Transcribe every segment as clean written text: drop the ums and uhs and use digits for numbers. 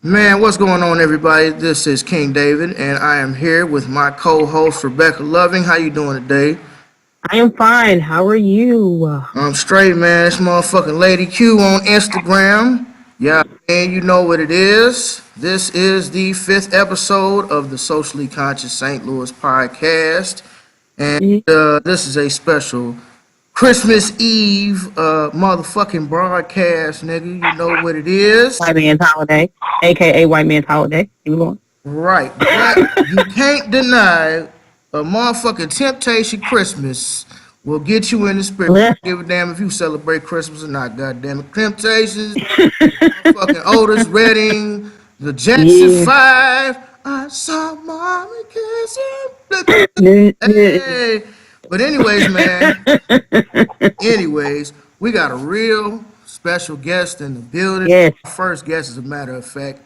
Man, what's going on, everybody? This is King David, and I am here with my co-host Rebecca Loving. How you doing today? I am fine. How are you? I'm straight, man. This motherfucking Lady Q on Instagram. Yeah, man, you know what it is. This is the 5th episode of the Socially Conscious St. Louis podcast, and this is a special Christmas Eve motherfucking broadcast, nigga. You know what it is. White Man's Holiday, a.k.a. White Man's Holiday. Keep going. Right. But you can't deny a motherfucking Temptation Christmas will get you in the spirit. Give a damn if you celebrate Christmas or not, goddamn it. Temptations, fucking Otis Redding, the Jackson 5. I saw Mommy kissing. Hey. But anyways, man, we got a real special guest in the building. Yes. First guest, as a matter of fact.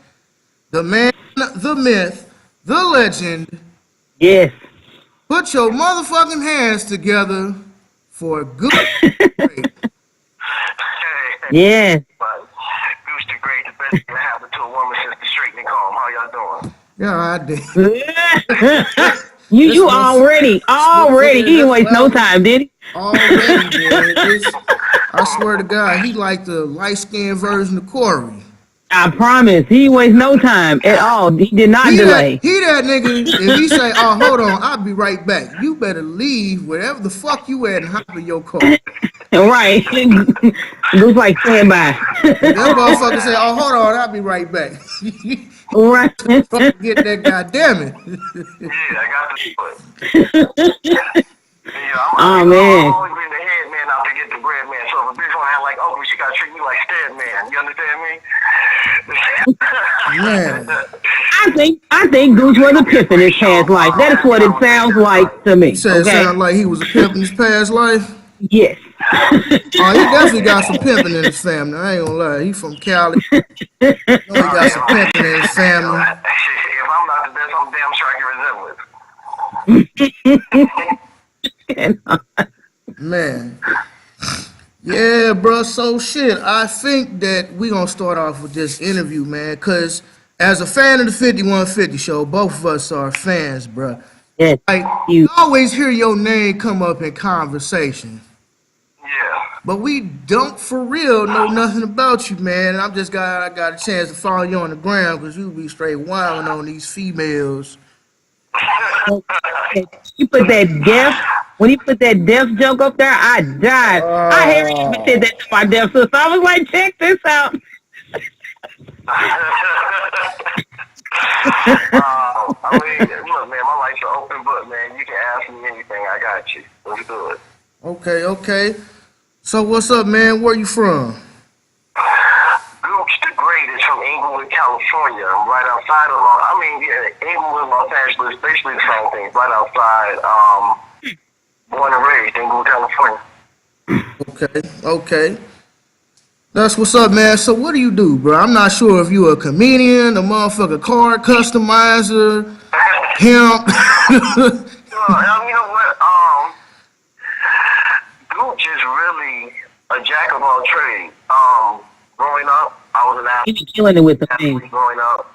The man, the myth, the legend. Yes. Put your motherfucking hands together for Gooch The Great. Yes. Gooch The Great, the best thing that happened to a woman since the straightening comb. How y'all doing? Yeah, I did. You already. He didn't waste no time, did he? Already, man. I swear to God, he like the light-skinned version of Quarry. I promise. He didn't waste no time at all. He did not delay. That nigga, if he say, oh, hold on, I'll be right back. You better leave wherever the fuck you at and hop in your car. Right. Looks like stand by. That motherfucker say, oh, hold on, I'll be right back. Right. Fucking get that, goddamn it. Yeah, I got the foot. Oh, man. I've always been the head man out to get the bread man. So if a bitch want to have like Oprah, she got to treat me like Stead man. You understand me? Man. I think Gooch was a pimp in his past life. That is what it sounds like to me. You said it sounded like he was a pimp in his past life? Yes. Oh, he definitely got some pimping in his family. I ain't gonna lie. He from Cali. He got some pimping in his family. If I'm not the best, I'm damn sure I can resemble it. Man. Yeah, bro. So shit. I think that we gonna start off with this interview, man, because as a fan of the 5150 show, both of us are fans, bro. Yes. Like, you always hear your name come up in conversation. Yeah. But we don't for real know nothing about you, man. And I got a chance to follow you on the ground because you be straight wilding on these females. You put that death. When he put that death joke up there, I died. I had even said that to my deaf sister. I was like, check this out. I mean, look, man, my life's an open book, man. You can ask me anything. I got you. Let's do it. Okay. So what's up, man? Where you from? Gooch The Great is from Inglewood, California. Right outside of Inglewood, Los Angeles, basically the same thing. Right outside, born and raised, Inglewood, California. Okay. That's what's up, man. So what do you do, bro? I'm not sure if you a comedian, a motherfucker card customizer, pimp. You know what? Gooch is really a jack of all trades. Growing up, I was an athlete. You be killing it with the thing. Growing up,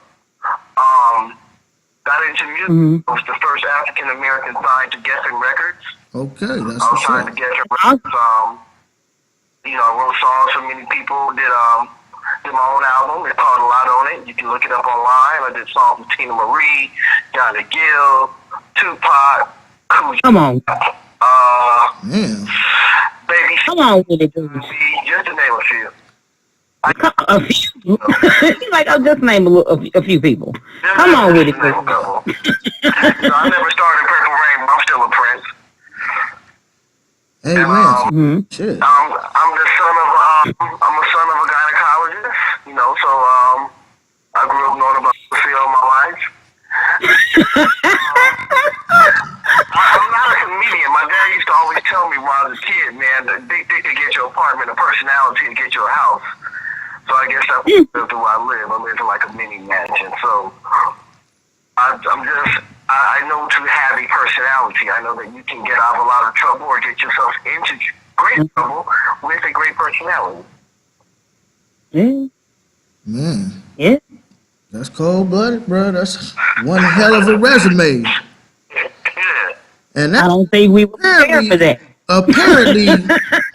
got into music. I was the first African American signed to Geffen Records. Okay, that's I was what's signed up. to Geffen Records. I wrote songs for many people. Did my own album. It's called A Lot on It. You can look it up online. I did songs with Tina Marie, Johnny Gill, Tupac, Cool. Come on. Man. Baby. Come on with it, Gooch. Just to name a few. A few? He's like, I'll just name a few people. Come on with it, Gooch. I never started Purple Rain, but I'm still a Prince. Hey, man. Shit. I'm the son of I'm a son of a gynecologist, so I grew up knowing about the field my life. I'm not a comedian. My dad used to always tell me when I was a kid, man, the big dick to get your apartment, a personality to get your house. So I guess that's where I live. I live in like a mini mansion. So I know to have a personality. I know that you can get out of a lot of trouble or get yourself into great trouble with a great personality. Yeah. Man. Yeah. That's cold-blooded, bro. That's one hell of a resume. And I that don't think we were prepared for that. apparently,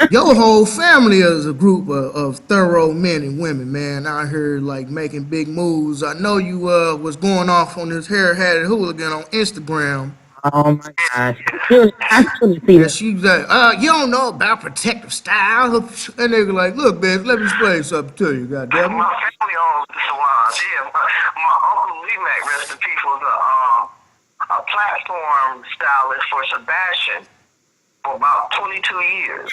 your whole family is a group of thorough men and women, man. Out here, like, making big moves. I know you was going off on this hair-hatted hooligan on Instagram. Oh my gosh. I shouldn't see And that. she's like, you don't know about protective style. And they were like, look, man, let me explain something to you, goddamn. My family owns the salon. Yeah, my uncle Lee Mac, rest in peace, was a platform stylist for Sebastian for about 22 years.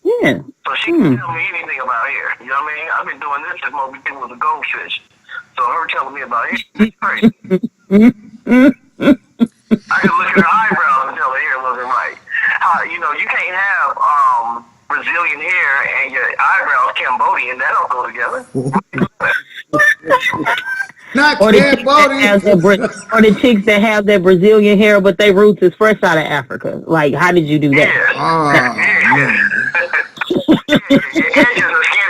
Yeah. So she can tell me anything about hair. You know what I mean? I've been doing this since Moby Dick was a goldfish. So her telling me about hair is crazy. I could look at her eyebrows and tell her hair wasn't right. You can't have Brazilian hair and your eyebrows Cambodian. That don't go together. Not Or the chicks that have that Brazilian hair, but their roots is fresh out of Africa. Like, how did you do that?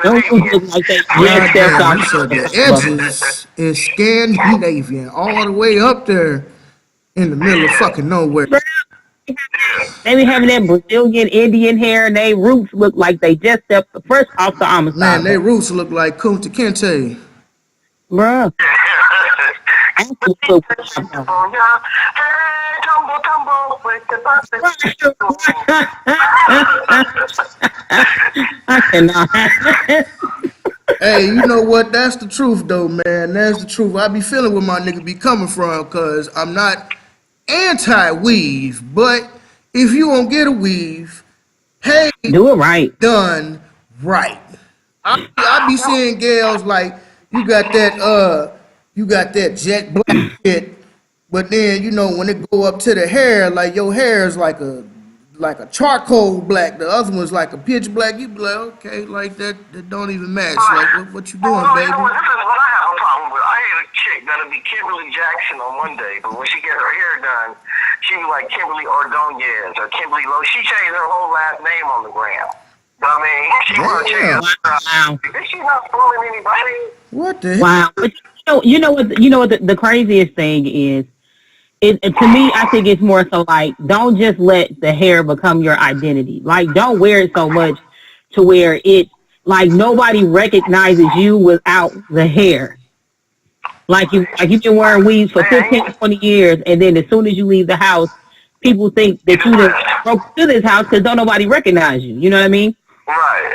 Those look like they jacked up Yeah, off you said the edges is Scandinavian, all the way up there in the middle of fucking nowhere. They be having that Brazilian Indian hair, and they roots look like they just stepped first off the homicide. Man, their roots look like Kunta Kinte. Bruh. I cannot. Hey, you know what? That's the truth, though, man. That's the truth. I be feeling where my nigga be coming from, because I'm not anti-weave, but if you won't get a weave, hey, do it right. Done right. I be seeing gals like, you got that jet black shit, but then, when it go up to the hair, like your hair is like a charcoal black, the other one's like a pitch black, you be like, okay, like that don't even match. Like, what you doing, baby? This is what I have a problem with. I had a chick that'll be Kimberly Jackson on Monday, but when she get her hair done, she be like Kimberly Ordonez or Kimberly Lowe. She changed her whole last name on the gram. I mean, she want to change her. Wow. Is she not fooling anybody? What the hell? Wow. But you know what the craziest thing is? To me, I think it's more so like, don't just let the hair become your identity. Like, don't wear it so much to where it, like, nobody recognizes you without the hair. Like you've been wearing weaves for 15, 20 years, and then as soon as you leave the house, people think that you just broke to this house because don't nobody recognize you. You know what I mean? Right.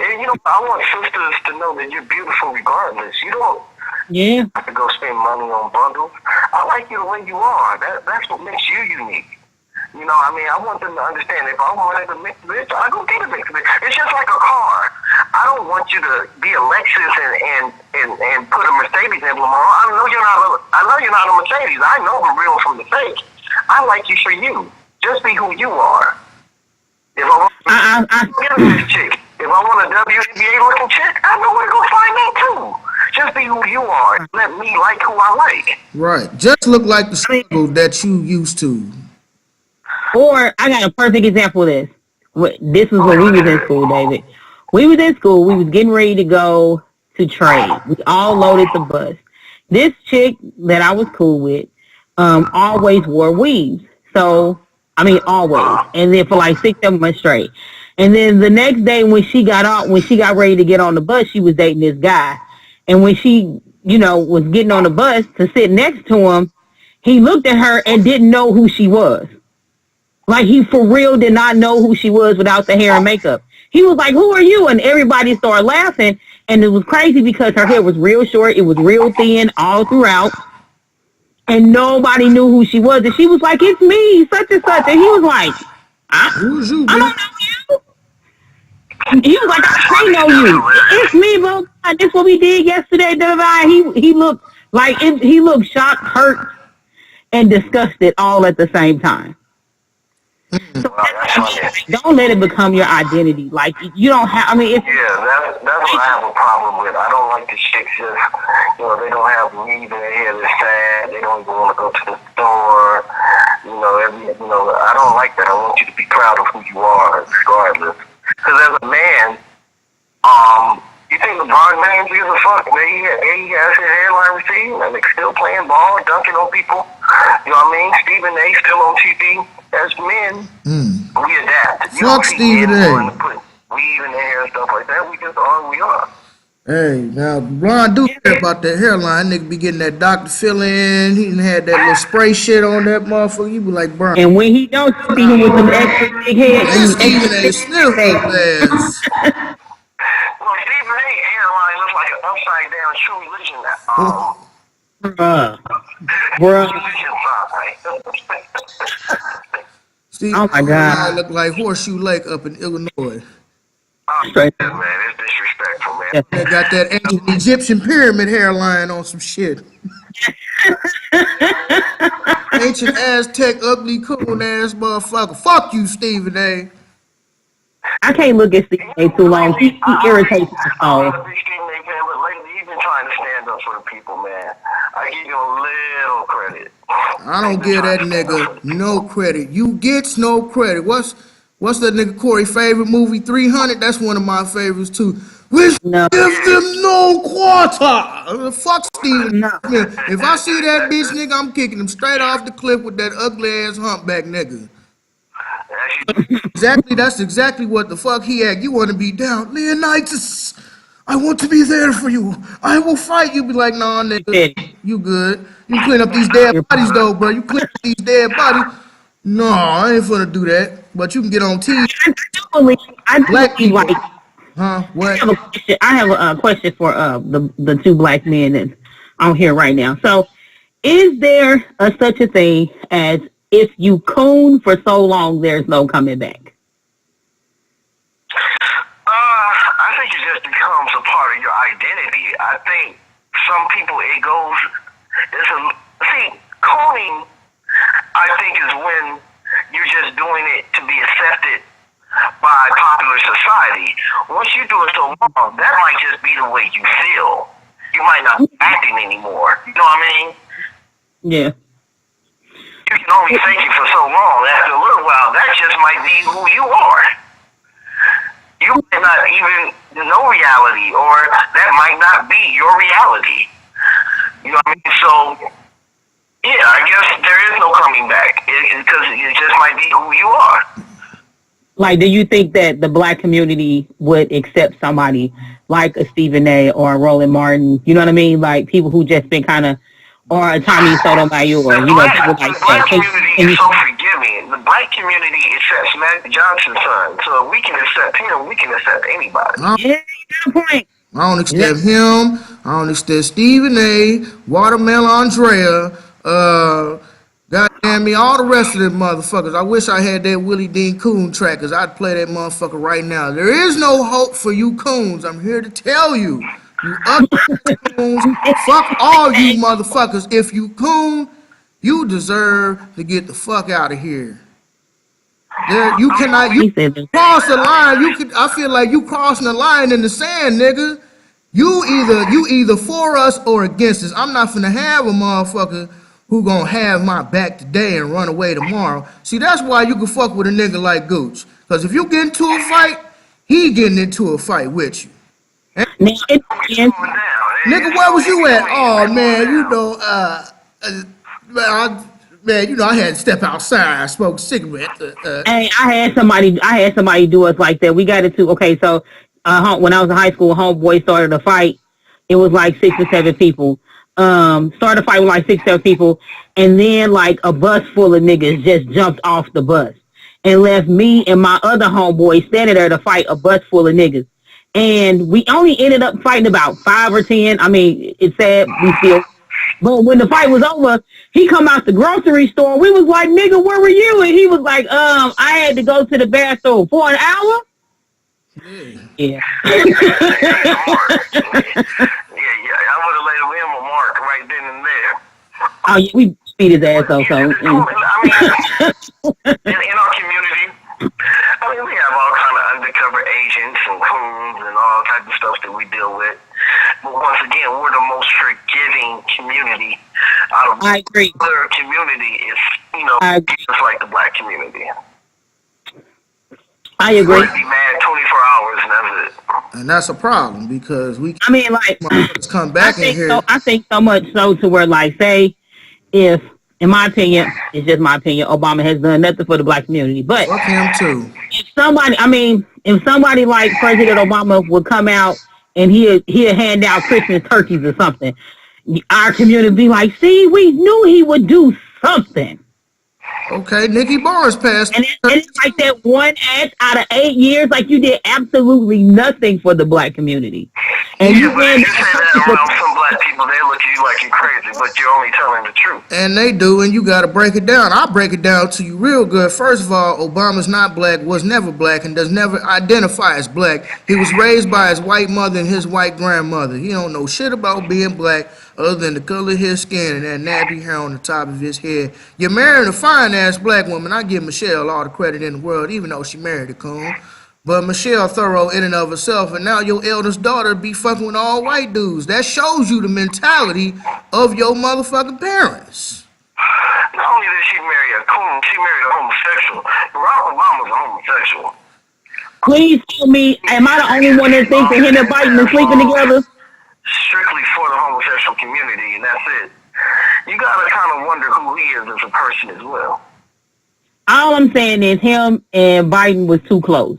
And I want sisters to know that you're beautiful regardless. You don't have to go spend money on bundles. I like you the way you are. That's what makes you unique. I want them to understand if I wanted to mix this, I go get a mix. It's just like a car. I don't want you to be a Lexus and put a Mercedes emblem on. I know you're not a Mercedes. I know the real from the fake. I like you for you. Just be who you are. If I want a chick, if I want a WNBA looking chick, I know where to go find that too. Just be who you are. Let me like who I like. Right. Just look like the struggle that you used to. Or I got a perfect example of this. This was when we was in school, David. We was in school. We was getting ready to go to trade. We all loaded the bus. This chick that I was cool with always wore weaves. So, always. And then for like 6-7 months straight. And then the next day when she got ready to get on the bus, she was dating this guy. And when she, was getting on the bus to sit next to him, he looked at her and didn't know who she was. Like, he for real did not know who she was without the hair and makeup. He was like, who are you? And everybody started laughing. And it was crazy because her hair was real short. It was real thin all throughout. And nobody knew who she was. And she was like, it's me, such and such. And he was like, I don't know you. He was like, I know you. It's me, bro. This what we did yesterday. He looked like he looked shocked, hurt, and disgusted all at the same time. So don't let it become your identity. Like, you don't have. That's what I have a problem with. I don't like the chicks just, they don't have weave in their hair. They're sad. They don't even want to go to the store. I don't like that. I want you to be proud of who you are, regardless. Because as a man, You think LeBron James gives a fuck? Man, he has his hairline received, and they're still playing ball, dunking on people. You know what I mean? Stephen A. still on TV. As men, we adapt. You Fuck Stephen A. Put weave in their hair and stuff like that. We just are who we are. Hey, now Ron do care about that hairline. Nigga be getting that Dr. Fill-In. He done had that little spray shit on that motherfucker. You be like, Brian. And when he don't see him with them extra big heads, This Stephen A. Smith ass. Well, Stephen A. hairline looks like an upside down true religion. Bruh. Religion sign. Steve, Oh my God. look like Horseshoe Lake up in Illinois. Straight. Yeah, man, it's disrespectful, man. Yeah. They got that ancient Egyptian pyramid hairline on some shit. Ancient Aztec, ugly, coon ass motherfucker. Fuck you, Stephen A. I can't look at Stephen A. too long. He irritates my soul. I'm a big Stephen A. fan, but lately he's been trying to stand up for the people, man. I give you a little credit. I don't give that nigga no credit. You gets no credit. What's that nigga Quarry favorite movie? 300? That's one of my favorites too. We No. give them no quarter. Fuck Stephen No. Smith. If I see that bitch nigga, I'm kicking him straight off the cliff with that ugly ass humpback nigga. That's exactly what the fuck he act. You want to be down, Leonidas? I want to be there for you. I will fight you. Be like, nah, nigga, you good. You clean up these dead bodies though, bro. You clean up these dead bodies. No, I ain't finna do that. But you can get on TV. I do believe, like, Huh? What? I have a question for the two black men that's on here right now. So, is there such a thing as if you coon for so long, there's no coming back? I think it just becomes a part of your identity. I think some people cooning, I think, is when you're just doing it to be accepted by popular society. Once you do it so long, that might just be the way you feel. You might not be acting anymore. You know what I mean? Yeah. You can only fake it for so long. After a little while, that just might be who you are. You might not even know reality, or that might not be your reality. You know what I mean? So, yeah, I guess there is no coming back, because it just might be who you are. Like, do you think that the black community would accept somebody like a Stephen A. or a Roland Martin? You know what I mean? Like, people who just been kind of, or a Tommy Sotomayor, you know, people like that. The black community is so forgiving. The black community accepts Magic Johnson's son. So if we can accept him, we can accept anybody. Yeah, you got a point. I don't accept him. I don't accept Stephen A., Watermelon Andrea, goddamn me, all the rest of them motherfuckers. I wish I had that Willie Dean Coon track, because I'd play that motherfucker right now. There is no hope for you coons. I'm here to tell you. You ugly coons. Fuck all you motherfuckers. If you coon, you deserve to get the fuck out of here. You cannot, you cross the line. I feel like you crossing the line in the sand, nigga. You either for us or against us. I'm not finna have a motherfucker who gonna have my back today and run away tomorrow. See, that's why you can fuck with a nigga like Gooch. Because if you get into a fight, he getting into a fight with you. Nigga, where was you at? Oh, man, you know, I had to step outside, smoke a cigarette. Hey, I had somebody do us like that. We got into, okay, so when I was in high school, homeboy started a fight. It was like 6 or 7 people. Started a fight with like 6 or 7 people, and then like a bus full of niggas just jumped off the bus and left me and my other homeboy standing there to fight a bus full of niggas. And we only ended up fighting about 5 or 10. I mean, it's sad, we still. But when the fight was over, he come out the grocery store. We was like, nigga, where were you? And he was like, I had to go to the bathroom for an hour. Yeah. I would have laid him a mark right then and there. Oh, yeah, we beat his ass off. So, I mean, in our community, I mean, we have all kind of undercover agents and coons and all type of stuff that we deal with. But once again, we're the most forgiving community out of I agree. Other community is, just like the black community. I agree. Like, be mad 24 hours and that's it. And that's a problem because we I mean, like, motherfuckers come I back in think here. so. I think so much so to where, like, say, if, in my opinion, it's just my opinion, Obama has done nothing for the black community. But Fuck him too. if somebody like President Obama would come out and he'd hand out Christmas turkeys or something, our community would be like, see, we knew he would do something. Okay, Nikki Barnes passed. And it's like that one act out of 8 years, like you did absolutely nothing for the black community. And Yeah, you but if ran you say that around some black people, they look at you like you're crazy, but you're only telling the truth. And they do, and you got to break it down. I'll break it down to you real good. First of all, Obama's not black, was never black, and does never identify as black. He was raised by his white mother and his white grandmother. He don't know shit about being black other than the color of his skin and that nappy hair on the top of his head. You're marrying a fine-ass black woman. I give Michelle all the credit in the world, even though she married a coon. But Michelle thorough in and of herself, and now your eldest daughter be fucking with all white dudes. That shows you the mentality of your motherfucking parents. Not only did she marry a coon, she married a homosexual. Barack Obama's a homosexual. Please tell me, am I the only one that thinks that him and Biden are sleeping together? Strictly for the homosexual community, and that's it. You gotta kind of wonder who he is as a person as well. All I'm saying is him and Biden was too close.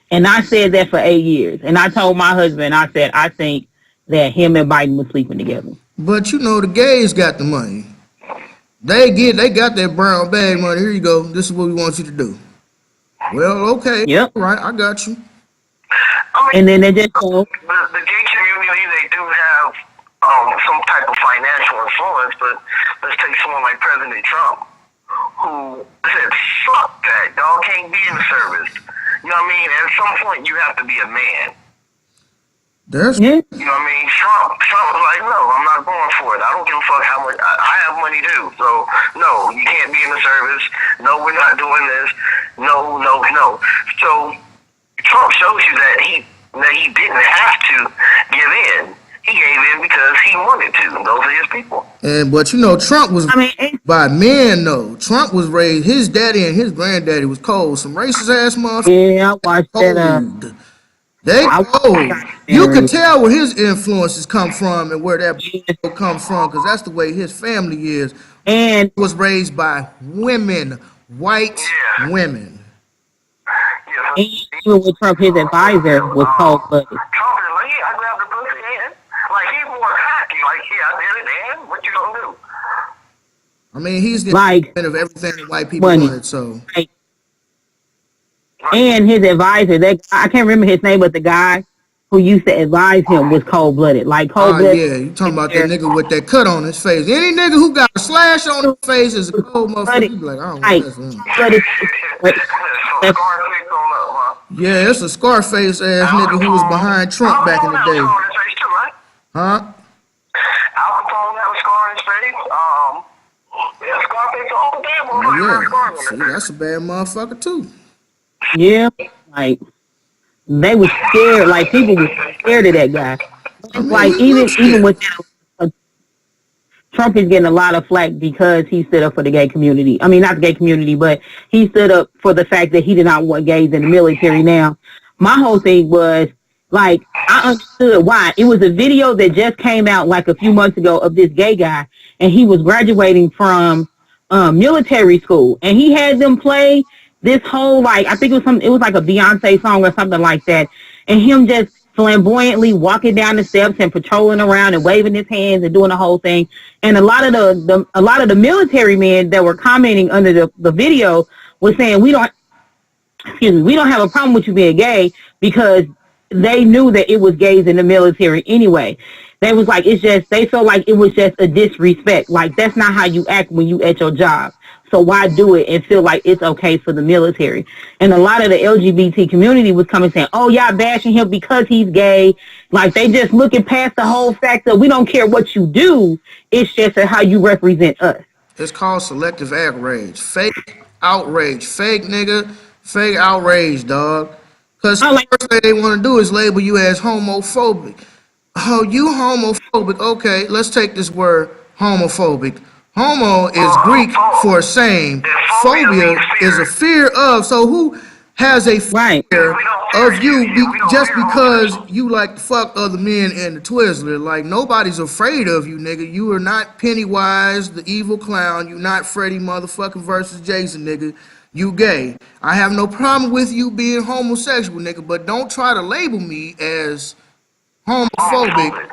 And I said that for 8 years. And I told my husband, I said, I think that him and Biden was sleeping together. But you know the gays got the money. They got that brown bag money. Here you go. This is what we want you to do. Well, okay. Yep. All right, I got you. I mean, And then they just go, the gay community, they do have some type of financial influence, but let's take someone like President Trump, who said, fuck that, y'all can't be in the service. You know what I mean? At some point, you have to be a man. yeah. You know what I mean? Trump was like, no, I'm not going for it. I don't give a fuck how much. I have money too. So, no, you can't be in the service. No, we're not doing this. No. So, Trump shows you that he didn't have to give in. He gave in because he wanted to. Those are his people. But you know, Trump was I by men though. Trump was raised. His daddy and his granddaddy was cold. Some racist ass motherfuckers. yeah, I watched that. They I cold. You can tell where his influences come from and where that comes from, because that's the way his family is. And He was raised by women, white women. Yeah. even with Trump, his advisor was cold-blooded. Trump is like, yeah, I grabbed the pussy and, like, he's more happy. Like, yeah, I did it, and what you gonna do? I mean, he's the Like, of everything that white people money. wanted. So Like, and his advisor, that I can't remember his name, but the guy who used to advise him was cold-blooded. Like, oh cold-blooded. yeah, you talking about that nigga with that cut on his face? Any nigga who got a slash on his face is a cold motherfucker. You be like, I don't Like, know. That's him. blooded. So, Scarface on up, huh? Yeah, it's a Scarface ass nigga who was behind Trump back in the day. Al Capone had a scar on his face too, right? Huh? Al Capone had a scar on his face. Yeah, Scarface, oh damn, Oh, motherfucker, had a scar on yeah. his See, face. that's a bad motherfucker too. Yeah, like, they were scared. Like, people were scared of that guy. I mean, Like, we was even scared. with Trump is getting a lot of flack because he stood up for the gay community. I mean, not the gay community, but he stood up for the fact that he did not want gays in the military. Now, my whole thing was, like, I understood why. It was a video that just came out like a few months ago of this gay guy, and he was graduating from military school, and he had them play this whole, like, I think it was like a Beyonce song or something like that, and him just flamboyantly walking down the steps and patrolling around and waving his hands and doing the whole thing. And a lot of the military men that were commenting under the video was saying, we don't have a problem with you being gay, because they knew that it was gays in the military anyway. They was like, they felt like it was just a disrespect. Like, that's not how you act when you at your job. So why do it and feel like it's okay for the military? And a lot of the LGBT community was coming saying, oh, y'all bashing him because he's gay. Like, they just looking past the whole fact that we don't care what you do. It's just how you represent us. It's called selective outrage. Fake outrage. Fake nigga. Fake outrage, dog. Because the first thing they want to do is label you as homophobic. Oh, you homophobic. Okay, let's take this word homophobic. Homo is Greek for same. Phobia is a fear of. So has a Right. fear of you just because you like to fuck other men and the Twizzler. Like, nobody's afraid of you, nigga. You are not Pennywise, the evil clown. You not Freddy motherfucking versus Jason, nigga. You gay. I have no problem with you being homosexual, nigga, but don't try to label me as homophobic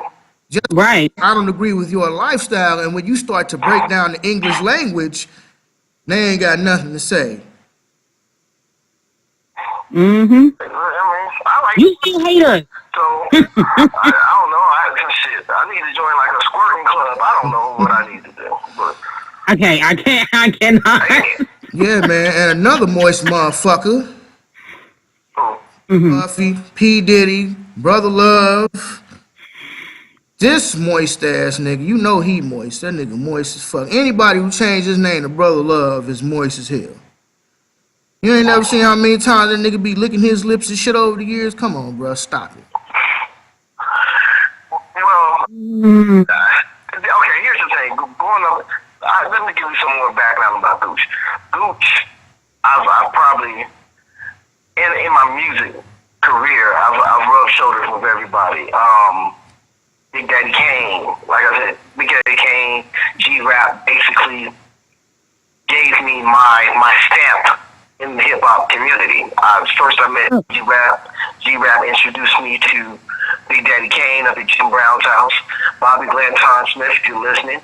just Right. I don't agree with your lifestyle. And when you start to break down the English language, they ain't got nothing to say. Mm-hmm. I like You still hate us. So, I don't know. I need to join like a squirting club. I don't know what I need to do. But I cannot. Yeah, man. And another moist motherfucker, Puffy, P. Diddy, Brother Love. This moist ass nigga, you know he moist. That nigga moist as fuck. Anybody who changed his name to Brother Love is moist as hell. You ain't never seen how many times that nigga be licking his lips and shit over the years? Come on, bro, stop it. Well, okay, here's the thing. Going up, let me give you some more background about Gooch. Gooch, I've probably, in my music career, I've rubbed shoulders with everybody. Big Daddy Kane, like I said, Big Daddy Kane, G-Rap basically gave me my stamp in the hip-hop community. First I met G-Rap. G-Rap introduced me to Big Daddy Kane up at Jim Brown's house. Bobby Glanton Smith, if you're listening,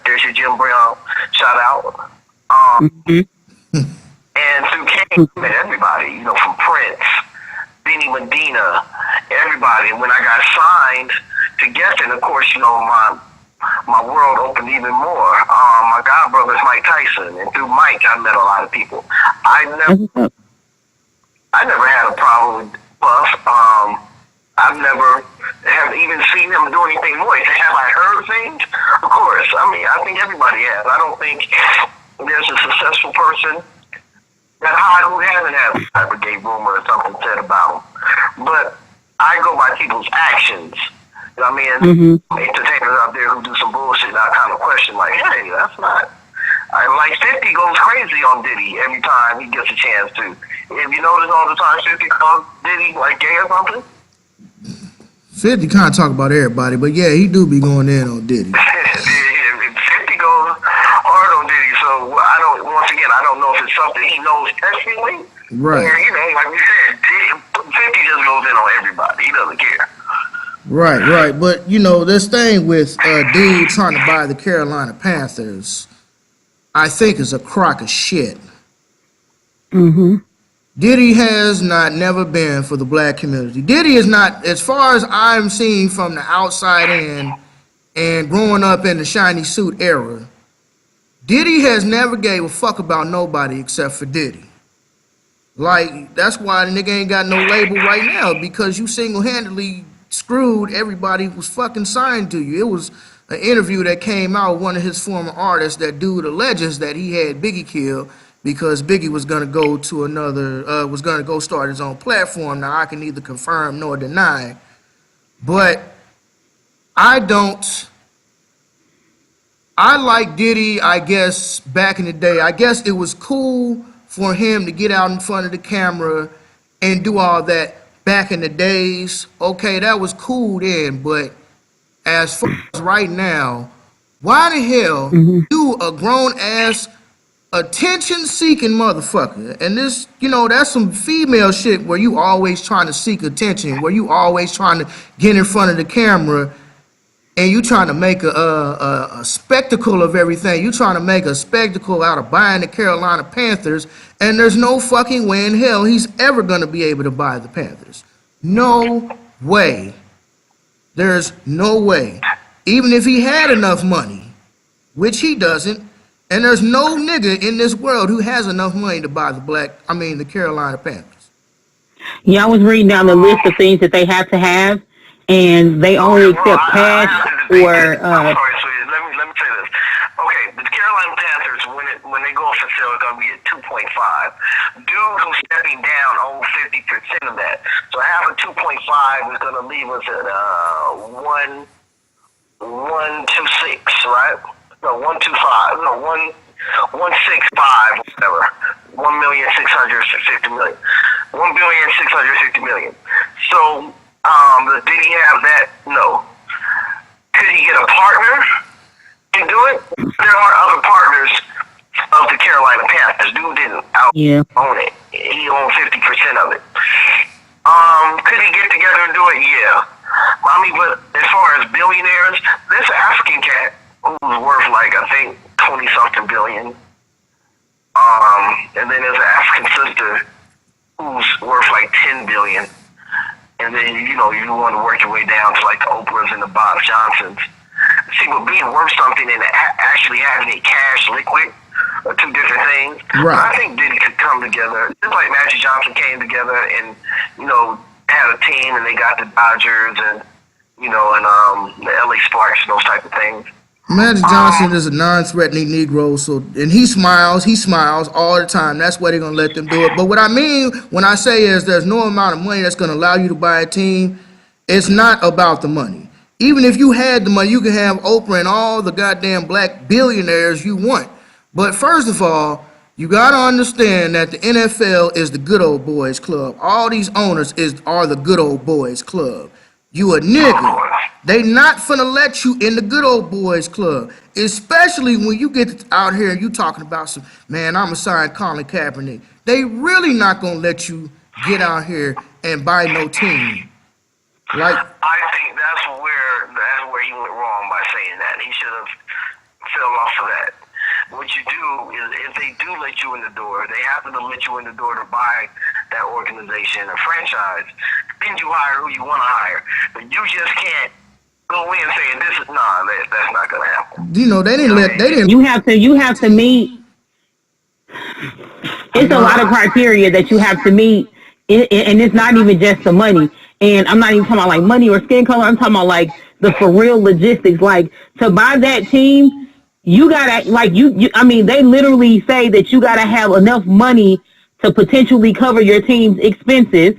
there's your Jim Brown shout out. And through Kane, I met everybody, you know, from Prince, Benny Medina, everybody. And when I got signed to Geffen, of course, you know, my world opened even more. My god brother's Mike Tyson, and through Mike, I met a lot of people. I never had a problem with Puff. I've never have even seen him do anything moist. Have I heard things? Of course. I mean, I think everybody has. I don't think there's a successful person that high who hasn't had a type of gay rumor or something said about him. But I go by people's actions. You know what I mean? Entertainers out there who do some bullshit, and I kind of question, like, hey, that's not. Like 50 goes crazy on Diddy every time he gets a chance to. Have you noticed all the time 50 calls Diddy like gay or something? 50 kind of talk about everybody, but yeah, he do be going in on Diddy. 50 goes hard on Diddy, so once again, I don't know if it's something he knows personally. Right. Or, you know, like we said, 50 just goes in on everybody. He doesn't care. Right. But, you know, this thing with dude trying to buy the Carolina Panthers, I think is a crock of shit. Diddy has never been for the black community. Diddy is not, as far as I'm seeing from the outside in and growing up in the shiny suit era, Diddy has never gave a fuck about nobody except for Diddy. Like, that's why the nigga ain't got no label right now, because you single-handedly screwed everybody who was fucking signed to you. It was an interview that came out, one of his former artists, that dude alleges that he had Biggie killed because Biggie was gonna go to another, was gonna go start his own platform. Now I can neither confirm nor deny, but I like Diddy, I guess, back in the day. I guess it was cool for him to get out in front of the camera and do all that back in the days. Okay, that was cool then, but as far as right now, why the hell you a grown-ass attention-seeking motherfucker? And this, you know, that's some female shit where you always trying to seek attention, where you always trying to get in front of the camera and you trying to make a spectacle of everything. You trying to make a spectacle out of buying the Carolina Panthers, and there's no fucking way in hell he's ever going to be able to buy the Panthers. No way. There's no way. Even if he had enough money, which he doesn't, and there's no nigga in this world who has enough money to buy the Carolina Panthers. Yeah, I was reading down the list of things that they have to have, and they only accept cash or. I'm sorry, sweetie. Let me say this. Okay, the Carolina Panthers, when they go for sale, it's gonna be at 2.5. Dude who's stepping down owns 50% of that, so half of 2.5 is gonna leave us at 126, right? No, 125. No, 165, whatever. 1,650,000. $1,650,000,000. So, did he have that? No. Could he get a partner and do it? There are other partners of the Carolina Panthers. Dude didn't own it. He owned 50% of it. Could he get together and do it? Yeah. I mean, but as far as billionaires, this African cat who's worth like, I think, 20-something billion. And then there's an African sister who's worth like 10 billion. And then, you want to work your way down to like the Oprahs and the Bob Johnsons. See, but being worth something and actually having it cash liquid are two different things. Right. I think Diddy could come together, just like Magic Johnson came together and, had a team and they got the Dodgers and, the LA Sparks and those type of things. Magic Johnson is a non-threatening Negro, and he smiles all the time. That's why they're going to let them do it. But what I mean when I say is there's no amount of money that's going to allow you to buy a team, it's not about the money. Even if you had the money, you can have Oprah and all the goddamn black billionaires you want. But first of all, you got to understand that the NFL is the good old boys club. All these owners are the good old boys club. You a nigga. They not finna let you in the good old boys club, especially when you get out here and you talking about some, man, I'm gonna sign Colin Kaepernick. They really not gonna let you get out here and buy no team. Like, I think that's where he went wrong by saying that. He should have fell off of that. What you do is, if they do let you in the door, they happen to let you in the door to buy that organization or franchise, then you hire who you want to hire. But you just can't go in saying this is that's not gonna happen. They didn't. You have to meet. It's a lot of criteria that you have to meet, and it's not even just the money. And I'm not even talking about like money or skin color. I'm talking about like the for real logistics. Like, to buy that team, you gotta I mean, they literally say that you gotta have enough money to potentially cover your team's expenses,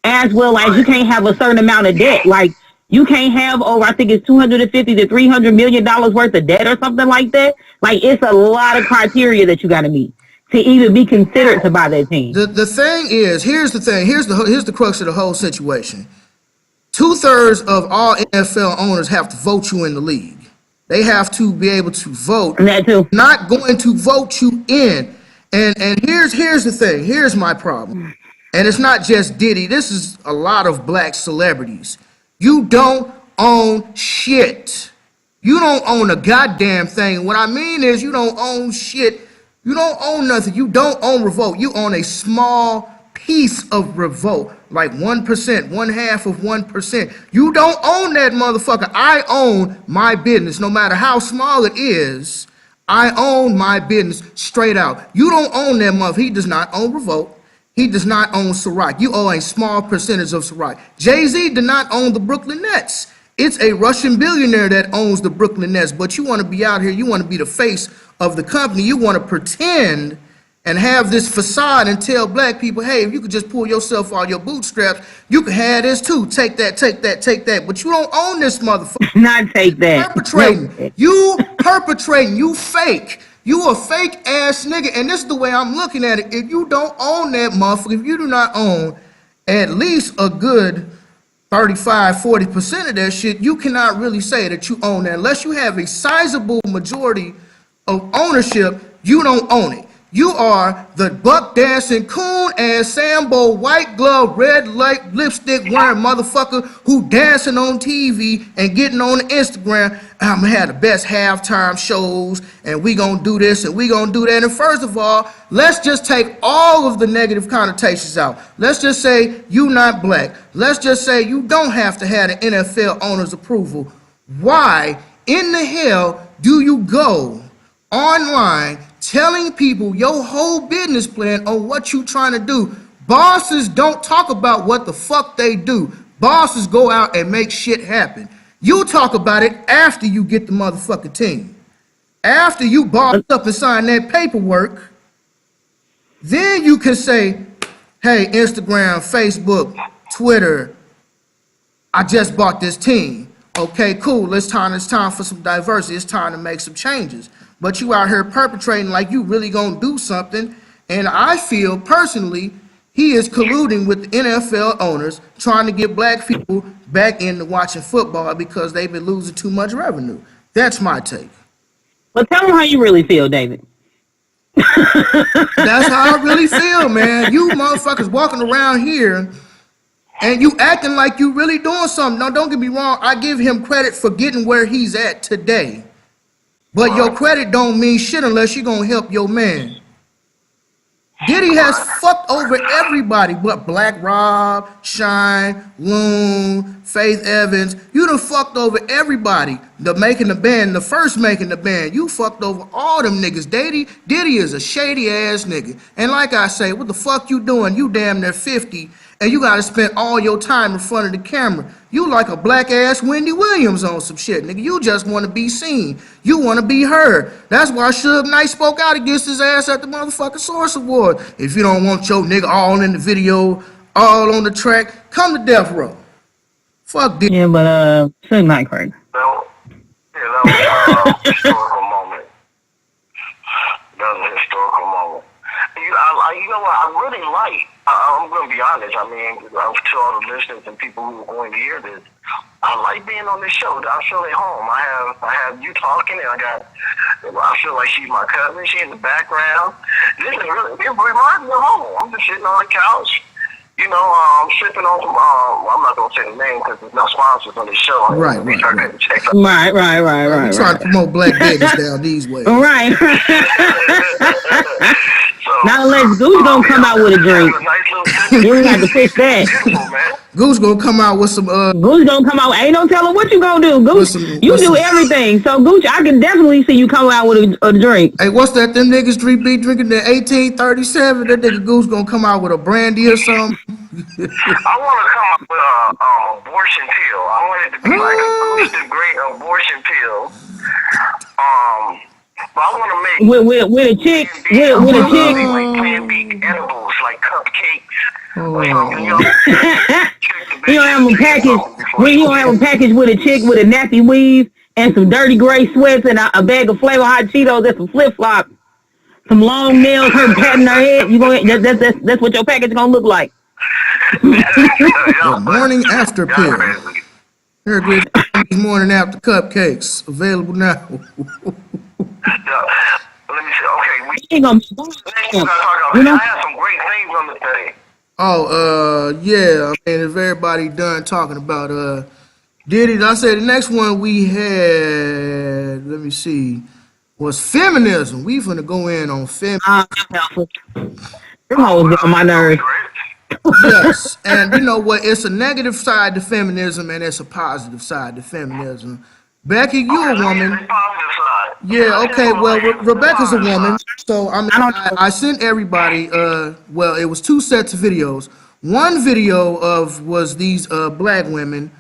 as well as you can't have a certain amount of debt. Like, you can't have over, I think it's $250 to $300 million worth of debt or something like that. Like, it's a lot of criteria that you got to meet to even be considered to buy that team. The thing is, here's the crux of the whole situation. 2/3 of all NFL owners have to vote you in the league. They have to be able to vote. And that too. Not going to vote you in. And here's the thing. Here's my problem. And it's not just Diddy. This is a lot of black celebrities. You don't own shit. You don't own a goddamn thing. What I mean is, you don't own shit. You don't own nothing. You don't own Revolt. You own a small piece of Revolt, like 1%, 1/2 of 1%. You don't own that motherfucker. I own my business, no matter how small it is. I own my business straight out. You don't own that motherfucker. He does not own Revolt. He does not own Ciroc. You own a small percentage of Ciroc. Jay-Z did not own the Brooklyn Nets. It's a Russian billionaire that owns the Brooklyn Nets. But you want to be out here, you want to be the face of the company. You want to pretend and have this facade and tell black people, hey, if you could just pull yourself out your bootstraps, you can have this too. Take that, take that, take that. But you don't own this motherfucker. Not take that. Perpetrating. You perpetrating. You fake. You a fake ass nigga. And this is the way I'm looking at it. If you don't own that motherfucker, if you do not own at least a good 35-40% of that shit, you cannot really say that you own that. Unless you have a sizable majority of ownership, you don't own it. You are the buck dancing coon ass Sambo white glove red light lipstick wearing motherfucker who dancing on TV and getting on Instagram. I'm gonna have the best halftime shows and we gonna do this and we gonna do that. And first of all, let's just take all of the negative connotations out. Let's just say you not black. Let's just say you don't have to have the NFL owner's approval. Why in the hell do you go online telling people your whole business plan on what you trying to do? Bosses don't talk about what the fuck they do. Bosses go out and make shit happen. You talk about it after you get the motherfucking team. After you bossed up and signed that paperwork, then you can say, hey, Instagram, Facebook, Twitter, I just bought this team. Okay, cool. It's time for some diversity. It's time to make some changes. But you out here perpetrating like you really gonna do something. And I feel personally, he is colluding with the NFL owners, trying to get black people back into watching football because they've been losing too much revenue. That's my take. But tell them how you really feel, David. That's how I really feel, man. You motherfuckers walking around here and you acting like you really doing something. Now, don't get me wrong. I give him credit for getting where he's at today. But your credit don't mean shit unless you're going to help your man. Diddy has fucked over everybody but Black Rob, Shine, Loon, Faith Evans. You done fucked over everybody. The first making the band. You fucked over all them niggas. Diddy is a shady ass nigga. And like I say, what the fuck you doing? You damn near 50 and you gotta spend all your time in front of the camera. You like a black ass Wendy Williams on some shit, nigga. You just wanna be seen. You wanna be heard. That's why Suge Knight spoke out against his ass at the motherfucking Source Award. If you don't want your nigga all in the video, all on the track, come to Death Row. Fuck this. Yeah, but Suge Knight crazy. That was a historical moment. That was a historical moment. You know what? I really like. I'm going to be honest. I mean, to all the listeners and people who are going to hear this, I like being on this show. I feel at home. I have you talking, and I feel like she's my cousin. She in the background. It reminds me of home. I'm just sitting on the couch. You know, I'm sipping on some, I'm not going to say the name because there's no sponsors on this show. Right. Right. I'm trying to promote black babies down these ways. Right. So, now unless Gooch gonna come out with a drink. You ain't got to fix that. Beautiful, man. Gooch gonna come out with some, Gooch gonna come out, ain't no telling what you gonna do. Gooch, you do everything. So Gooch, I can definitely see you come out with a drink. Hey, what's that? Them niggas be drinking the 1837. That nigga Goose gonna come out with a brandy or something. I want to come up with an abortion pill. I want it to be like a Gooch The Great abortion pill. But I want to make with a chick, with a chick. Like Plan B edibles, like cupcakes. Or something, He don't have a package. He don't have a package with a chick with a nappy weave and some dirty gray sweats and a bag of Flavor Hot Cheetos and some flip flops, some long nails, her patting her head. You gonna that's what your package gonna look like. Morning after pill. Here, good morning after cupcakes available now. Let me see. Okay, we Ain't gonna I have some great things on the thing. Yeah. I mean, if everybody done talking about Diddy, I say the next one we had, let me see, was feminism. We finna go in on feminism. Them hoes get on my nerves. Yes, and you know what? It's a negative side to feminism, and it's a positive side to feminism. Becky, you a woman. Yeah, okay. Well, Rebecca's a woman, so I sent everybody. Well, it was 2 sets of videos. One video was these black women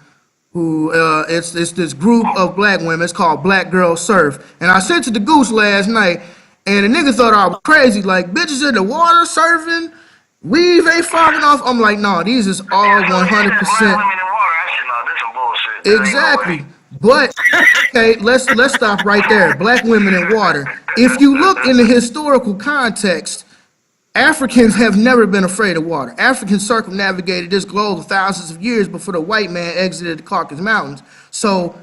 who it's this group of black women. It's called Black Girl Surf, and I sent it to Goose last night, and the nigga thought I was crazy, like bitches in the water surfing. Weave ain't falling off. I'm like, no, these is all 100%. Exactly. But okay, let's stop right there. Black women in water. If you look in the historical context, Africans have never been afraid of water. Africans circumnavigated this globe thousands of years before the white man exited the Caucasus Mountains. So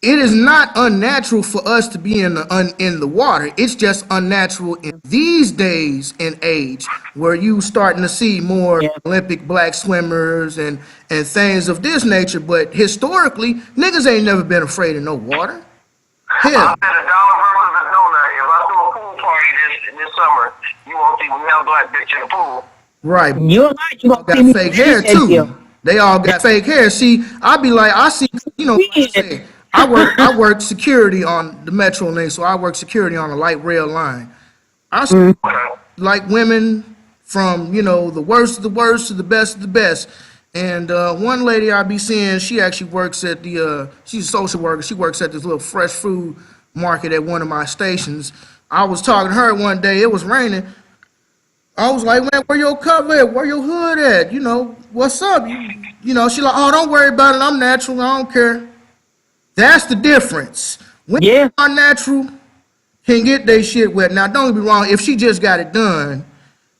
it is not unnatural for us to be in the water. It's just unnatural in these days and age where you starting to see more Olympic black swimmers and things of this nature. But historically, niggas ain't never been afraid of no water. Hell. I bet $1 versus a donut. If I throw a pool party this summer, you won't see one black bitch in the pool. Right. You got fake hair too. They all got fake hair. See, I see, you know, like I said, I work security on the Metro link, so I work security on a light rail line. I see like women from, you know, the worst of the worst to the best of the best. And one lady I be seeing, she actually works at she's a social worker. She works at this little fresh food market at one of my stations. I was talking to her one day. It was raining. I was like, man, where your cover at? Where your hood at? You know, what's up? You know, she like, oh, don't worry about it. I'm natural. I don't care. That's the difference. Women are natural, can get their shit wet. Now, don't get me wrong. If she just got it done,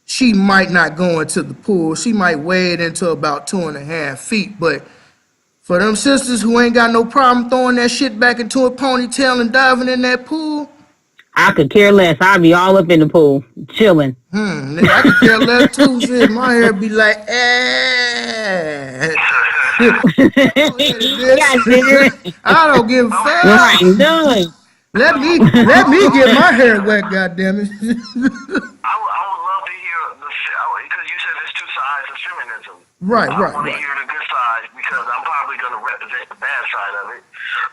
she might not go into the pool. She might wade into about 2.5 feet. But for them sisters who ain't got no problem throwing that shit back into a ponytail and diving in that pool, I could care less. I'd be all up in the pool, chilling. nigga, I could care less too. Shit, my hair be like, eh. I don't give a fuck. Right, done. Let me get my hair wet, goddammit. I would love to hear because you said there's two sides of feminism. Right. I want to hear the good side because I'm probably going to represent the bad side of it.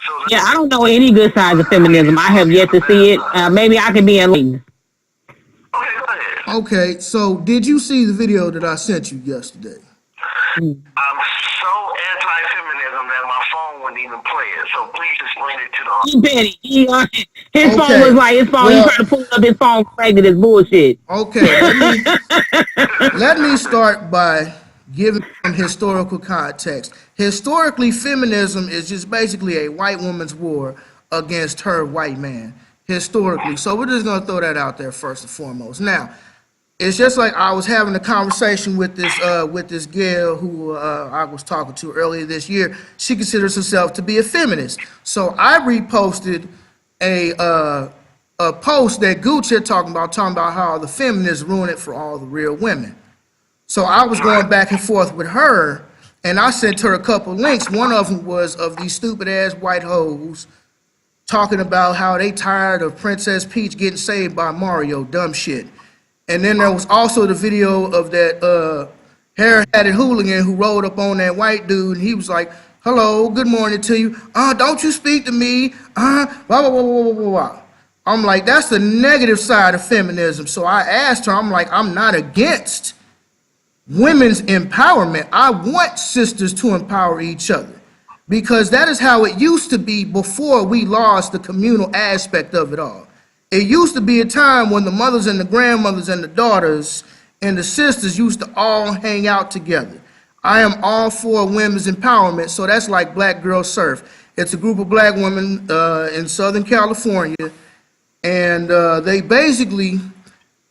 So Yeah, I don't know any good sides of feminism. I have yet to see it. Maybe I can be enlightened. Okay, go ahead. Okay, so did you see the video that I sent you yesterday? I'm so anti-feminism that my phone wouldn't even play it. So please explain it to the audience. His phone was like his phone. He tried to pull up his phone, corrected his bullshit. Okay, let me start by giving some historical context. Historically, feminism is just basically a white woman's war against her white man. Historically, so we're just gonna throw that out there first and foremost. Now, it's just like I was having a conversation with this gal who I was talking to earlier this year. She considers herself to be a feminist. So I reposted a post that Gooch had talking about how the feminists ruin it for all the real women. So I was going back and forth with her, and I sent her a couple links. One of them was of these stupid ass white hoes talking about how they tired of Princess Peach getting saved by Mario, dumb shit. And then there was also the video of that hair-hatted hooligan who rolled up on that white dude, and he was like, hello, good morning to you. Don't you speak to me. Blah, blah, blah, blah, blah, blah. I'm like, that's the negative side of feminism. So I asked her, I'm like, I'm not against women's empowerment. I want sisters to empower each other because that is how it used to be before we lost the communal aspect of it all. It used to be a time when the mothers and the grandmothers and the daughters and the sisters used to all hang out together. I am all for women's empowerment, so that's like Black Girl Surf. It's a group of black women in Southern California, and they basically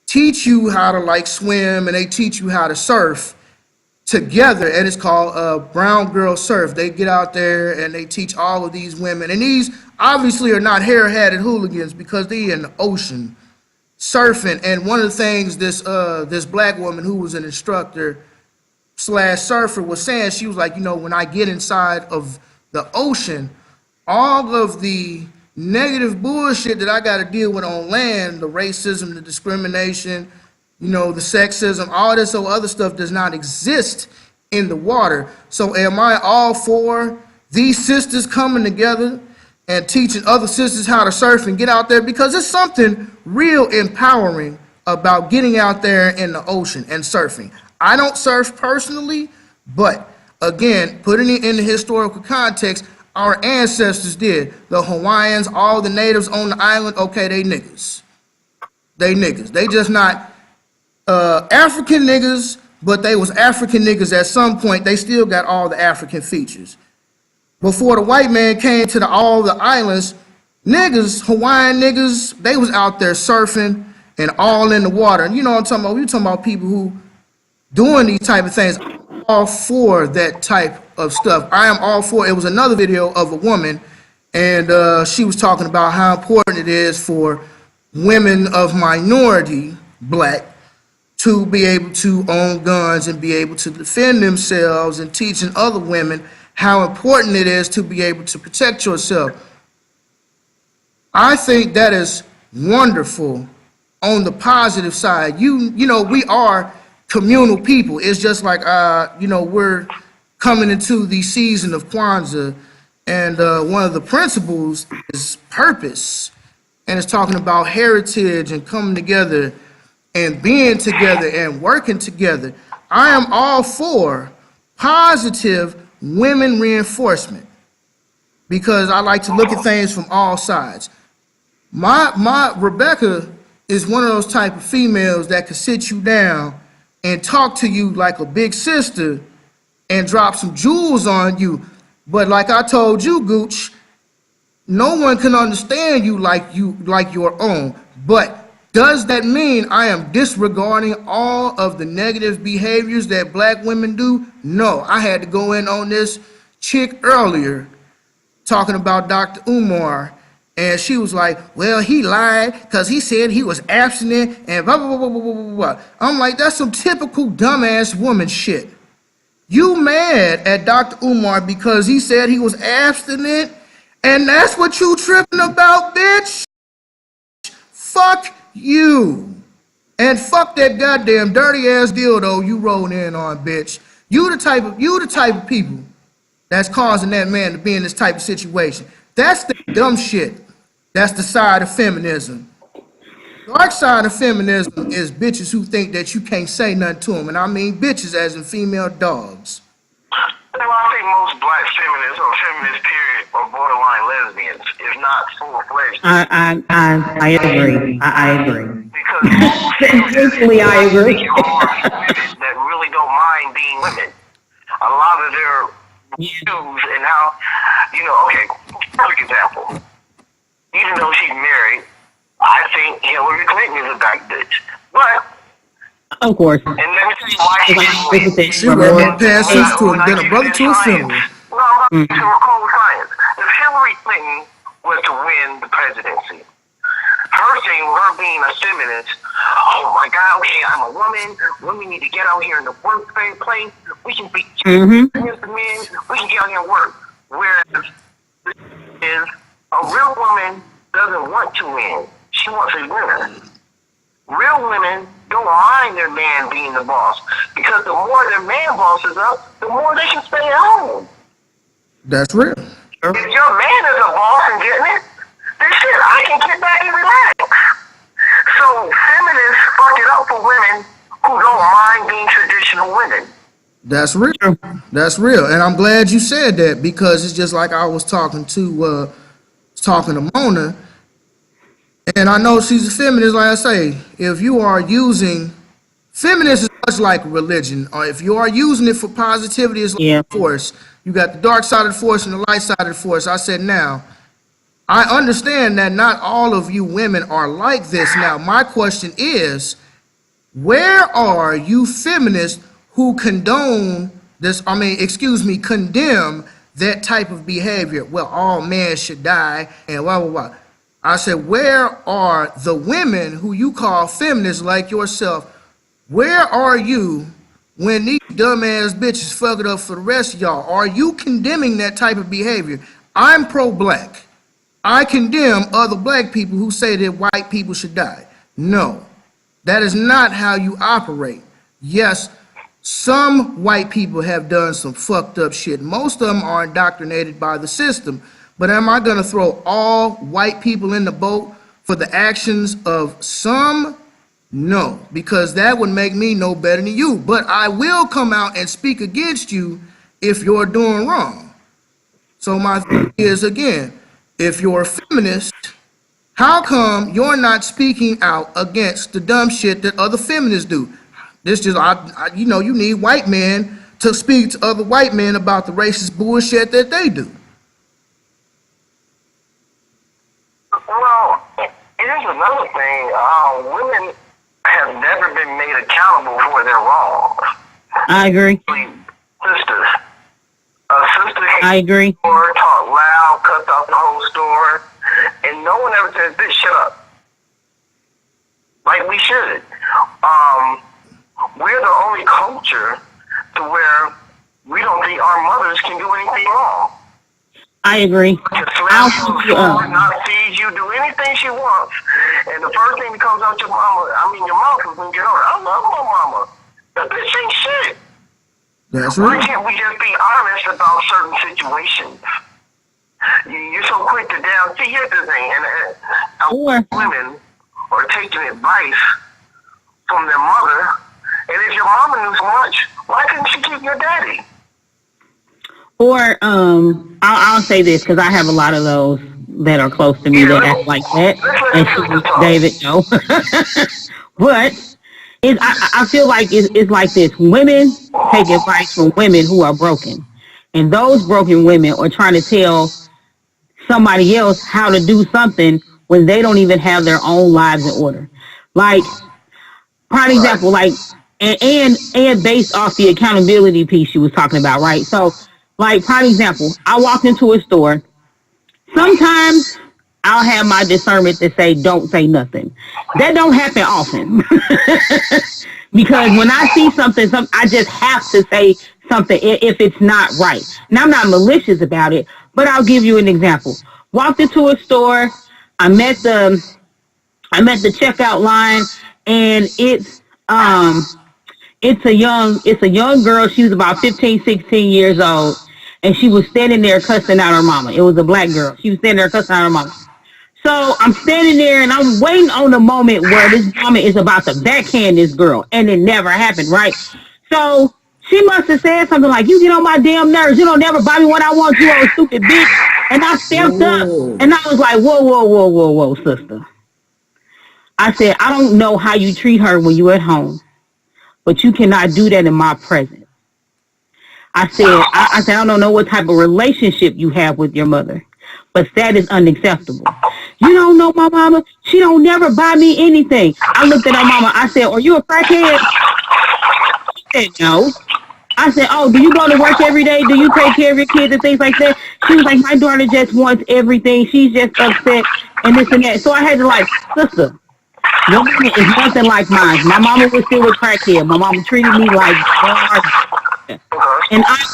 teach you how to like swim and they teach you how to surf together, and it's called Brown Girl Surf. They get out there and they teach all of these women, and these obviously are not hair-hatted hooligans because they're in the ocean surfing. And one of the things this black woman who was an instructor / surfer was saying, she was like, you know, when I get inside of the ocean, all of the negative bullshit that I got to deal with on land, the racism, the discrimination, you know, the sexism, all this other stuff does not exist in the water. So am I all for these sisters coming together and teaching other sisters how to surf and get out there? Because it's something real empowering about getting out there in the ocean and surfing. I don't surf personally, but again, putting it in the historical context, our ancestors did. The Hawaiians, all the natives on the island, okay, they niggas. They niggas. They just not African niggas, but they was African niggas at some point. They still got all the African features. Before the white man came to all the islands, niggas, Hawaiian niggas, they was out there surfing and all in the water. And you know what I'm talking about? We talking about people who doing these type of things. I'm all for that type of stuff. I am all for it. Was another video of a woman, and she was talking about how important it is for women of minority, black, to be able to own guns and be able to defend themselves, and teaching other women how important it is to be able to protect yourself. I think that is wonderful on the positive side. You know, we are communal people. It's just like, you know, we're coming into the season of Kwanzaa, and one of the principles is purpose, and it's talking about heritage and coming together and being together and working together. I am all for positive women reinforcement because I like to look at things from all sides. My Rebecca is one of those type of females that could sit you down and talk to you like a big sister and drop some jewels on you. But like I told you, Gooch, no one can understand you like your own. But Does that mean I am disregarding all of the negative behaviors that black women do? No. I had to go in on this chick earlier talking about Dr. Umar, and she was like, well, he lied because he said he was abstinent and blah, blah, blah, blah, blah, blah, blah. I'm like, that's some typical dumbass woman shit. You mad at Dr. Umar because he said he was abstinent, and that's what you tripping about, bitch? Fuck you. And fuck that goddamn dirty ass dildo you rolled in on, bitch. You the type of people that's causing that man to be in this type of situation. That's the dumb shit. That's the side of feminism. Dark side of feminism is bitches who think that you can't say nothing to them. And I mean bitches as in female dogs. Well, I think most black feminists or feminists, period, are borderline lesbians, if not full-fledged. I agree. I agree. Because most feminists Basically, I agree. are women that really don't mind being women. A lot of their views and how, okay, perfect example. Even though she's married, I think Hillary Clinton is a back bitch. But, of course. and let me tell you why she didn't win. She went past since to and been a brother to a funeral. No, I'm not to cold science. If Hillary Clinton was to win the presidency, her thing, her being a feminist, oh my God, okay, I'm a woman. Women need to get out here in the workplace. We can be against the men. We can get out here and work. Whereas is a real woman doesn't want to win. She wants a winner. Real women don't mind their man being the boss, because the more their man bosses up, the more they can stay at home. That's real. If your man is a boss and getting it, then shit, I can get back and relax. So feminists fuck it up for women who don't mind being traditional women. That's real. That's real. And I'm glad you said that, because it's just like I was talking to Mona. And I know she's a feminist, like I say. If you are using, feminism is much like religion, or if you are using it for positivity, it's like a force. You got the dark side of the force and the light side of the force. I said, now, I understand that not all of you women are like this. Now, my question is, where are you feminists who condone this, condemn that type of behavior? Well, all men should die and blah, blah, blah. I said, where are the women who you call feminists like yourself? Where are you when these dumbass bitches fuck it up for the rest of y'all? Are you condemning that type of behavior? I'm pro-black. I condemn other black people who say that white people should die. No, that is not how you operate. Yes, some white people have done some fucked up shit. Most of them are indoctrinated by the system. But am I going to throw all white people in the boat for the actions of some? No, because that would make me no better than you. But I will come out and speak against you if you're doing wrong. So my thing is, again, if you're a feminist, how come you're not speaking out against the dumb shit that other feminists do? This just, you need white men to speak to other white men about the racist bullshit that they do. Well, here's another thing. Women have never been made accountable for their wrongs. I agree. Sisters. A sister I agree. Talk loud, cuts out the whole store, and no one ever says, bitch, shut up. Like we should. We're the only culture to where we don't think our mothers can do anything wrong. I agree. Not feed you, do anything she wants. And the first thing that comes out your mouth is when you get older. I love my mama. That bitch ain't shit. That's right. Why can't we just be honest about certain situations? You're so quick to down. See, here's the thing. And women are taking advice from their mother. And if your mama knew so much, why couldn't she keep your daddy? Or I'll say this, because I have a lot of those that are close to me that act like that. And David, no. But I feel like it's like this. Women take advice from women who are broken. And those broken women are trying to tell somebody else how to do something when they don't even have their own lives in order. Like, prime example, like, and based off the accountability piece she was talking about, right? So, like, prime example, I walked into a store. Sometimes I'll have my discernment to say, don't say nothing. That don't happen often. Because when I see something, I just have to say something if it's not right. Now, I'm not malicious about it, but I'll give you an example. Walked into a store. I met the checkout line, and it's a young girl. She was about 15, 16 years old, and she was standing there cussing out her mama. It was a black girl. She was standing there cussing out her mama. So I'm standing there and I'm waiting on the moment where this woman is about to backhand this girl, and it never happened, right? So she must have said something like, "You get on my damn nerves. You don't never buy me what I want, you old stupid bitch." And I stepped up and I was like, "Whoa, whoa, whoa, whoa, whoa, sister." I said, "I don't know how you treat her when you're at home, but you cannot do that in my presence." I said, I said, "I don't know what type of relationship you have with your mother, but that is unacceptable. You don't know my mama. She don't never buy me anything." I looked at her mama. I said, "Are you a crackhead?" She said, "No." I said, "Oh, do you go to work every day? Do you take care of your kids and things like that?" She was like, "My daughter just wants everything. She's just upset and this and that." So I had to like, "Sister, your mama is nothing like mine. My mama was still a crackhead. My mama treated me like garbage. And I'm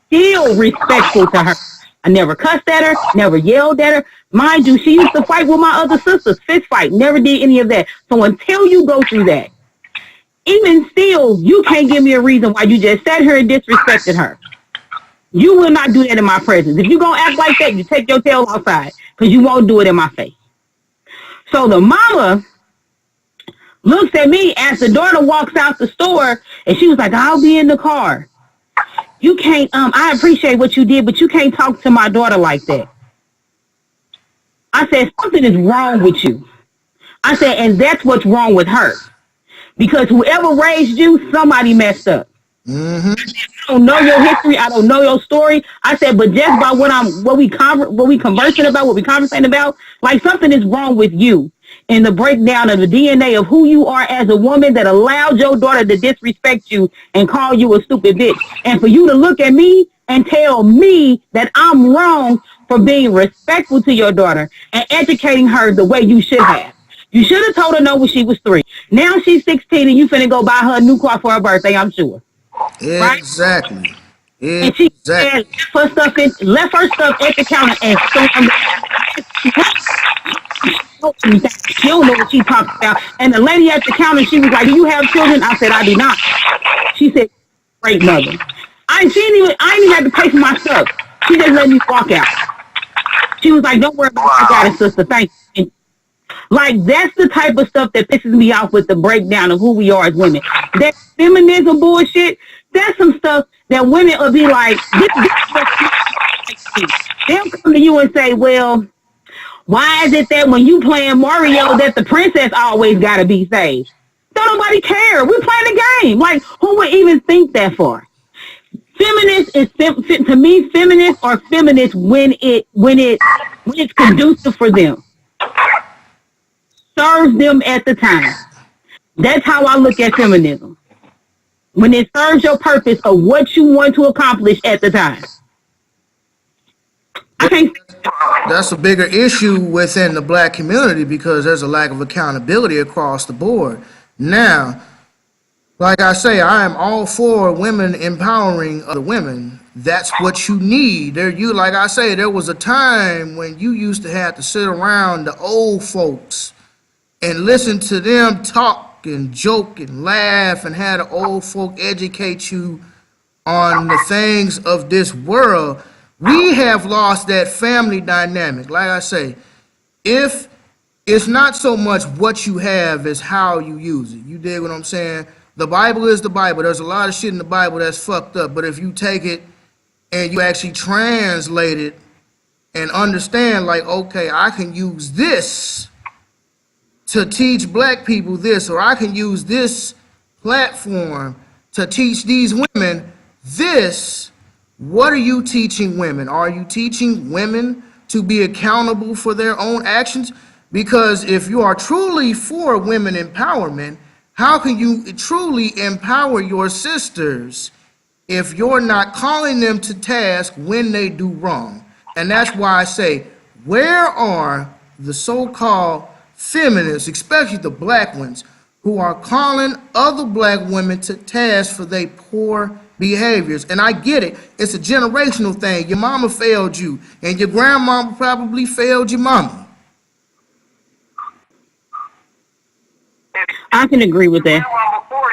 still respectful to her. I never cussed at her, never yelled at her. Mind you, she used to fight with my other sisters, fist fight, never did any of that. So until you go through that, even still, you can't give me a reason why you just sat here and disrespected her. You will not do that in my presence. If you're going to act like that, you take your tail outside, because you won't do it in my face." So the mama looks at me as the daughter walks out the store, and she was like, "I'll be in the car. You can't, I appreciate what you did, but you can't talk to my daughter like that." I said, "Something is wrong with you." I said, "And that's what's wrong with her. Because whoever raised you, somebody messed up. Mm-hmm. I don't know your history. I don't know your story." I said, "But just by what we conversing about, what we conversating about, like something is wrong with you in the breakdown of the DNA of who you are as a woman that allowed your daughter to disrespect you and call you a stupid bitch. And for you to look at me and tell me that I'm wrong for being respectful to your daughter and educating her the way you should have. You should have told her no when she was 3. Now she's 16 and you finna go buy her a new car for her birthday, I'm sure." Right? Exactly. And she said, left her stuff at the counter and stormed. She don't know what she's talking about. And the lady at the counter, she was like, "Do you have children?" I said, "I do not." She said, "Great mother." I ain't even had to pay for my stuff. She just let me walk out. She was like, "Don't worry about it. I got it, sister. Thank you." Like, that's the type of stuff that pisses me off with the breakdown of who we are as women. That feminism bullshit, that's some stuff that women will be like, they'll come to you and say, "Well, why is it that when you playing Mario that the princess always got to be saved?" Don't nobody care. We're playing the game. Like, who would even think that far? Feminist is, to me, feminists are feminists when it's conducive for them. Serves them at the time. That's how I look at feminism. When it serves your purpose of what you want to accomplish at the time. I can't. That's a bigger issue within the black community because there's a lack of accountability across the board. Now, like I say, I am all for women empowering other women. That's what you need. Like I say, there was a time when you used to have to sit around the old folks and listen to them talk and joke and laugh and have the old folk educate you on the things of this world. We have lost that family dynamic. Like I say, if it's not so much what you have, it's how you use it. You dig what I'm saying? The Bible is the Bible. There's a lot of shit in the Bible that's fucked up, but if you take it and you actually translate it and understand, like, okay, I can use this to teach black people this, or I can use this platform to teach these women this. What are you teaching women? Are you teaching women to be accountable for their own actions? Because if you are truly for women empowerment, how can you truly empower your sisters if you're not calling them to task when they do wrong? And that's why I say, where are the so-called feminists, especially the black ones, who are calling other black women to task for their poor behaviors? And I get it. It's a generational thing. Your mama failed you, and your grandmama probably failed your mama. I can agree with that. Before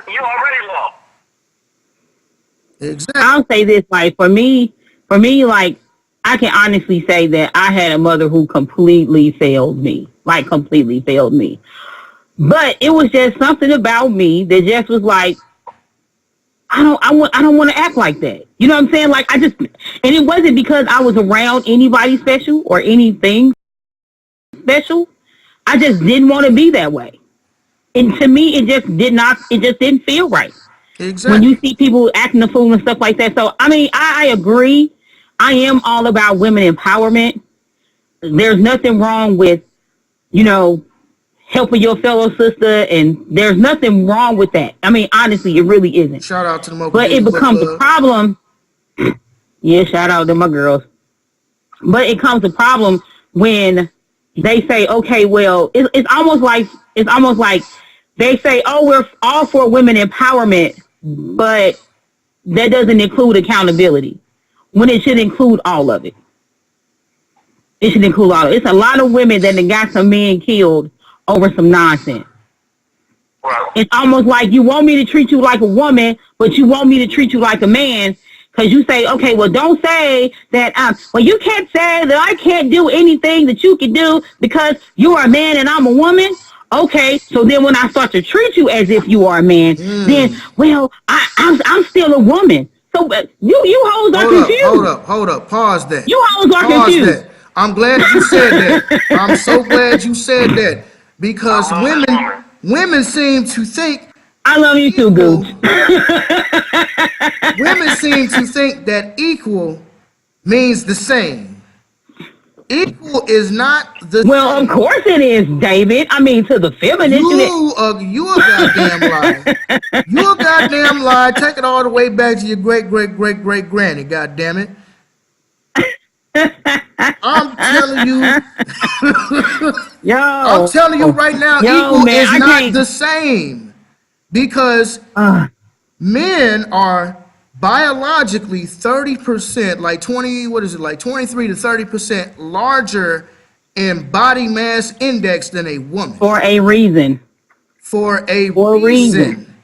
you already lost. Exactly. I'll say this, like, for me, like, I can honestly say that I had a mother who completely failed me. Like, completely failed me. But it was just something about me that just was like, I don't want to act like that. You know what I'm saying? Like, and it wasn't because I was around anybody special or anything special. I just didn't want to be that way. And to me, it just didn't feel right. Exactly. When you see people acting a fool and stuff like that. So, I mean, I agree. I am all about women empowerment. There's nothing wrong with, helping your fellow sister, and there's nothing wrong with that. I mean, honestly, it really isn't. Shout out to the But it becomes a problem. Yeah, shout out to my girls. But it comes a problem when they say, okay, well, it's almost like they say, oh, we're all for women empowerment, but that doesn't include accountability, when it should include all of it. It should include all of it. It's a lot of women that got some men killed over some nonsense. It's almost like you want me to treat you like a woman, but you want me to treat you like a man. Because you say, okay, well, don't say that, well, you can't say that I can't do anything that you can do because you are a man and I'm a woman. Okay, so then when I start to treat you as if you are a man, then, well, I'm still a woman. So you hoes are confused. Hold up. Pause that. You hoes are confused. That. I'm glad you said that. I'm so glad you said that. Because women seem to think, I love you too, Gooch. Women seem to think that equal means the same. Equal is not the Well, same. of course it is, David. I mean, to the feminist. You a goddamn lie. You a goddamn lie. Take it all the way back to your great-great-great-great-granny, goddamn it. I'm telling you. I'm telling you right now, equal is not the same. Because men are biologically 30%, like 23 to 30% larger in body mass index than a woman. For a reason. For a reason.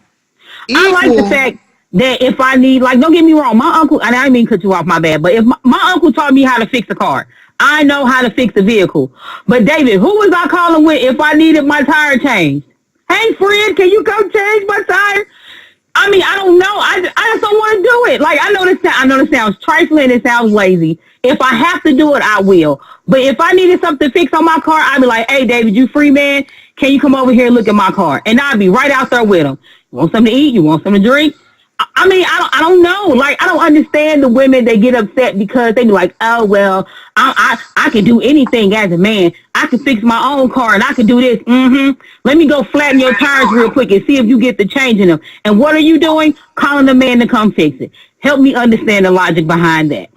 I like the fact that if I need, like, don't get me wrong, my uncle, and I didn't mean to cut you off, my bad, but if my uncle taught me how to fix a car, I know how to fix a vehicle. But David, who was I calling with if I needed my tire changed? Hey, friend, can you come change my tire? I mean, I don't know. I just don't want to do it. Like, I know this sounds trifling. It sounds lazy. If I have to do it, I will. But if I needed something fixed on my car, I'd be like, hey, David, you free, man? Can you come over here and look at my car? And I'd be right out there with him. You want something to eat? You want something to drink? I mean, I don't know. Like, I don't understand the women that get upset because they be like, oh, well, I can do anything as a man. I can fix my own car and I can do this. Let me go flatten your tires real quick and see if you get the change in them. And what are you doing? Calling the man to come fix it. Help me understand the logic behind that.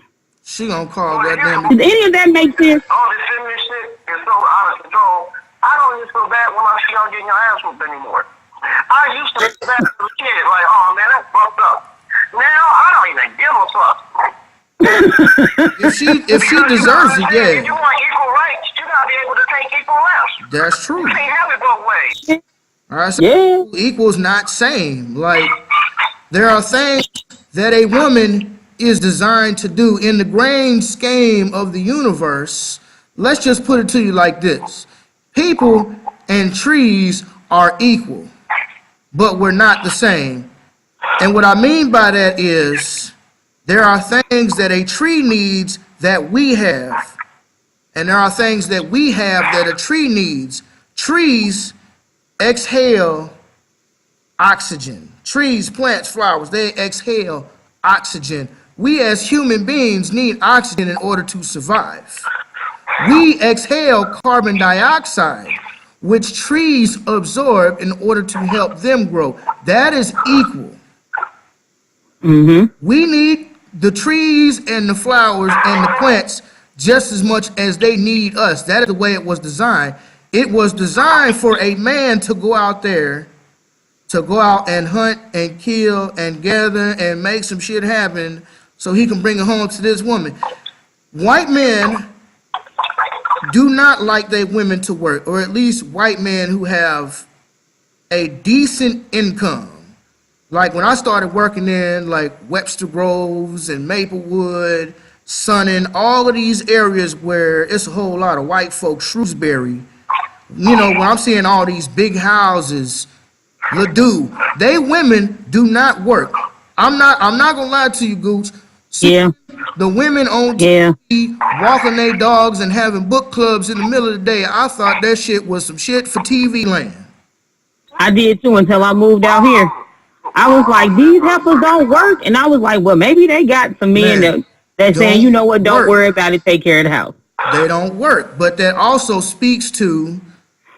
She gonna call goddamn. Does any of that make sense? All this feminist shit is so out of control. I don't even feel bad when I see y'all getting your ass whooped anymore. I used to feel bad as a kid, like, oh man, that's fucked up. Now I don't even give a fuck. If she deserves it, yeah. If you want equal rights, you gotta be able to take equal less. That's true. You can't have it both ways. All right, so equals not same. Like, there are things that a woman is designed to do in the grand scheme of the universe. Let's just put it to you like this. People and trees are equal, but we're not the same. And what I mean by that is there are things that a tree needs that we have, and there are things that we have that a tree needs. Trees exhale oxygen. Trees, plants, flowers, they exhale oxygen. We as human beings need oxygen in order to survive. We exhale carbon dioxide, which trees absorb in order to help them grow. That is equal. We need the trees and the flowers and the plants just as much as they need us. That is the way it was designed. It was designed for a man to go out there, to go out and hunt and kill and gather and make some shit happen so he can bring it home to this woman. White men do not like their women to work, or at least white men who have a decent income. Like when I started working in like Webster Groves and Maplewood, Sunning, all of these areas where it's a whole lot of white folks, Shrewsbury, you know, when I'm seeing all these big houses, Ladue, they women do not work. I'm not gonna lie to you, Gooch. Yeah. The women on TV walking their dogs and having book clubs in the middle of the day, I thought that shit was some shit for TV land. I did too until I moved out here. I was like, these heifers don't work. And I was like, well, maybe they got some men that saying, you know what, don't worry about it, take care of the house. They don't work. But that also speaks to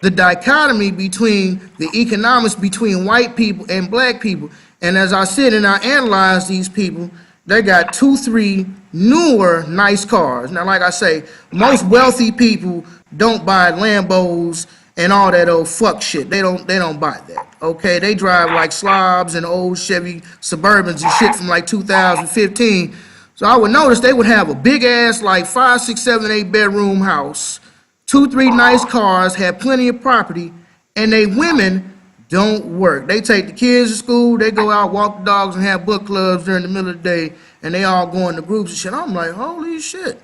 the dichotomy between the economics between white people and black people. And as I sit and I analyze these people, they got 2, 3 newer nice cars. Now, like I say, most wealthy people don't buy Lambos and all that old fuck shit. They don't buy that. Okay, they drive like slobs and old Chevy Suburbans and shit from like 2015. So I would notice they would have a big ass like 5, 6, 7, 8 bedroom house, 2, 3 nice cars, have plenty of property, and they women don't work. They take the kids to school, they go out, walk the dogs, and have book clubs during the middle of the day, and they all go into groups and shit. I'm like, holy shit,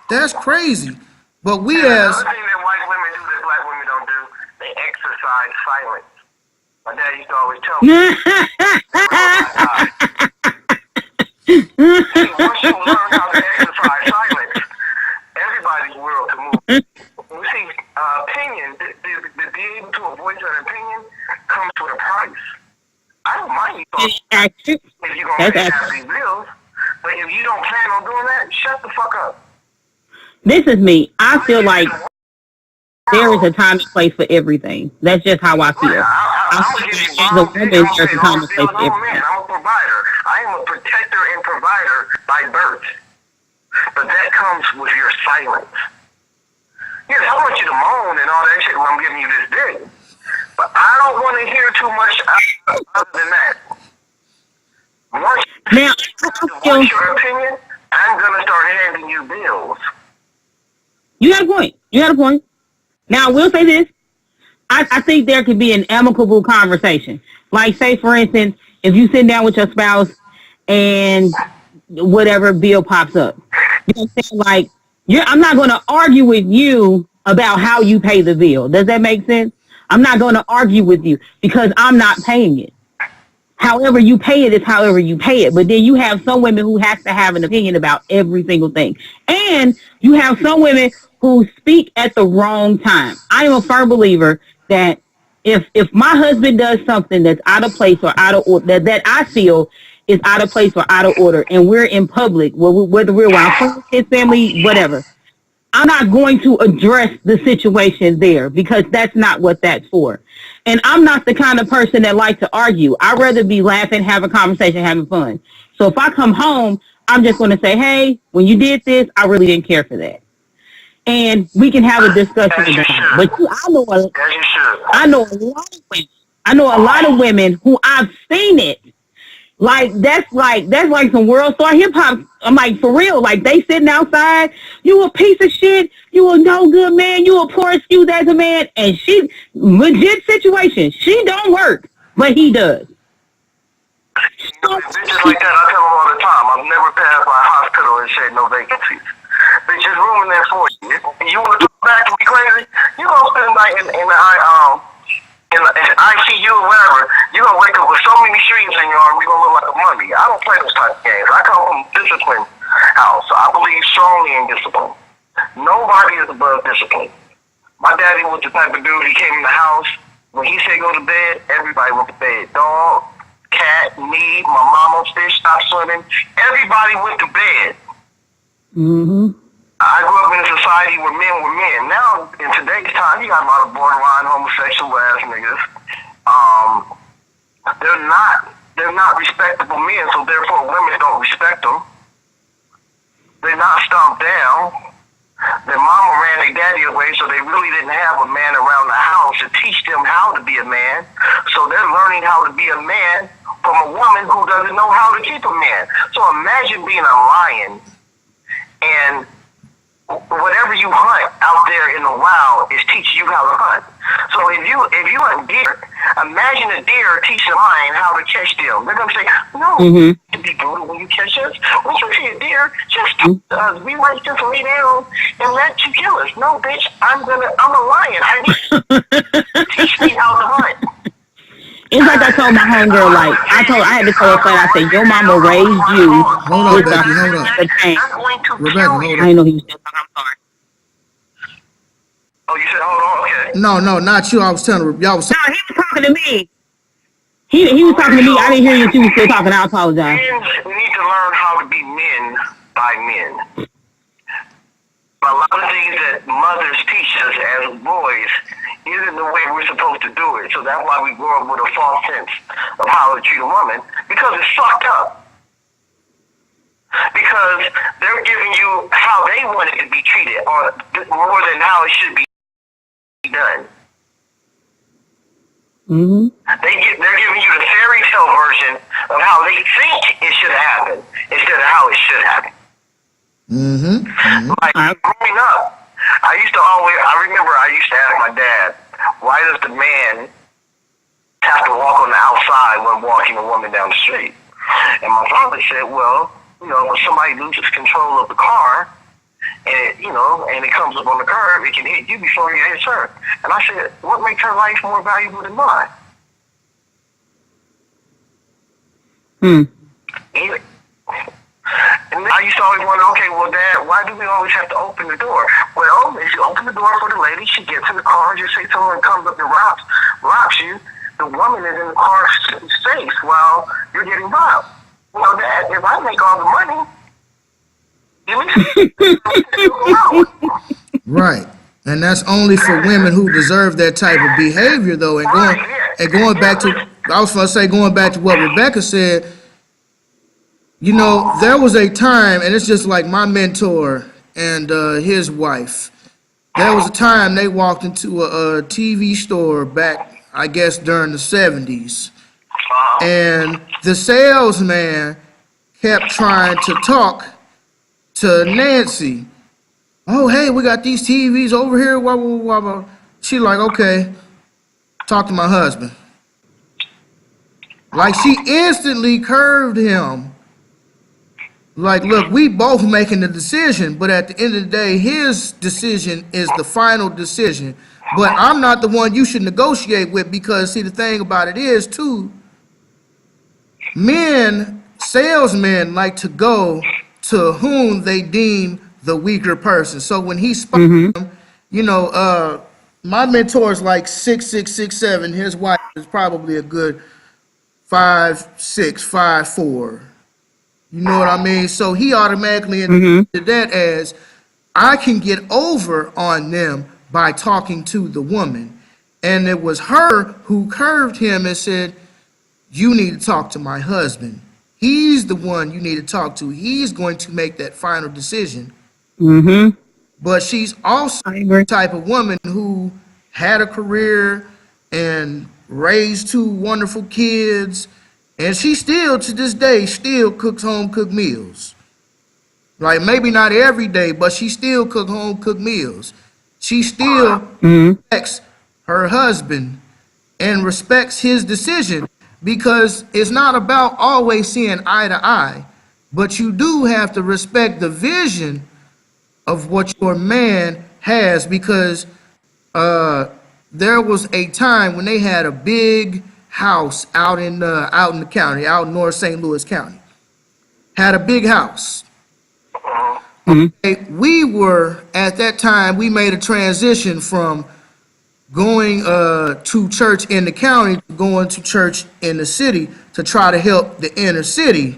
that's crazy. But we as... Another thing that white women do that black women don't do, they exercise silence. My dad used to always tell me. Once you learn how to exercise silence, everybody's world can move. You see, opinion, to be able to voice an opinion comes with a price. I don't mind you talking if you're going to have these bills, but if you don't plan on doing that, shut the fuck up. This is me. I feel like there is a time and place for everything. That's just how I feel. I'm a woman, there's a time and place for everything. I'm a provider. I am a protector and provider by birth. But that comes with your silence. Yes, I want you to moan and all that shit when I'm giving you this dick. But I don't want to hear too much other than that. Once you voice your opinion, I'm going to start handing you bills. You got a point. You got a point. Now, I will say this. I think there could be an amicable conversation. Like, say, for instance, if you sit down with your spouse and whatever bill pops up. You know what I'm saying? Like, I'm not going to argue with you about how you pay the bill. Does that make sense? I'm not going to argue with you because I'm not paying it. However you pay it is however you pay it. But then you have some women who have to have an opinion about every single thing. And you have some women who speak at the wrong time. I am a firm believer that if my husband does something that's out of place or out of order, that I feel is out of place or out of order, and we're in public, whether we're around friends, his family, whatever, I'm not going to address the situation there because that's not what that's for. And I'm not the kind of person that likes to argue. I'd rather be laughing, have a conversation, having fun. So if I come home, I'm just going to say, hey, when you did this, I really didn't care for that. And we can have a discussion about it. But I know a lot of women who I've seen it. Like that's like some world star hip hop. I'm like, for real. Like they sitting outside. You a piece of shit. You a no good man. You a poor excuse as a man. And she legit situation. She don't work, but he does. Bitches like that, I tell them all the time. I've never passed by a hospital and said no vacancies. Bitches room in there for you. You want to talk back and be crazy? You gonna spend the night in the ICU or whatever. You gonna wake up with so many streams in your arm. We gonna look like a mummy. I don't play those type of games. I come from a disciplined house. So I believe strongly in discipline. Nobody is above discipline. My daddy was the type of dude. He came in the house. When he said go to bed, everybody went to bed. Dog, cat, me, my mama, fish, stop swimming. Everybody went to bed. Mm-hmm. I grew up in a society where men were men. Now, in today's time, you got a lot of borderline homosexual ass niggas. They're not respectable men, so therefore women don't respect them. They're not stomped down. Their mama ran their daddy away, so they really didn't have a man around the house to teach them how to be a man. So they're learning how to be a man from a woman who doesn't know how to keep a man. So imagine being a lion and whatever you hunt out there in the wild is teaching you how to hunt. So if you hunt deer, imagine a deer teach a lion how to catch them. They're gonna say, no, to be brutal when you catch us. When you see a deer, just we might just lay down and let you kill us. No, bitch, I'm a lion. I need teach me how to hunt. It's like I told my homegirl, like, I had to tell her flat, I said, your mama raised you. Hold on, Becky, hold on. Rebecca, hold I on. didn't know he was still talking, I'm sorry. Oh, you said, hold on, okay. No, not you. I was telling her, y'all was No, he was talking to me. He was talking to me. I didn't hear you. She was still talking. I apologize. Men need to learn how to be men by men. A lot of things that mothers teach us as boys isn't the way we're supposed to do it. So that's why we grow up with a false sense of how to treat a woman, because it's fucked up. Because they're giving you how they want it to be treated, or more than how it should be done. They're giving you the fairy tale version of how they think it should happen instead of how it should happen. Like growing up, I remember I used to ask my dad, why does the man have to walk on the outside when walking a woman down the street? And my father said, well, when somebody loses control of the car, and it comes up on the curb, it can hit you before it hits her. And I said, what makes her life more valuable than mine? And I used to always wonder, okay, well, Dad, why do we always have to open the door? Well, if you open the door for the lady, she gets in the car, just say someone comes up and robs you, the woman is in the car safe while you're getting robbed. Well, Dad, if I make all the money, right. And that's only for women who deserve that type of behavior, though. And going back to, I was going to say, going back to what Rebecca said, there was a time, and it's just like my mentor and his wife. There was a time they walked into a TV store back, I guess, during the 70s. And the salesman kept trying to talk to Nancy. Oh, hey, we got these TVs over here. Blah, blah, blah, blah. She like, okay, talk to my husband. Like, she instantly curved him. Like, look, we both making the decision, but at the end of the day, his decision is the final decision. But I'm not the one you should negotiate with, because, see, the thing about it is, too, salesmen like to go to whom they deem the weaker person. So when he spoke him, my mentor's like 6'6", 6'7". His wife is probably a good 5'6", 5'4". You know what I mean? So he automatically interpreted that as, I can get over on them by talking to the woman. And it was her who curved him and said, you need to talk to my husband. He's the one you need to talk to. He's going to make that final decision. But she's also the type of woman who had a career and raised 2 wonderful kids. And she still, to this day, still cooks home-cooked meals. Like, maybe not every day, but she still cooks home-cooked meals. She still respects her husband and respects his decision, because it's not about always seeing eye to eye, but you do have to respect the vision of what your man has, because there was a time when they had a big house out in the county, out in North St. Louis County. Had a big house. We were, at that time, we made a transition from going to church in the county to going to church in the city to try to help the inner city.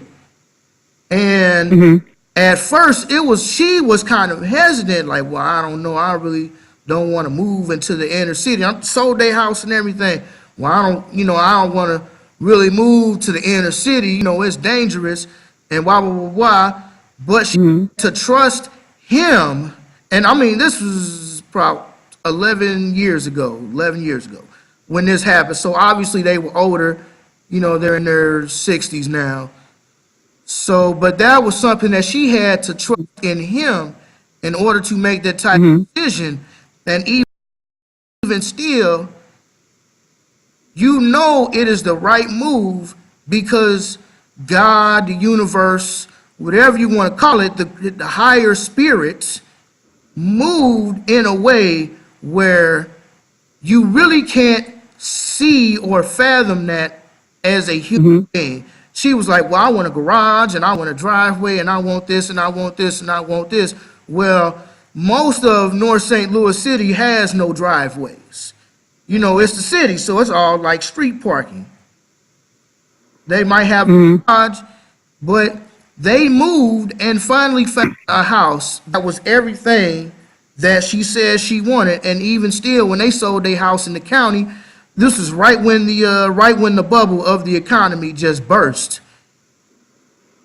And At first, she was kind of hesitant, like, well, I don't know, I really don't want to move into the inner city. I sold their house and everything. Well, I don't want to really move to the inner city. You know, it's dangerous and blah, blah, blah, blah. But she to trust him, and I mean, this was probably 11 years ago when this happened. So obviously they were older, you know, they're in their 60s now. So, but that was something that she had to trust in him in order to make that type of decision. And even still, you know it is the right move because God, the universe, whatever you want to call it, the higher spirits moved in a way where you really can't see or fathom that as a human being. She was like, well, I want a garage and I want a driveway and I want this and I want this and I want this. Well, most of North St. Louis City has no driveways. You know, it's the city, so it's all like street parking. They might have a garage, but they moved and finally found a house that was everything that she said she wanted. And even still, when they sold their house in the county, this was right when the bubble of the economy just burst.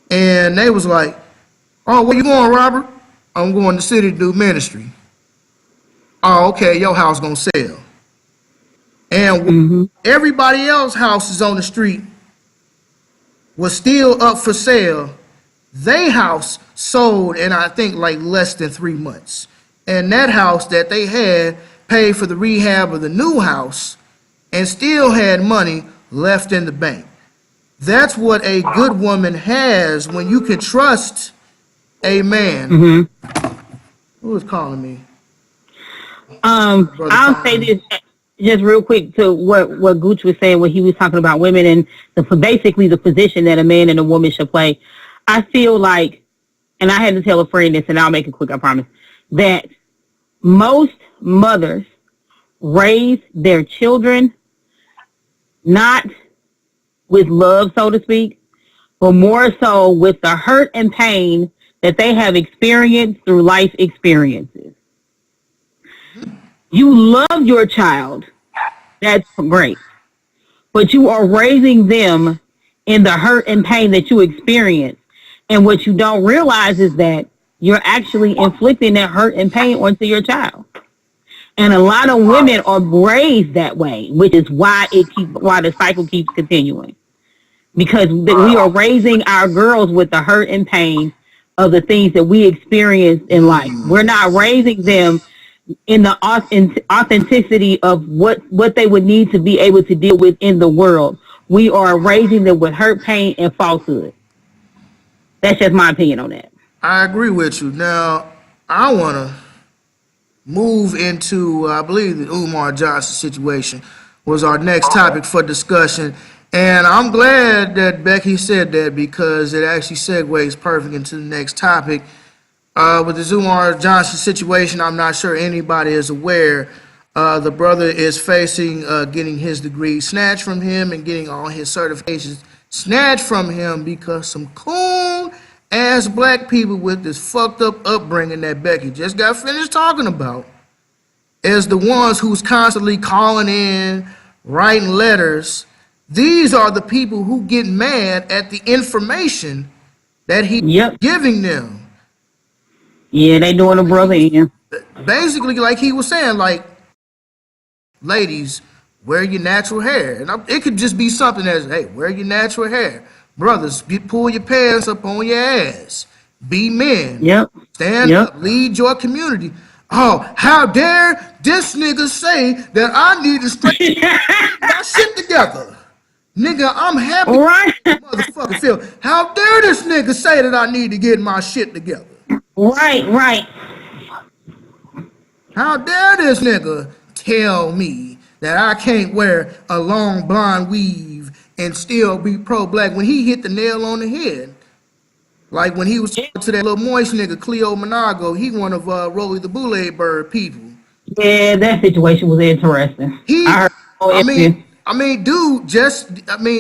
And they was like, oh, where you going, Robert? I'm going to the city to do ministry. Oh, okay, your house gonna sell. And everybody else's houses on the street was still up for sale. They house sold in, I think, like less than 3 months. And that house that they had paid for the rehab of the new house and still had money left in the bank. That's what a good woman has when you can trust a man. Who is calling me? I'll say this just real quick to what Gooch was saying when he was talking about women and basically the position that a man and a woman should play. I feel like, and I had to tell a friend this, and I'll make it quick, I promise, that most mothers raise their children not with love, so to speak, but more so with the hurt and pain that they have experienced through life experiences. You love your child, that's great, but you are raising them in the hurt and pain that you experience. And what you don't realize is that you're actually inflicting that hurt and pain onto your child. And a lot of women are raised that way, which is why the cycle keeps continuing. Because we are raising our girls with the hurt and pain of the things that we experienced in life. We're not raising them in the authenticity of what they would need to be able to deal with in the world. We are raising them with hurt, pain, and falsehood. That's just my opinion on that. I agree with you. Now, I want to move into, I believe the Umar Johnson situation was our next topic for discussion. And I'm glad that Becky said that because it actually segues perfect into the next topic. With the Umar Johnson situation, I'm not sure anybody is aware. The brother is facing getting his degree snatched from him and getting all his certifications snatched from him because some coon-ass black people with this fucked up upbringing that Becky just got finished talking about is the ones who's constantly calling in, writing letters. These are the people who get mad at the information that he's giving them. Yeah, they doing a brother in. Basically, like he was saying, like, ladies, wear your natural hair. And it could just be something as, hey, wear your natural hair. Brothers, pull your pants up on your ass. Be men. Stand up. Lead your community. Oh, how dare this nigga say that I need to straighten my shit together. Nigga, I'm happy motherfucker feel. How dare this nigga say that I need to get my shit together. Right. How dare this nigga tell me that I can't wear a long blonde weave and still be pro-black when he hit the nail on the head. Like when he was talking to that little moist nigga, Cleo Monago, he one of Rolly the Boule Bird people. Yeah, that situation was interesting.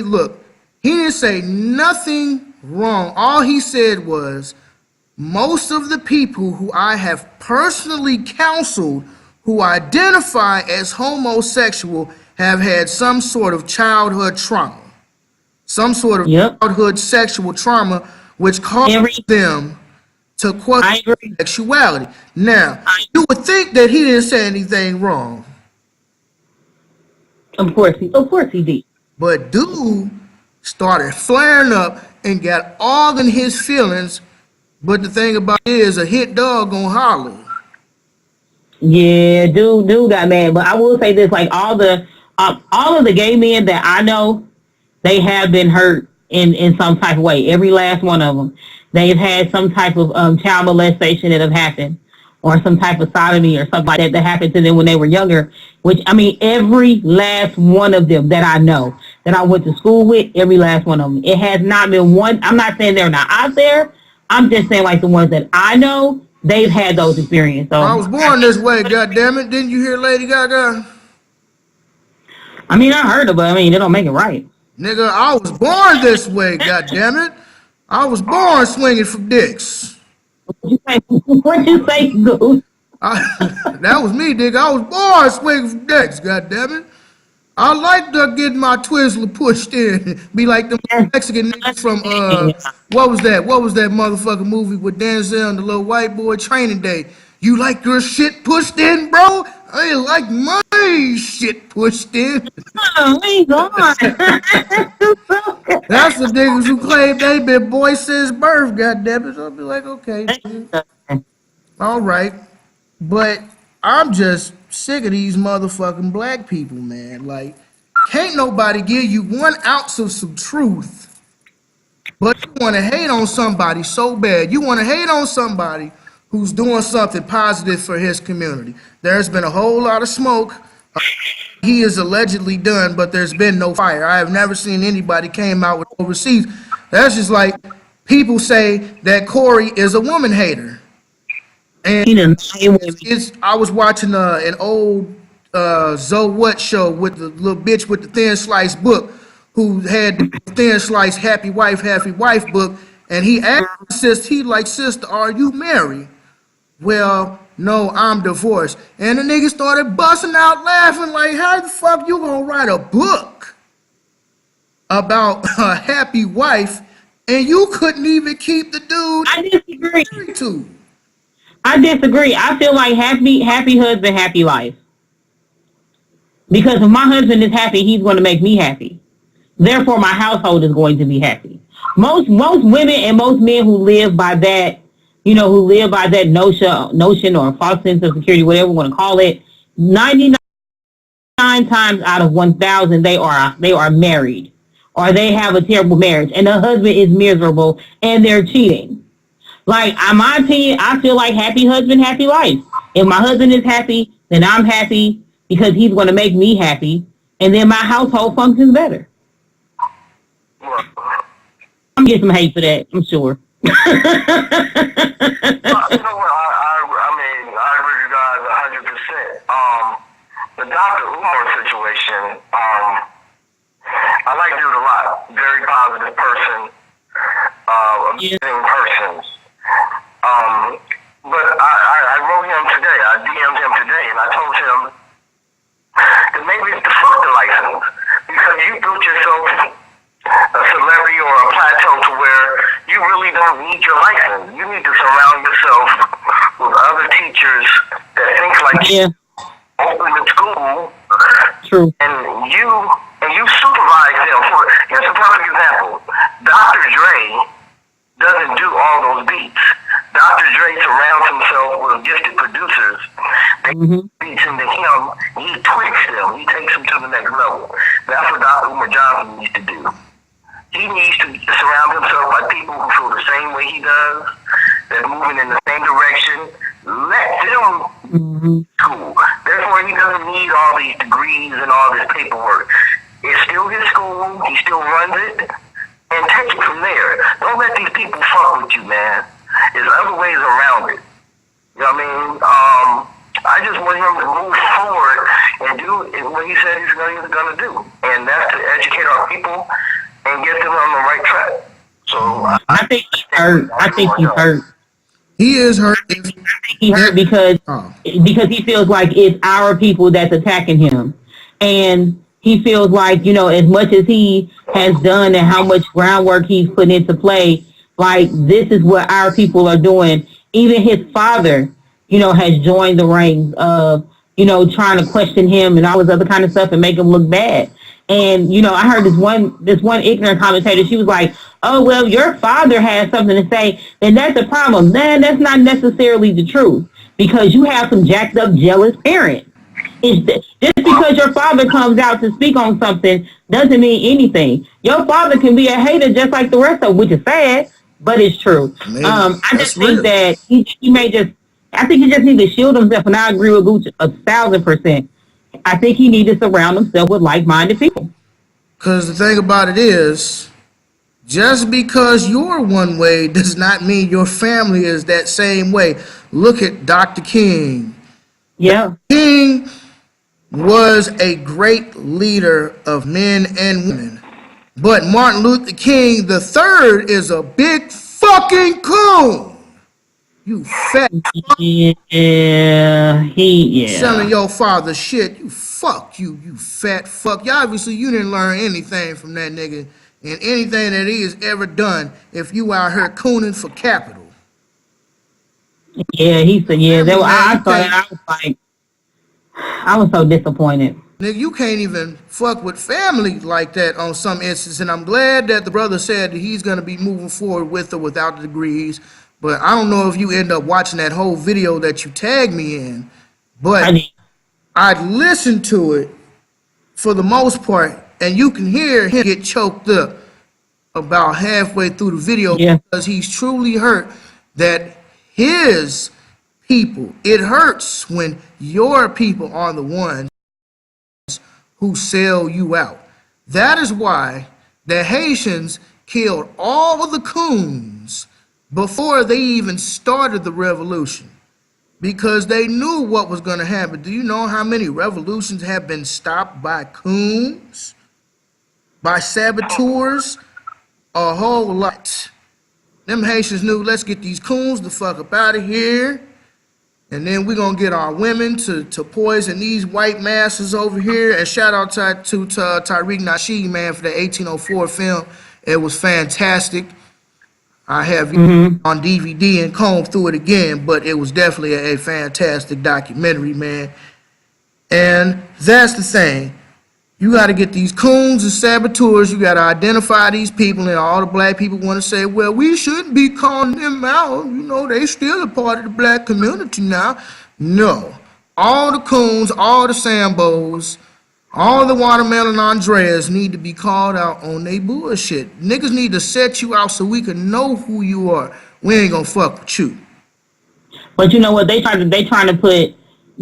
Look, he didn't say nothing wrong. All he said was, most of the people who I have personally counseled who identify as homosexual have had some sort of childhood trauma, some sort of childhood sexual trauma, which caused them to question sexuality. Now, you would think that he didn't say anything wrong. Of course he did. But dude started flaring up and got all in his feelings. But the thing about it is, a hit dog gonna holler. Yeah, dude got mad. But I will say this: like all of the gay men that I know, they have been hurt in some type of way. Every last one of them, they've had some type of child molestation that have happened, or some type of sodomy or something like that happened to them when they were younger. Which, I mean, every last one of them that I know, that I went to school with, every last one of them. It has not been one. I'm not saying they're not out there. I'm just saying, like, the ones that I know, they've had those experiences. So I was born this way, goddammit. Didn't you hear Lady Gaga? I mean, I heard it, but I mean, it don't make it right. Nigga, I was born this way, goddammit. I was born swinging for dicks. What'd you say, Gooch? That was me, nigga. I was born swinging for dicks, goddammit. I like to get my Twizzler pushed in. Be like them Mexican niggas from, what was that motherfucking movie with Denzel and the little white boy, Training Day? You like your shit pushed in, bro? I ain't like my shit pushed in. Oh, he's on. That's the niggas who claim they been boy since birth, goddammit. So I'll be like, okay. All right. But I'm just sick of these motherfucking black people, man. Like, can't nobody give you 1 ounce of some truth, but you want to hate on somebody so bad. You want to hate on somebody who's doing something positive for his community. There's been a whole lot of smoke. He is allegedly done, but there's been no fire. I have never seen anybody came out with no receipts. That's just like people say that Quarry is a woman hater. And I was watching an old Zoe What show with the little bitch with the thin slice book who had the thin slice happy wife book, and he asked sister, are you married? Well, no, I'm divorced. And the nigga started busting out laughing like, how the fuck you gonna write a book about a happy wife and you couldn't even keep the dude I disagree. married to? I disagree. I feel like happy husband, happy life. Because if my husband is happy, he's going to make me happy. Therefore, my household is going to be happy. Most women and most men who live by that, notion or false sense of security, whatever you want to call it, 99 times out of 1,000, they are married, or they have a terrible marriage, and the husband is miserable, and they're cheating. Like, in my opinion, I feel like happy husband, happy life. If my husband is happy, then I'm happy because he's going to make me happy, and then my household functions better. I'm getting some hate for that, I'm sure. You know what? I agree with you guys 100%. The Dr. Umar situation, I like dude a lot. Very positive person, amazing person. But I wrote him today. I DM'd him today, and I told him that maybe it's the fuck the license, because you built yourself a celebrity or a plateau to where you really don't need your license. You need to surround yourself with other teachers that think like you. Open the school. True. And you supervise them. Here's a perfect example. Dr. Dre doesn't do all those beats. Dr. Dre surrounds himself with gifted producers. They beats into him. He tweaks them. He takes them to the next level. That's what Dr. Umar Johnson needs to do. He needs to surround himself by people who feel the same way he does, that are moving in the same direction. Let them school. Therefore, he doesn't need all these degrees and all this paperwork. It's still his school. He still runs it. And take it from there. Don't let these people fuck with you, man. There's other ways around it. You know what I mean? I just want him to move forward and do what he said he's going to do. And that's to educate our people and get them on the right track. So I think he's hurt. He is hurt. If He hurt because oh, he feels like it's our people that's attacking him, and he feels like, you know, as much as he has done and how much groundwork he's put into play, like this is what our people are doing. Even his father, you know, has joined the ranks of, you know, trying to question him and all this other kind of stuff and make him look bad. And, you know, I heard this one ignorant commentator, she was like, oh, well, your father has something to say, and that's a problem. Then that's not necessarily the truth, because you have some jacked up, jealous parents. Just because your father comes out to speak on something doesn't mean anything. Your father can be a hater just like the rest of them, which is sad, but it's true. I just think that he may just, I think he just needs to shield himself, and I agree with Gooch 1,000%. I think he needs to surround himself with like-minded people. because the thing about it is, just because you're one way does not mean your family is that same way. Look at Dr. King. Yeah. King was a great leader of men and women. But Martin Luther King III is a big fucking coon. You fat Yeah, selling your father shit. You fuck you, you fat fuck. You obviously you didn't learn anything from that nigga and anything that he has ever done if you out here cooning for capital. Yeah, he said, yeah, that was, I saw that, I was like, I was so disappointed. Nigga, you can't even fuck with family like that on some instances, and I'm glad that the brother said that he's going to be moving forward with or without the degrees, but I don't know if you end up watching that whole video that you tagged me in, but I listened to it for the most part, and you can hear him get choked up about halfway through the video because he's truly hurt that his people, it hurts when your people are the ones who sell you out. That is why the Haitians killed all of the coons before they even started the revolution, because they knew what was going to happen. Do you know how many revolutions have been stopped by coons, by saboteurs? A whole lot. Them Haitians knew, let's get these coons the fuck up out of here, and then we're going to get our women to poison these white masses over here. And shout out to Tariq Nasheed, man, for the 1804 film. It was fantastic. I have it on DVD and combed through it again, but it was definitely a fantastic documentary, man. And that's the thing. You got to get these coons and saboteurs. You got to identify these people, and all the black people want to say, well, we shouldn't be calling them out. You know, they still a part of the black community now. No. All the coons, all the Sambos, all the Watermelon Andreas need to be called out on they bullshit. Niggas need to set you out so we can know who you are. We ain't gonna fuck with you. But you know what? They trying to put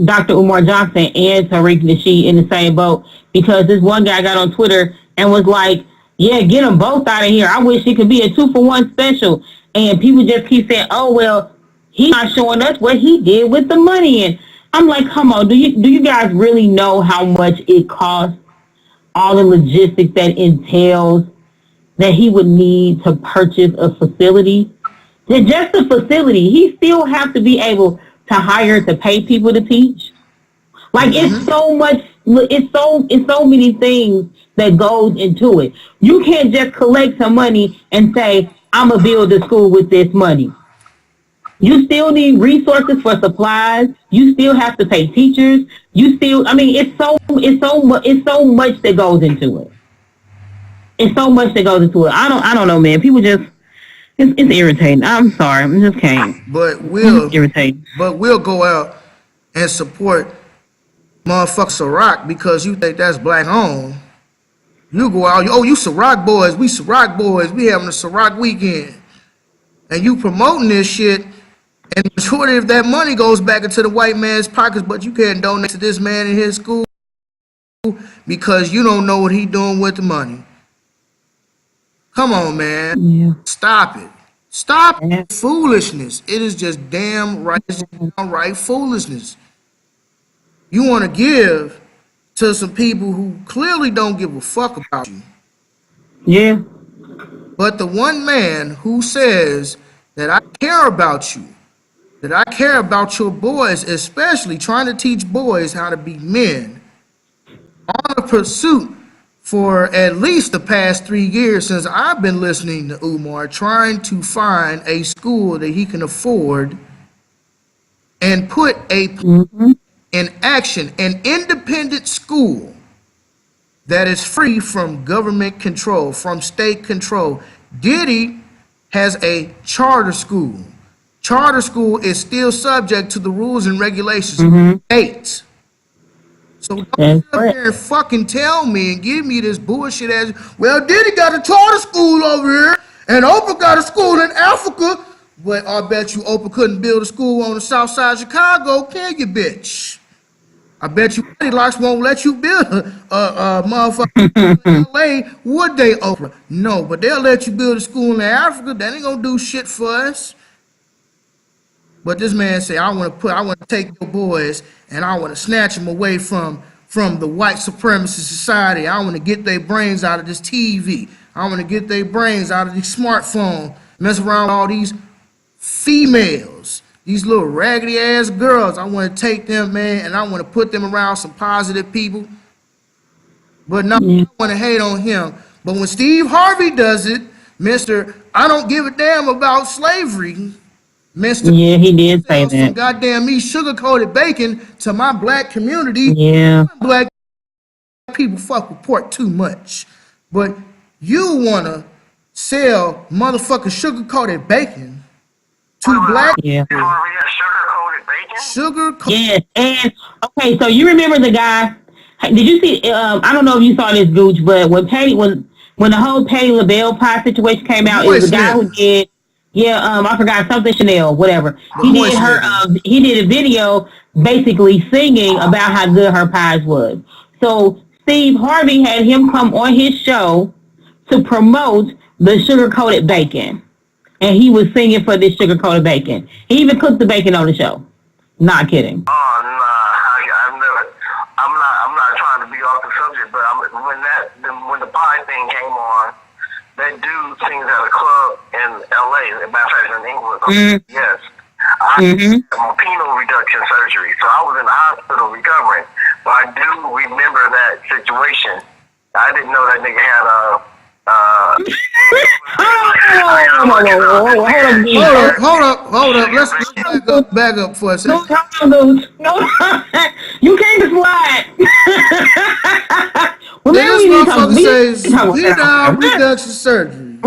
Dr. Umar Johnson and Tariq Nasheed in the same boat, because this one guy got on Twitter and was like, yeah, get them both out of here. I wish it could be a 2-for-1 special. And people just keep saying, oh, well, he's not showing us what he did with the money. And I'm like, come on, do you guys really know how much it costs, all the logistics that entails, that he would need to purchase a facility? Just a facility. He still have to be able to hire, to pay people to teach. Like, it's so much, it's so many things that goes into it. You can't just collect some money and say, I'm going to build a school with this money. You still need resources for supplies. You still have to pay teachers. You still, I mean, it's so much that goes into it. It's so much that goes into it. I don't know, man. People just, it's irritating. I'm sorry. I just can't. But we'll irritating. But we'll go out and support motherfucker Ciroc because you think that's black owned. You go out, oh, you Ciroc boys, we Ciroc boys, we having a Ciroc weekend. And you promoting this shit, and the majority of that money goes back into the white man's pockets, but you can't donate to this man in his school because you don't know what he doing with the money. Come on, man. Yeah. Stop it. Stop foolishness. It is just damn right, downright foolishness. You want to give to some people who clearly don't give a fuck about you. Yeah. But the one man who says that I care about you, that I care about your boys, especially trying to teach boys how to be men, on a pursuit for at least the past 3 years since I've been listening to Umar, trying to find a school that he can afford and put in action, an independent school that is free from government control, from state control. Diddy has a charter school. Charter school is still subject to the rules and regulations of states. So don't sit up here and fucking tell me and give me this bullshit as, well, Diddy got a charter school over here, and Oprah got a school in Africa, but I bet you Oprah couldn't build a school on the south side of Chicago, can you, bitch? I bet you Locks won't let you build a motherfucker in LA, would they, Oprah? No, but they'll let you build a school in Africa. That ain't gonna do shit for us. But this man say, I want to take your boys and I want to snatch them away from the white supremacist society. I want to get their brains out of this TV. I want to get their brains out of this smartphone. Mess around with all these females, these little raggedy ass girls. I want to take them, man, and I want to put them around some positive people. But no, I want to hate on him. But when Steve Harvey does it, Mr. I don't give a damn about slavery, Mr. Yeah, he did say some that. goddamn me sugar-coated bacon to my black community. Yeah. Black people fuck with pork too much. But you want to sell motherfucking sugar-coated bacon to black Yeah. Sugar-coated bacon? sugar-coated. Yes, and okay, so you remember the guy? Did you see? I don't know if you saw this, Gooch, but when the whole Patti LaBelle pie situation came out, it was the guy who did. Yeah, I forgot something Chanel, whatever. He did a video basically singing about how good her pies was. So Steve Harvey had him come on his show to promote the sugar-coated bacon. And he was singing for this sugar-coated bacon. He even cooked the bacon on the show. Not kidding. Oh, nah, I'm not trying to be off the subject, but when the pie thing came on, that dude sings at a club in LA, as a matter of fact, in England. Yes. I had my penile reduction surgery, so I was in the hospital recovering. But I do remember that situation. I didn't know that nigga had Hold up. Let's back up for a second. No, you can't slide. This motherfucker says penile reduction surgery.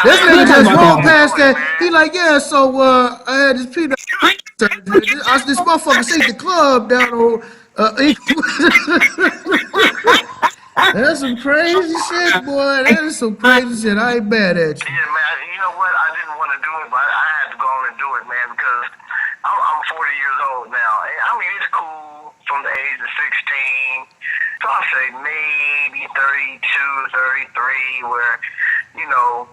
This nigga just walked past that. He like, yeah, so I had this penile surgery. This motherfucker see the club down on That's some crazy shit, boy. That is some crazy shit. I ain't mad at you. Yeah, man. You know what? I didn't want to do it, but I had to go on and do it, man, because I'm 40 years old now. I mean, it's cool from the age of 16. So I'll say maybe 32, 33, where, you know,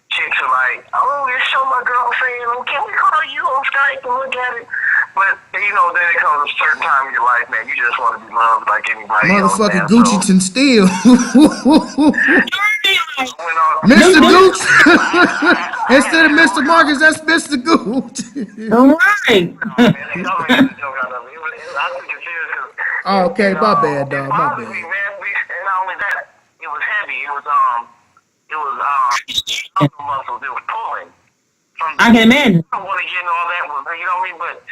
chicks are like, oh, just show my girlfriend, oh, can we call you on Skype and look at it? But, you know, then it comes a certain time in your life, man, you just want to be loved like anybody else, man. Motherfucking Gucci Steel. Mr. Mr. Gooch. Instead of Mr. Marcus, that's Mr. Gooch. All right. Oh, okay, my bad, dog. My bad. And not only that, it was heavy. It was muscles. It was pulling. I can imagine. I don't want to get into all that, you know what I mean? But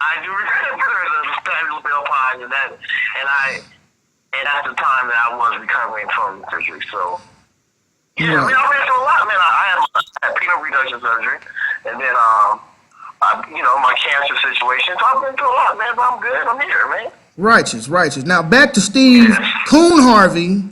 I do remember the Patti LaBelle pie and that's the time that I was recovering from surgery. So yeah, I mean, I went through a lot, man. I had penile reduction surgery, and then my cancer situation. So I've been through a lot, man. But I'm good. I'm here, man. Righteous. Now back to Steve Coon Harvey.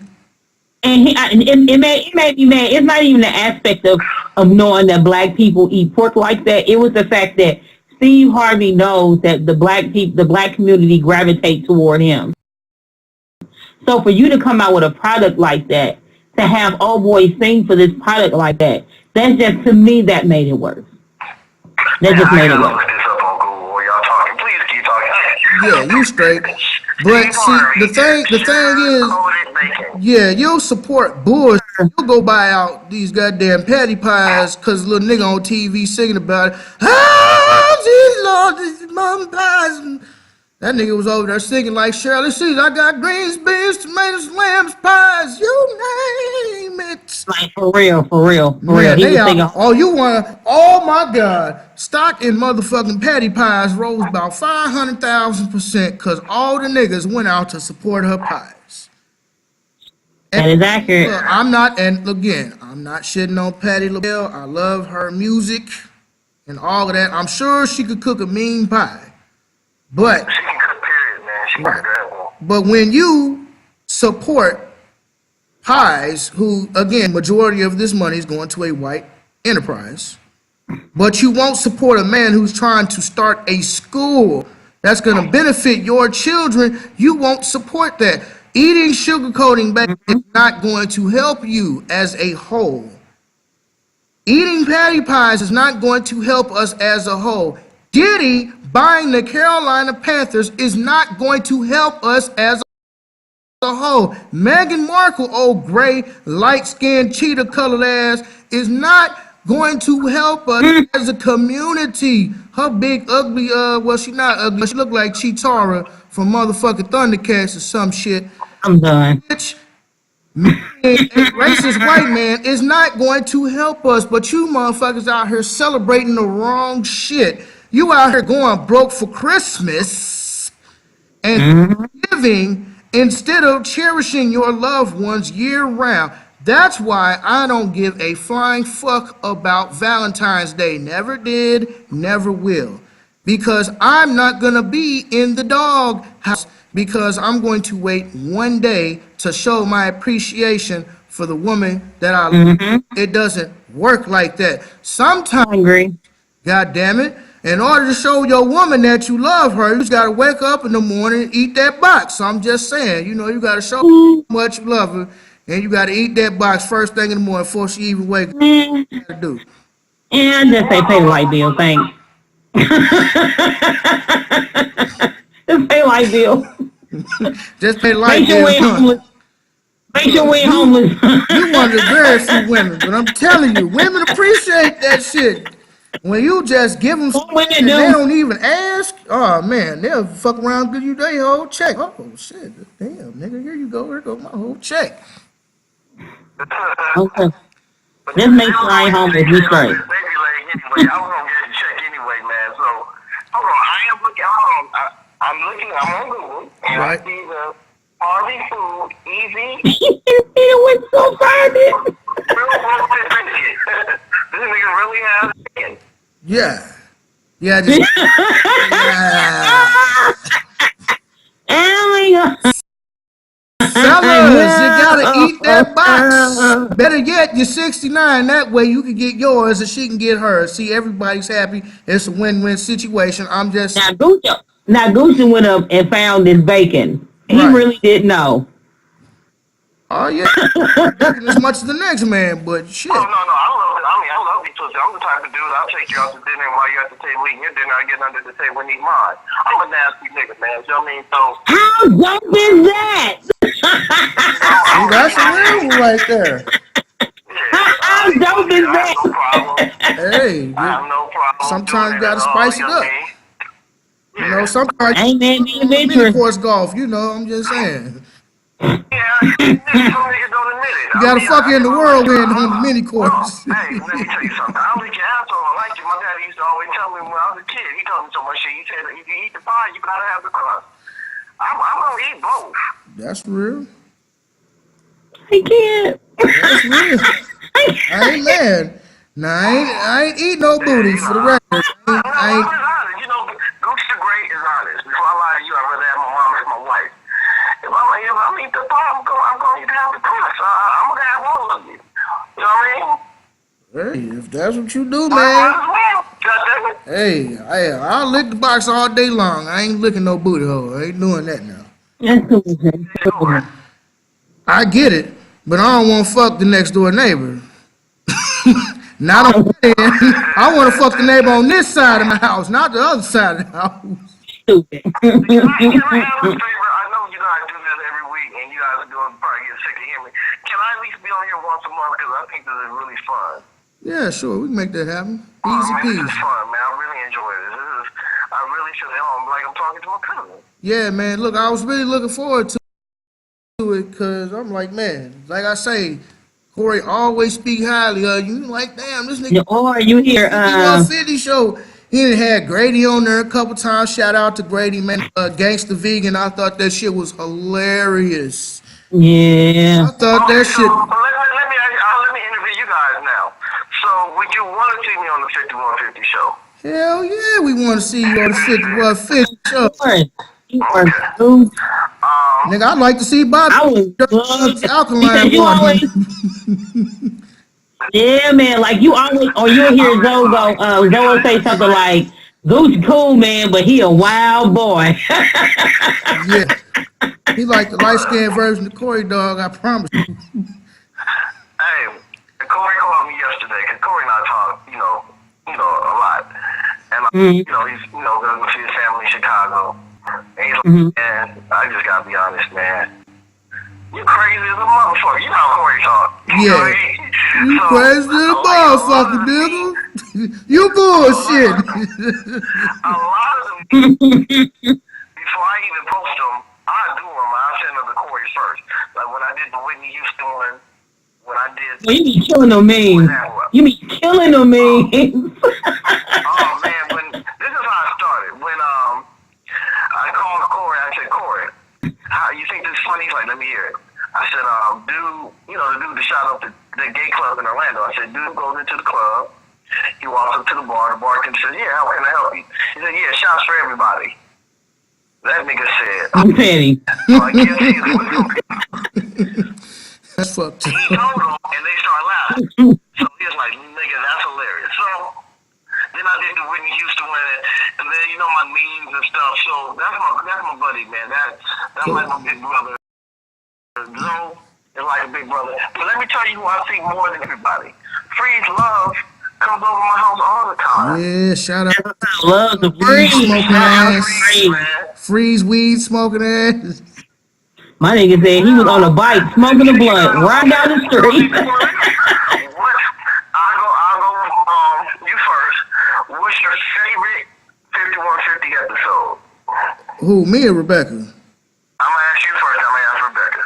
And it made me mad. It's not even the aspect of knowing that black people eat pork like that. It was the fact that Steve Harvey knows that the black community gravitate toward him. So for you to come out with a product like that, to have old boys sing for this product like that, that's just, to me, that made it worse. That just made it worse. Look this up on Google while y'all talking. Please keep talking. Yeah, you straight. But see, the thing is, yeah, you'll support bullshit. You'll go buy out these goddamn patty pies because little nigga on TV singing about it. Ah, Lord, these mom pies. That nigga was over there singing like Shirley Caesar. I got greens, beans, tomatoes, lambs, pies, you name it. Like for real. Man, He they was are. singing. Oh, you want? Oh my God! Stock in motherfucking patty pies rose about 500,000% because all the niggas went out to support her pies. That is accurate. Look, I'm not, and again, I'm not shitting on Patti LaBelle. I love her music and all of that. I'm sure she could cook a mean pie. But, She can cook, period, man. She can right. grab one. But when you support pies, who, again, majority of this money is going to a white enterprise, but you won't support a man who's trying to start a school that's going to benefit your children, you won't support that. Eating sugar coating back is not going to help you as a whole. Eating patty pies is not going to help us as a whole. Diddy buying the Carolina Panthers is not going to help us as a whole. Meghan Markle, old gray, light-skinned, cheetah-colored ass, is not going to help us as a community. Her big, ugly, well, she not ugly. She look like Cheetara from motherfucking Thundercats or some shit. I'm done. Bitch, a racist white man is not going to help us, but you motherfuckers out here celebrating the wrong shit. You out here going broke for Christmas and giving instead of cherishing your loved ones year round. That's why I don't give a flying fuck about Valentine's Day. Never did, never will. Because I'm not going to be in the dog house because I'm going to wait one day to show my appreciation for the woman that I love. It doesn't work like that. Sometimes, Hungry. God damn it, in order to show your woman that you love her, you just got to wake up in the morning and eat that box. So I'm just saying, you know, you got to show her how much you love her, and you got to eat that box first thing in the morning before she even wakes up. And You got to do. I just say pay the light bill, thanks. Just pay light bill. Just pay the light Make sure we ain't bill. homeless. Make sure we ain't homeless. You one of the very few women, but I'm telling you, women appreciate that shit. When you just give them What women and they do? don't even ask, oh man, they'll fuck around and give you their whole check. Oh shit, damn, nigga, here you go, here goes my whole check. Okay. Just make sure I ain't homeless. You straight. Baby leg anyway. I was gonna get a check anyway, man. So hold on, I am looking. Hold on, I'm looking. I'm on Google and Right. I see the Harvey Food Easy It went so far, dude. Real Roasted Biscuit. This nigga really has it. Yeah, yeah, just, yeah. Oh my God. Fellas, you gotta eat that box. Better yet, you're 69. That way you can get yours and she can get hers. See, everybody's happy. It's a win-win situation. I'm just Now Gucci went up and found this bacon. He Right. really didn't know. oh yeah, working as much as the next man, but shit. Oh no, I love it. I mean, I love you, pussy. I'm the type of dude. I'll take you out to dinner, and while you're at the table eating your dinner, I get under the table and eat mine. I'm a nasty nigga, man. You know what I mean? So How dope is that? See, that's a real one right there. How dope is I have no that? problem. Hey, I have no problem. sometimes you doing gotta at all, spice it you know up. what I mean? You know, sometimes Ain't that be mini adventurous? course golf. You know, I'm just saying. Yeah, some niggas don't admit it. You gotta fuck in the whirlwind on the mini Well, course. hey, let me tell you something. I'll lick your asshole. I like you. My daddy used to always tell me when I was a kid. He told me so much shit. He said, if you eat the pie, you gotta have the crust. I'm gonna eat both. That's real. I can't. That's real. I ain't mad. Nah, I ain't eat no booty for the record. No, I I'm ain't, just honest. You know, Gooch the Great is honest. Before I lie to you, I'd rather have my mom as my wife. If I eat the pie, I'm gonna eat have the crust. I'm gonna have all of you. You know what I mean? hey, if that's what you do, Might man. as well. God damn it. Hey, I'll lick the box all day long. I ain't licking no booty hole. I ain't doing that now. That's too much. I get it, but I don't want to fuck the next door neighbor. Not on that end. I want to fuck the neighbor on this side of the house, not the other side of the house. Stupid. Can I ask a favor? I know you guys do this every week, and you guys are going to probably get sick of hearing me. Can I at least be on here once a month? Because I think this is really fun. Yeah, sure. We can make that happen. Easy Man, this is peasy. fun, man. I really enjoy this. I really feel at home like I'm talking to a cousin. Yeah, man. Look, I was really looking forward to it because I'm like, man, like I say, Corey always speak highly of you. Like, damn, this nigga Or you hear, 5150 show. He done had Grady on there a couple times. Shout out to Grady, man. Gangsta Vegan. I thought that shit was hilarious. yeah. I thought that shit. Let me interview you guys now. So, would you want to see me on the 5150 show? Hell yeah, we want to see you on the 5150 show. Of course. You are Okay. dude. Nigga, I'd like to see Bobby. I would love Alkaline because you water. always, yeah, man. Like you always, or you'll hear Zoe go, Zoe say something like, "Gooch cool, man, but he a wild boy." Yeah. He like the light skinned version of Corey, dog, I promise you. Hey, Corey called me yesterday because Corey and I talk, a lot. And, he's, going to see his family in Chicago. And he's like, man, I just got to be honest, man. You crazy as a motherfucker. You know how Corey talk. Yeah. You crazy little motherfucker, nigga. You bullshit. A lot of them, before I even post them, I do them. I send them to Corey first. Like when I did the Whitney Houston one, when I did... Well, you be killing them memes. You be killing them memes. Oh, man, this is how I started. When I called Corey, I said, Corey, how you think this is funny? He's like, let me hear it. I said, the dude that shot up the gay club in Orlando. I said, dude goes into the club. He walks up to the bar. The bartender says, yeah, how can I help you? He said, yeah, shots for everybody. That nigga said, I'm petty. so I guess he's with some That's fucked up. He told them, and they started laughing. So he was like, nigga, that's hilarious. So then I did the Whitney Houston one, and then, my memes and stuff. So that's my buddy, man. That's like my big brother. Zoe is like a big brother. But let me tell you who I see more than everybody. Freeze Love comes over my house all the time. Yeah, shout out. I love the Weed freeze. smoking ass. Freeze, man. Freeze weed smoking ass. My nigga said he was on a bike smoking a blunt right down the street. I'll go you first. What's your favorite 5150 episode? Who, me or Rebecca? I'm going to ask you first. I'm going to ask Rebecca.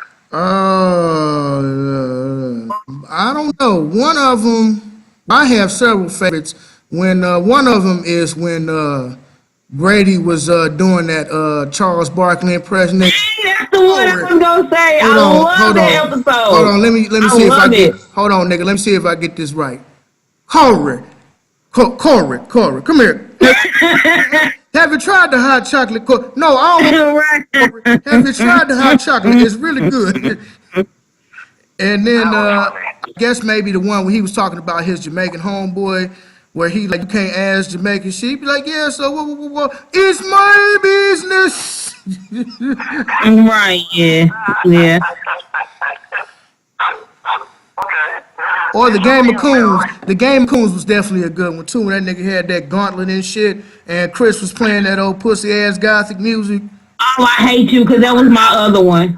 I don't know. One of them, I have several favorites. When one of them is when Grady was doing that Charles Barkley impression. That's the one I was gonna say. I love that episode. Hold on, let me see if I get. Hold on, nigga. Let me see if I get this right. Corey, come here. Have you tried the hot chocolate? No, I don't. Right. Have you tried the hot chocolate? It's really good. And then I guess maybe the one where he was talking about his Jamaican homeboy, where he like, you can't ask Jamaican shit. He be like, yeah, so what, it's my business. Right, yeah. Okay. Or the Game of Coons. The Game of Coons was definitely a good one too. When that nigga had that gauntlet and shit, and Chris was playing that old pussy ass gothic music. Oh, I hate you because that was my other one.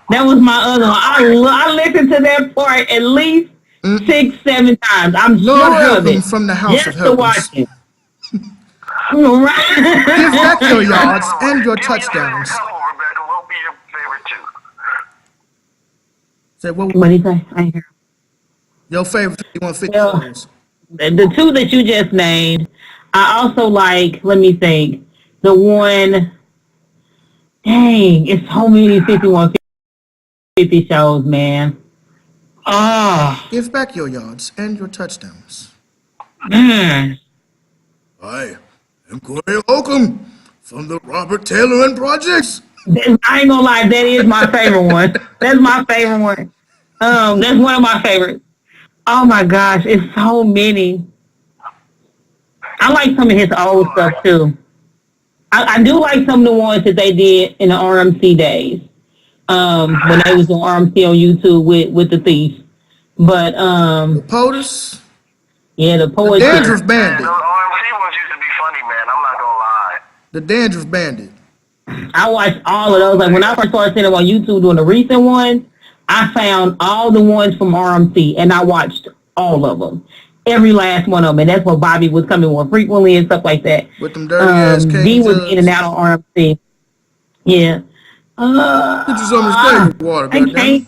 That was my other one. I listened to that part at least 6-7 times. I'm Lord sure help of him it. from the house Just of to helpers. watch it. Right. Give back your yards and your Give me touchdowns. Your favorite couple, Rebecca. What would be your favorite two? Say what? What do you say? I ain't hear. Your favorite 5150 Well, songs. The two that you just named, I also like, let me think, the one, dang, it's so many 5150 shows, man. Oh, Give back your yards and your touchdowns. man. Hi, I'm Corey Holcomb from the Robert Taylor and Projects. I ain't gonna lie, that is my favorite one. That's my favorite one. That's one of my favorites. Oh my gosh, it's so many. I like some of his old stuff too. I do like some of the ones that they did in the RMC days. When they was on RMC on YouTube with the Thief. But The POTUS. yeah, the The poetry. Dandruff Bandit. Those RMC ones used to be funny, man. I'm not gonna lie. The Dandruff Bandit. I watched all of those. Like when I first started seeing them on YouTube doing the recent ones, I found all the ones from RMC and I watched all of them. Every last one of them. And that's what Bobby was coming on frequently and stuff like that. With them dirty ass D cane was in and jugs. out on RMC. Yeah. Get you some of this cake water, I goddamn. can't.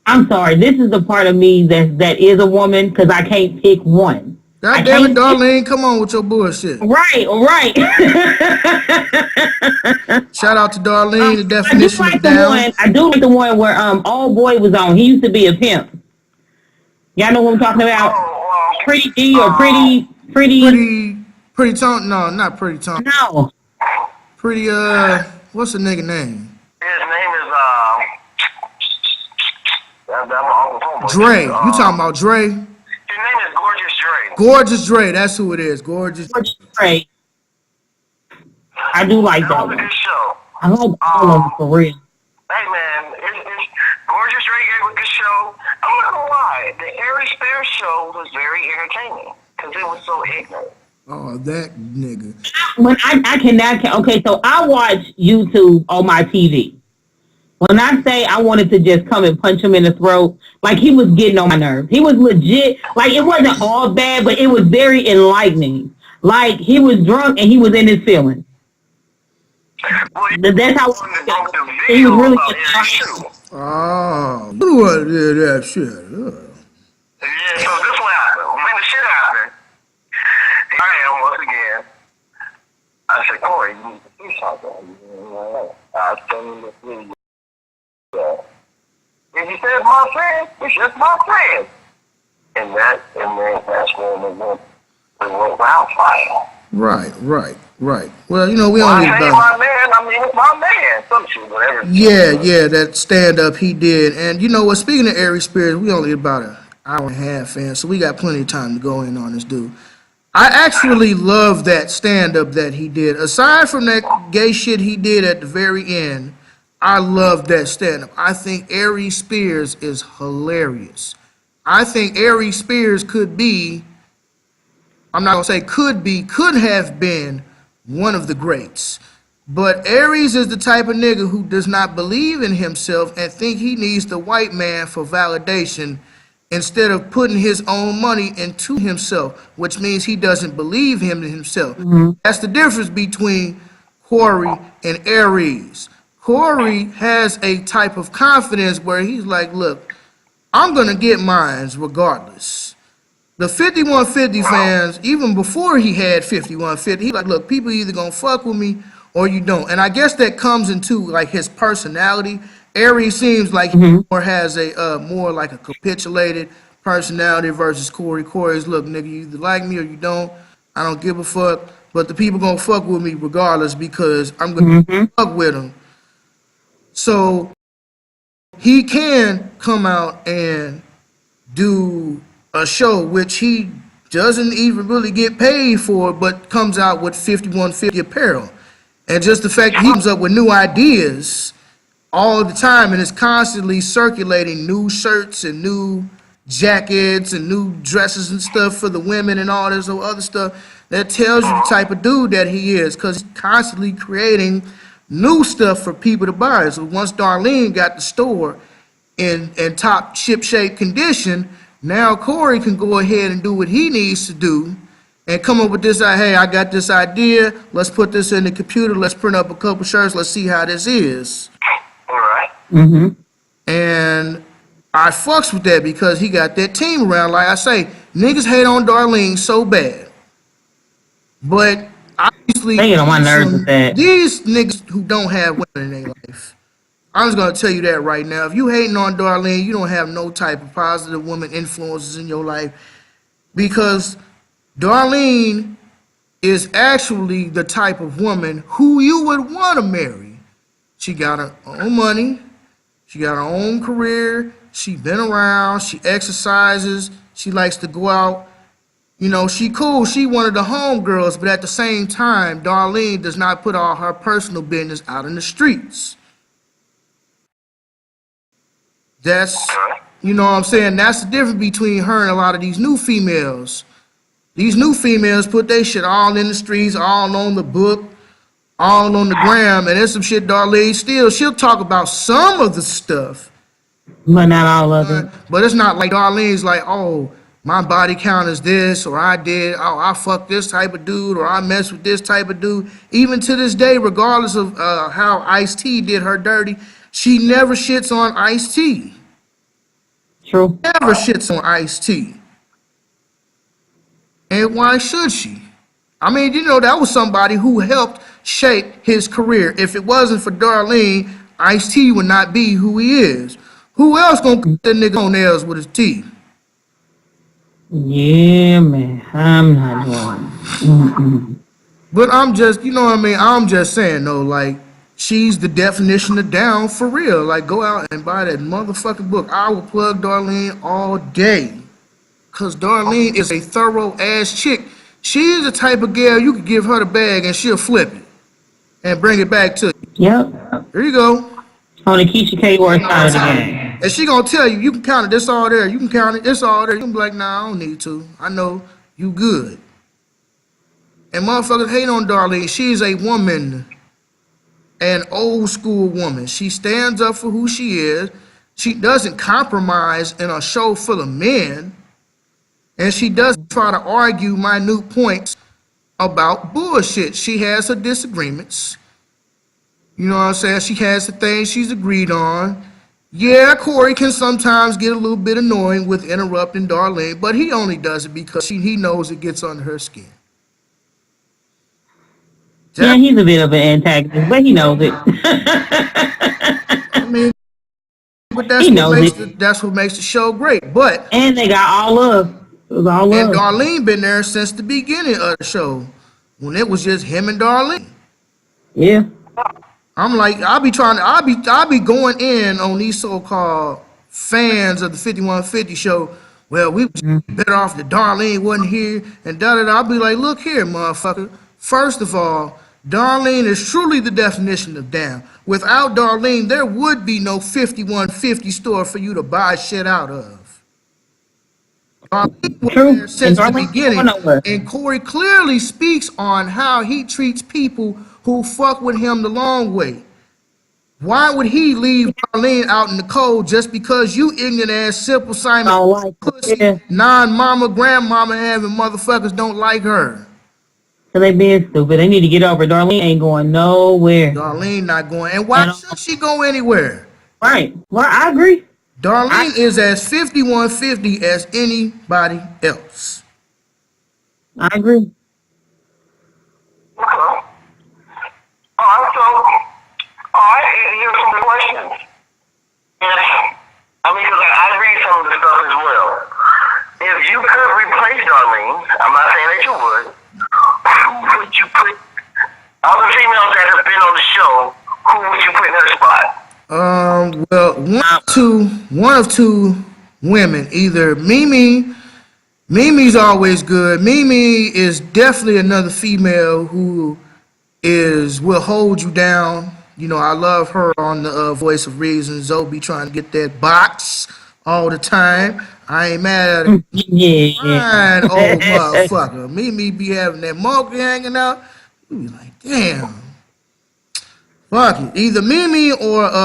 I'm sorry. This is the part of me that is a woman because I can't pick one. God damn it, Darlene, come on with your bullshit. Right. Shout out to Darlene, the definition of down. I do like the one where Old Boy was on. He used to be a pimp. Y'all know what I'm talking about? Pretty D or pretty Tone? No, not Pretty Tone. No. Pretty what's the nigga name? His name is Dre. You talking about Dre? His name is Gorgeous Dre. Gorgeous Dre, that's who it is. Gorgeous Dre. I do like that one. Good show. I like all of them for real. Hey man, it's Gorgeous Dre gave a good show. I'm not gonna lie, the Ari Spears show was very entertaining because it was so ignorant. Oh, that nigga. When I cannot. Okay, so I watch YouTube on my TV. When I say I wanted to just come and punch him in the throat, like he was getting on my nerves. He was legit. Like it wasn't all bad, but it was very enlightening. Like he was drunk and he was in his feelings. Well, That's how he was really Oh, who would do that shit? Yeah, so this what happened. When the shit happened, I am once again. I said, Quarry, you talking? I sent him this video. If he says my friend, it's just my friend. And that's when it went wildfire. Right. Well, you know, we Well, only I say my man, I mean it's my man. Some shit, whatever. Yeah, that stand up he did. And you know what, speaking of Ari Spears, we only about an hour and a half in, so we got plenty of time to go in on this dude. I actually love that stand up that he did. Aside from that gay shit he did at the very end, I love that stand up. I think Ari Spears is hilarious. I think Ari Spears could be, I'm not going to say could have been one of the greats. But Aries is the type of nigga who does not believe in himself and think he needs the white man for validation instead of putting his own money into himself, which means he doesn't believe in himself. That's the difference between Quarry and Aries. Quarry has a type of confidence where he's like, look, I'm going to get mines regardless. The 5150 fans, even before he had 5150, he's like, look, people either going to fuck with me or you don't. And I guess that comes into like his personality. Aries seems like he more has a more like a capitulated personality versus Corey. Corey's, look, nigga, you either like me or you don't. I don't give a fuck. But the people gonna fuck with me regardless because I'm gonna fuck with them. So he can come out and do a show which he doesn't even really get paid for, but comes out with 5150 apparel. And just the fact that he comes up with new ideas all the time and is constantly circulating new shirts and new jackets and new dresses and stuff for the women and all this other stuff, that tells you the type of dude that he is, because he's constantly creating new stuff for people to buy. So once Darlene got the store in top ship-shape condition, now Corey can go ahead and do what he needs to do and come up with this, hey, I got this idea, let's put this in the computer, let's print up a couple shirts, let's see how this is. All right. And I fucks with that because he got that team around. Like I say, niggas hate on Darlene so bad. But obviously, they get on my nerves with that. These niggas who don't have women in their life, I'm just going to tell you that right now. If you hating on Darlene, you don't have no type of positive woman influences in your life, because Darlene is actually the type of woman who you would want to marry. She got her own money. She got her own career. She been around. She exercises. She likes to go out. You know, she cool. She one of the homegirls, but at the same time, Darlene does not put all her personal business out in the streets. That's, you know what I'm saying? That's the difference between her and a lot of these new females. These new females put their shit all in the streets, all on the book, all on the gram, and there's some shit Darlene still, she'll talk about some of the stuff. But not all of it. But it's not like Darlene's like, oh, my body count is this, or I fuck this type of dude, or I mess with this type of dude. Even to this day, regardless of how Ice-T did her dirty, she never shits on Ice-T. True. Never shits on Ice-T. And why should she? I mean, that was somebody who helped shape his career. If it wasn't for Darlene, Ice-T would not be who he is. Who else gonna cut that nigga on nails with his teeth? Yeah, man. I'm not doing it. But I'm just, I'm just saying, though, like, she's the definition of down for real. Like, go out and buy that motherfucking book. I will plug Darlene all day. Because Darlene is a thorough-ass chick. She is the type of girl you could give her the bag and she'll flip it and bring it back to you. Yep. There you go. On the Keisha K. Ward side of the game. And she gonna tell you, you can count it, this all there. You can count it, this all there. You can be like, nah, I don't need to. I know you good. And motherfuckers hate on Darlene. She is a woman, an old school woman. She stands up for who she is. She doesn't compromise in a show full of men. And she doesn't try to argue minute points about bullshit. She has her disagreements. You know what I'm saying? She has the things she's agreed on. Yeah, Quarry can sometimes get a little bit annoying with interrupting Darlene, but he only does it because he knows it gets under her skin. Yeah, he's a bit of an antagonist, but he knows it. I mean, but that's what makes the show great. But and they got all love. It was all love. And Darlene been there since the beginning of the show, when it was just him and Darlene. Yeah. I'm like, I'll be going in on these so-called fans of the 5150 show. Well, we was better off that Darlene wasn't here and da-da-da. I'll be like, look here, motherfucker. First of all, Darlene is truly the definition of down. Without Darlene, there would be no 5150 store for you to buy shit out of. Darlene was there since the beginning, and Quarry clearly speaks on how he treats people who fuck with him the long way. Why would he leave Darlene out in the cold just because you ignorant ass, simple Simon, pussy, non-mama, grandmama having motherfuckers don't like her? So they being stupid. They need to get over. Darlene ain't going nowhere. Darlene not going. And why should she go anywhere? Right. Well, I agree. Darlene is as 5150 as anybody else. I agree. Okay. Here's some questions. Yes. I mean, because I read some of the stuff as well. If you could replace Darlene, I'm not saying that you would, who would you put, other females that have been on the show, who would you put in her spot? Well, one of two women, either Mimi's always good. Mimi is definitely another female who will hold you down. You know, I love her on the Voice of Reason. Zoe be trying to get that box all the time. I ain't mad at her. Yeah. Fine old motherfucker. Mimi be having that monkey hanging out. You be like, damn. Fuck it. Either Mimi or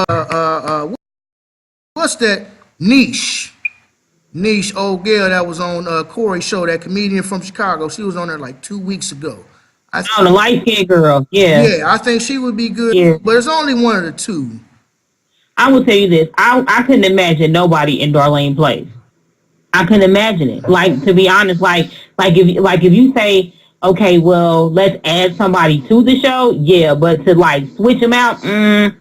what's that? Niche, old girl that was on Quarry show, that comedian from Chicago. She was on there like 2 weeks ago. The light-skinned girl, yeah. Yeah, I think she would be good, yeah. But it's only one of the two. I will tell you this. I couldn't imagine nobody in Darlene place. I couldn't imagine it. Like, to be honest, like if you say, okay, well, let's add somebody to the show, yeah, but to like switch them out, I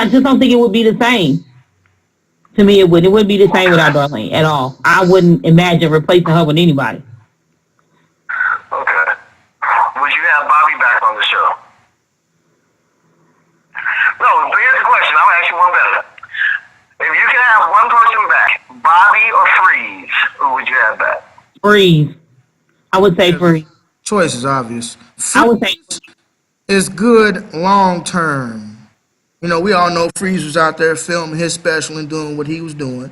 just don't think it would be the same. To me, it wouldn't be the same without Darlene at all. I wouldn't imagine replacing her with anybody. Okay. Would you have Bobby back on the show? No, but here's the question. I'm going to ask you one better. If you could have one person back, Bobby or Freeze, who would you have back? Freeze. I would say Freeze. Choice is obvious. I would say Freeze is good long term. You know, we all know Freeze was out there filming his special and doing what he was doing.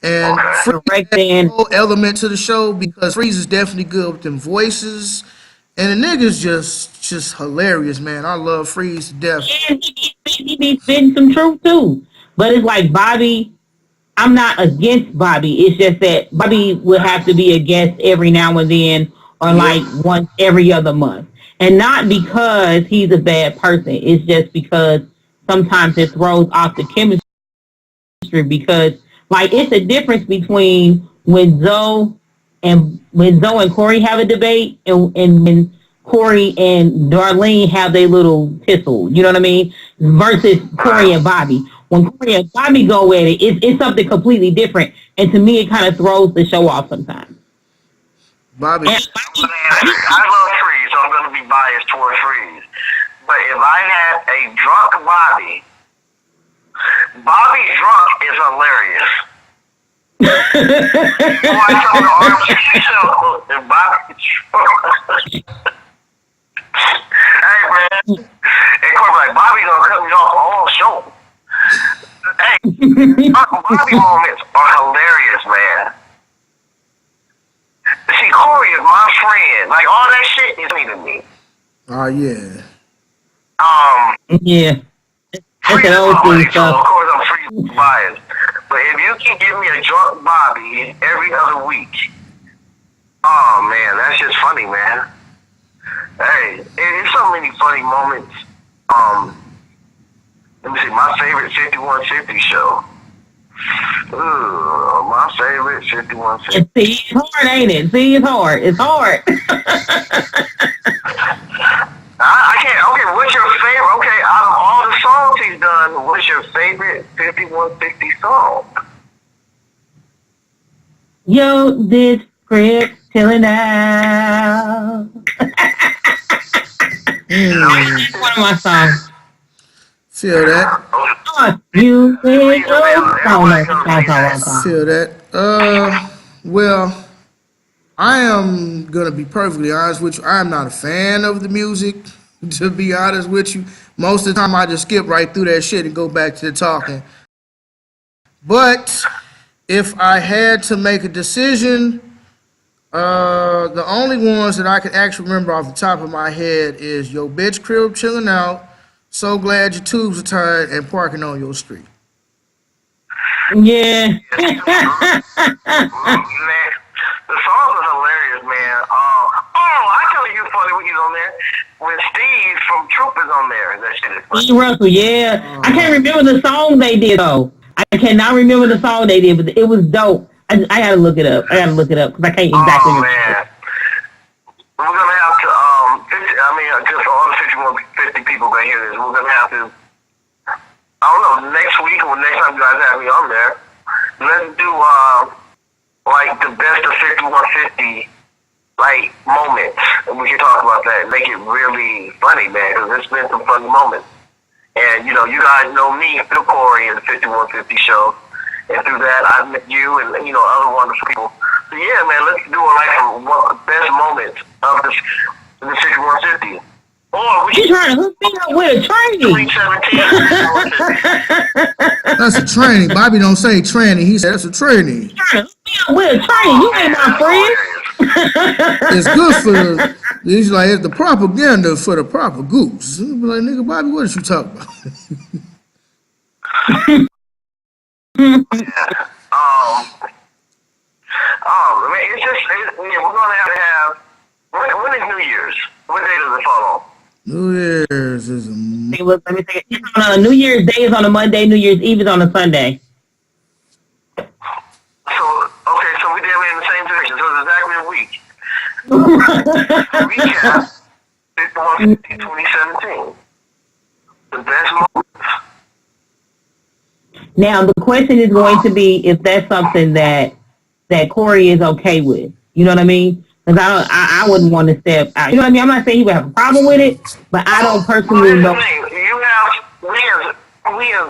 And Freeze had a whole element to the show because Freeze is definitely good with them voices. And the nigga's just hilarious, man. I love Freeze to death. Yeah, he be spitting some truth too. But it's like Bobby I'm not against Bobby. It's just that Bobby will have to be a guest every now and then, or like once every other month. And not because he's a bad person. It's just because sometimes it throws off the chemistry, because like it's a difference between when Zoe and Quarry have a debate, and when Quarry and Darlene have their little tussle, you know what I mean? Versus Quarry and Bobby. When Quarry and Bobby go at it, it's something completely different. And to me, it kind of throws the show off sometimes. Bobby. I love Freeze, so I'm going to be biased towards Freeze. But if I had a drunk Bobby drunk is hilarious. Watch some of the RMC show and Bobby drunk. Hey, man. And Corey like, Bobby gonna cut me off all show. Hey, Bobby moments are hilarious, man. See, Corey is my friend. Like, all that shit is me to me. Oh, yeah. Yeah. Free is my only show. Of course, I'm free biased. But if you can give me a drunk Bobby every other week, oh, man, that's just funny, man. Hey, there's so many funny moments. Let me see, my favorite 5150 show. Ooh, my favorite 5150. See, it's hard, ain't it? See, it's hard. It's hard. I can't. Okay, what's your favorite? Okay, out of all the songs he's done, what's your favorite 5150 song? Yo, this script chilling out. That's one of my songs. Feel that. You will Feel that. Well, I am gonna be perfectly honest with you. I am not a fan of the music, to be honest with you. Most of the time I just skip right through that shit and go back to the talking. But if I had to make a decision, the only ones that I can actually remember off the top of my head is Yo Bitch Crib Chilling Out, So Glad Your Tubes Are Tired, and Parking on Your Street. Yeah. Man, the songs are hilarious, man. I tell you funny when he's on there. When Steve from Troop is on there, that shit is funny. Steve Russell, yeah. I can't remember the song they did, though. I cannot remember the song they did, but it was dope. I gotta look it up. Because I can't exactly remember. Man. We're gonna have to, just all the 5150 people gonna hear this, we're gonna have to, I don't know, next week or next time you guys have me on there, let's do, like, the best of 5150, like, moments. And we can talk about that and make it really funny, man, because there's been some funny moments. And, you know, you guys know me through Quarry and the 5150 show. And through that, I've met you and, you know, other wonderful people. So, yeah, man, let's do it like some best moments of the 5150. Or we She's trying to hook me up with a training. 2017. That's a training. Bobby don't say training. He said that's a training. She's trying to hook me up with a training. You ain't my friend. It's good for, it's like, it's the propaganda for the proper goose. Be like, nigga, Bobby, what is you talking about? Man, it's just, we're gonna have, when is New Year's? What day does it fall on? New Year's is a... Let me say it. New Year's Day is on a Monday. New Year's Eve is on a Sunday. So we did in the same position. So it's exactly a week. Recap, 2017. The best moments. Now, the question is going to be if that's something that Quarry is okay with. You know what I mean? Because I wouldn't want to step out. You know what I mean? I'm not saying he would have a problem with it, but I don't personally know. We as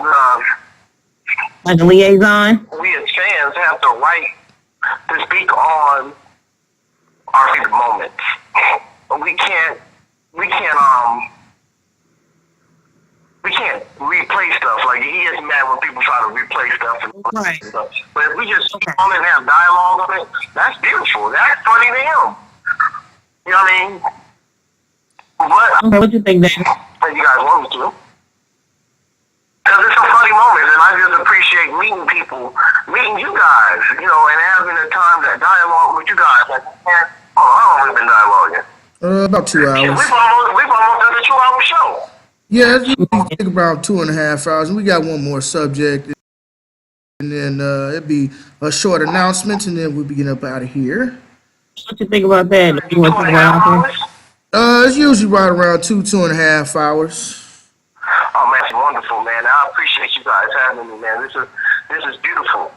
like a liaison? We as fans have the right to speak on our favorite moments. We can't replay stuff. Like, he is mad when people try to replay stuff and Right. stuff. But if we just speak on it and have dialogue on it, that's beautiful. That's funny to him. You know what I mean? But Okay, what you think, David? if you guys want me to. Because it's some funny moments, and I just appreciate meeting people meeting you guys, you know, and having a time, that dialogue with you guys. Like, man, how long have we been dialoguing? About 2 hours. Shit, we've almost done a 2-hour show. Yeah, it's usually take about 2.5 hours. And we got one more subject, and then it'd be a short announcement, and then we'll be getting up out of here. What you think about that? You want to 2.5 hours? It's usually right around 2.5 hours. Oh man, it's wonderful, man. I appreciate you guys having me, man. This is beautiful.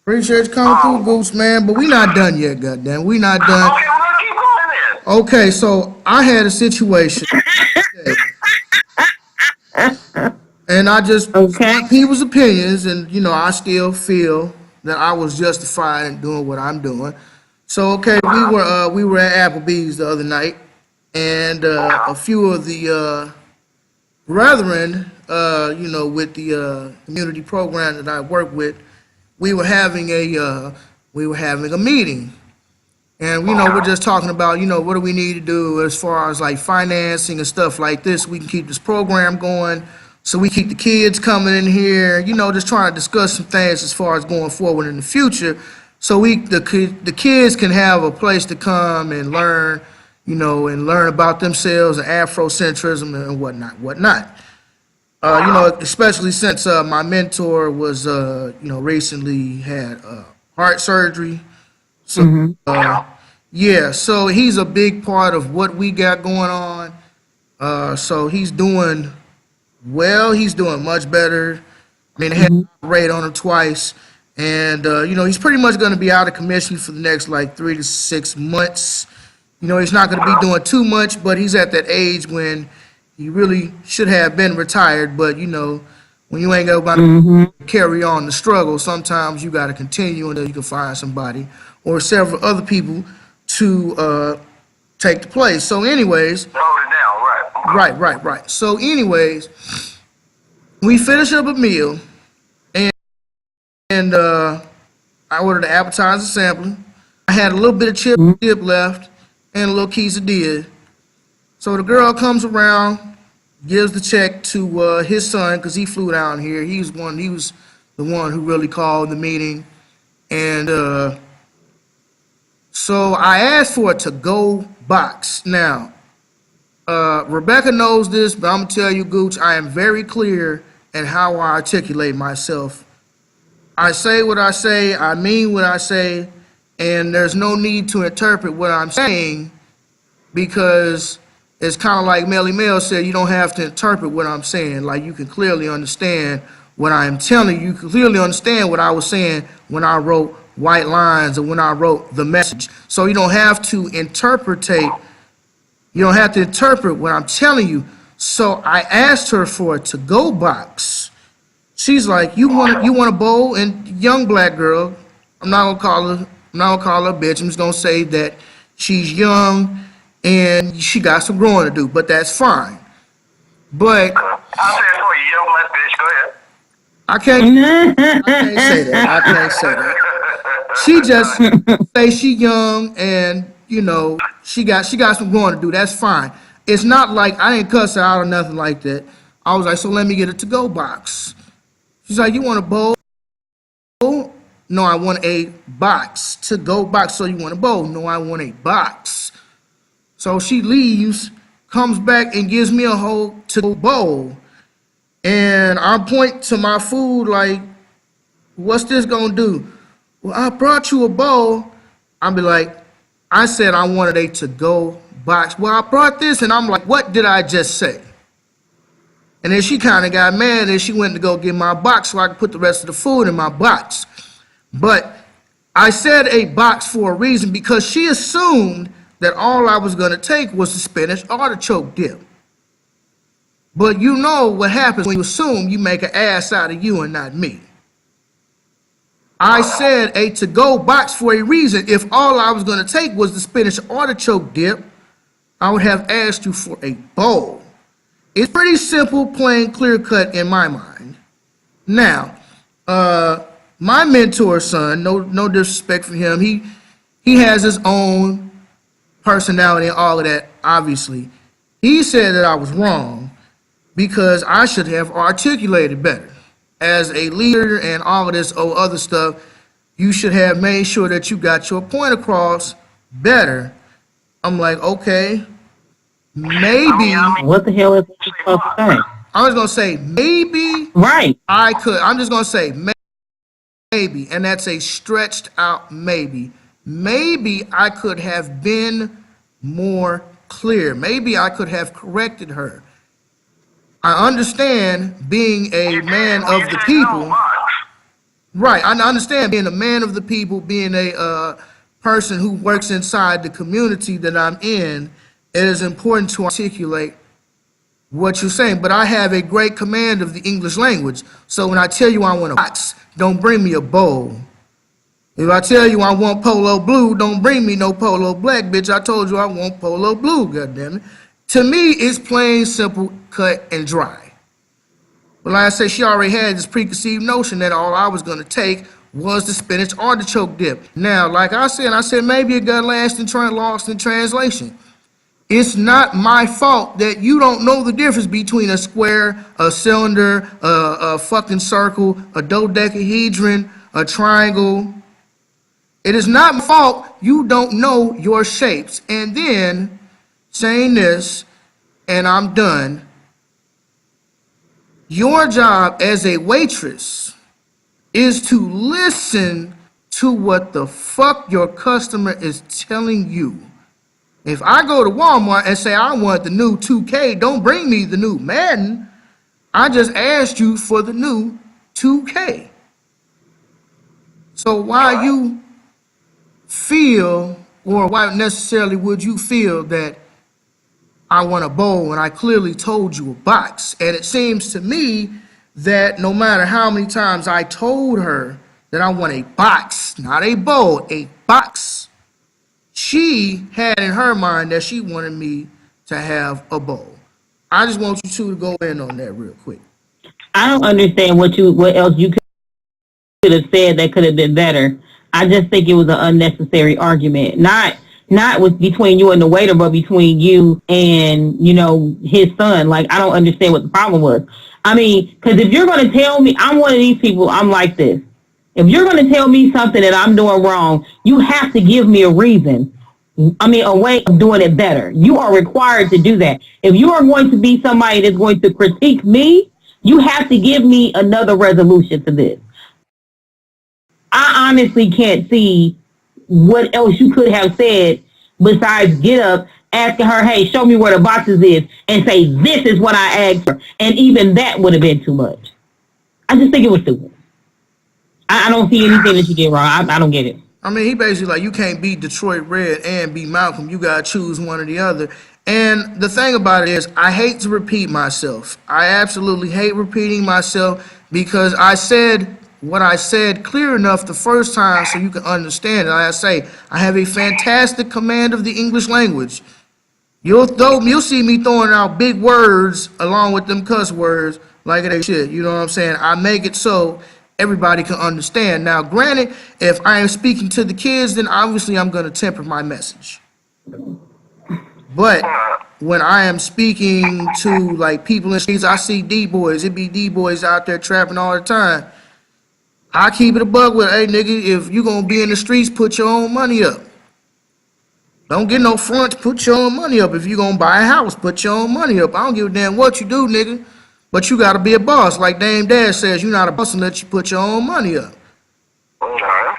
Appreciate you coming through, Gooch, man. But we not done yet, goddamn. We not done. Okay, well, let's keep going then. Okay, so I had a situation, and I just want people's opinions, and you know, I still feel that I was justified in doing what I'm doing. So okay, we were at Applebee's the other night, and a few of the brethren, you know, with the community program that I work with, we were having a meeting, and you know, we're just talking about, you know, what do we need to do as far as like financing and stuff like this. We can keep this program going, so we keep the kids coming in here, you know, just trying to discuss some things as far as going forward in the future, so the kids can have a place to come and learn, you know, and learn about themselves and Afrocentrism and whatnot. You know, especially since my mentor was, you know, recently had heart surgery. So, yeah, so he's a big part of what we got going on. So he's doing well. He's doing much better. I mean, I had to operate on him twice. And, you know, he's pretty much going to be out of commission for the next, like, 3 to 6 months. You know, he's not going to be doing too much, but he's at that age when he really should have been retired. But, you know, when you ain't got to carry on the struggle, sometimes you got to continue until you can find somebody or several other people to take the place. So anyways. Hold it down, right. Right. So anyways, we finish up a meal, and I ordered an appetizer sampling. I had a little bit of chip left and a little quesadilla. So the girl comes around, gives the check to his son, because he flew down here. He was the one who really called the meeting. And so I asked for a to-go box. Now, Rebecca knows this, but I'm going to tell you, Gooch, I am very clear in how I articulate myself. I say what I say, I mean what I say, and there's no need to interpret what I'm saying, because it's kind of like Melly Mel said, you don't have to interpret what I'm saying. Like, you can clearly understand what I am telling you. You can clearly understand what I was saying when I wrote White Lines or when I wrote The Message. So you don't have to interpret what I'm telling you. So I asked her for a to-go box. She's like, you want a bowl? And young black girl, I'm not gonna call her a bitch. I'm just gonna say that she's young and she got some growing to do, but that's fine. But I'll say it for you, young black bitch. Go ahead. I can't say that. She just say she young and, you know, she got some growing to do. That's fine. It's not like I didn't cuss her out or nothing like that. I was like, so let me get a to-go box. She's like, you want a bowl? No, I want a box. To-go box. So you want a bowl? No, I want a box. So she leaves, comes back and gives me a whole to-go bowl. And I point to my food like, what's this gonna do? Well, I brought you a bowl. I'll be like, I said I wanted a to-go box. Well, I brought this, and I'm like, what did I just say? And then she kind of got mad, and she went to go get my box so I could put the rest of the food in my box. But I said a box for a reason, because she assumed that all I was going to take was the spinach artichoke dip. But you know what happens when you assume, you make an ass out of you and not me. I said a to-go box for a reason. If all I was going to take was the spinach artichoke dip, I would have asked you for a bowl. It's pretty simple, plain, clear-cut in my mind. Now, my mentor's son, no disrespect for him, he has his own personality and all of that, obviously. He said that I was wrong because I should have articulated better. as a leader and all of this other stuff, you should have made sure that you got your point across better. I'm like, okay, maybe. What the hell is it supposed to say? I was gonna say maybe. Right. I could. I'm just gonna say maybe, and that's a stretched out maybe. Maybe I could have been more clear. Maybe I could have corrected her. I understand being a man of the people. Right, I understand being a man of the people, being a person who works inside the community that I'm in. It is important to articulate what you're saying, but I have a great command of the English language. So when I tell you I want a box, don't bring me a bowl. If I tell you I want polo blue, don't bring me no polo black, bitch. I told you I want polo blue, goddammit. To me, it's plain, simple, cut, and dry. But like I said, she already had this preconceived notion that all I was going to take was the spinach artichoke dip. Now, like I said maybe it got lost in translation. It's not my fault that you don't know the difference between a square, a cylinder, a fucking circle, a dodecahedron, a triangle. It is not my fault you don't know your shapes. And then, saying this, and I'm done, your job as a waitress is to listen to what the fuck your customer is telling you. If I go to Walmart and say I want the new 2K, don't bring me the new Madden. I just asked you for the new 2K. So why you feel, or why necessarily would you feel that I want a bowl when I clearly told you a box? And it seems to me that no matter how many times I told her that I want a box, not a bowl, a box, she had in her mind that she wanted me to have a bowl. I just want you two to go in on that real quick. I don't understand what else you could have said that could have been better. I just think it was an unnecessary argument. Not with between you and the waiter, but between you and, his son. Like, I don't understand what the problem was. I mean, because if you're going to tell me, I'm one of these people, I'm like this. If you're going to tell me something that I'm doing wrong, you have to give me a reason. A way of doing it better. You are required to do that. If you are going to be somebody that's going to critique me, you have to give me another resolution to this. I honestly can't see what else you could have said besides get up, asking her, hey, show me where the boxes is, and say, this is what I asked for. And even that would have been too much. I just think it was stupid. I don't see anything that you did wrong. I don't get it. I mean, he basically like, you can't be Detroit Red and be Malcolm. You got to choose one or the other. And the thing about it is, I hate to repeat myself. I absolutely hate repeating myself because I said what I said clear enough the first time so you can understand it. Like I say, I have a fantastic command of the English language. You'll see me throwing out big words along with them cuss words like they shit. You know what I'm saying? I make it so everybody can understand. Now, granted, if I am speaking to the kids, then obviously I'm going to temper my message. But when I am speaking to like people in the streets, I see D-boys. It be D-boys out there trapping all the time. I keep it a bug with, hey, nigga, if you going to be in the streets, put your own money up. Don't get no fronts, put your own money up. If you going to buy a house, put your own money up. I don't give a damn what you do, nigga. But you got to be a boss. Like Dame Dad says, you're not a boss unless you put your own money up. Okay.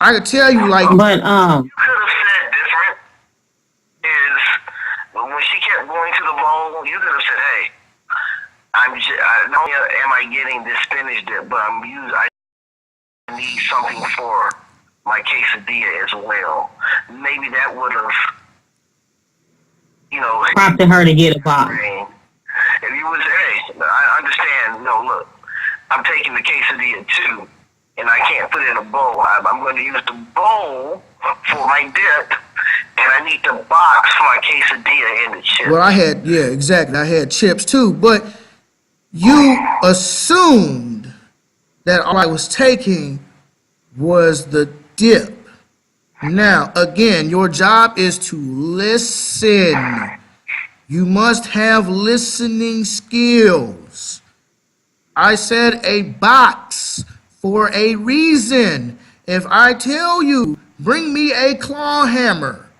I could tell you, like... But, you could have said different is, when she kept going to the bowl, you could have said, hey, not only am I getting this spinach dip, but I need something for my quesadilla as well. Maybe that would have, prompted her to get a box. If you would say, hey, I understand, look, I'm taking the quesadilla too, and I can't put it in a bowl. I'm going to use the bowl for my dip, and I need the box for my quesadilla and the chips. Well, I had chips too, but you assumed that all I was taking was the dip. Now, again, your job is to listen. You must have listening skills. I said a box for a reason. If I tell you, bring me a claw hammer,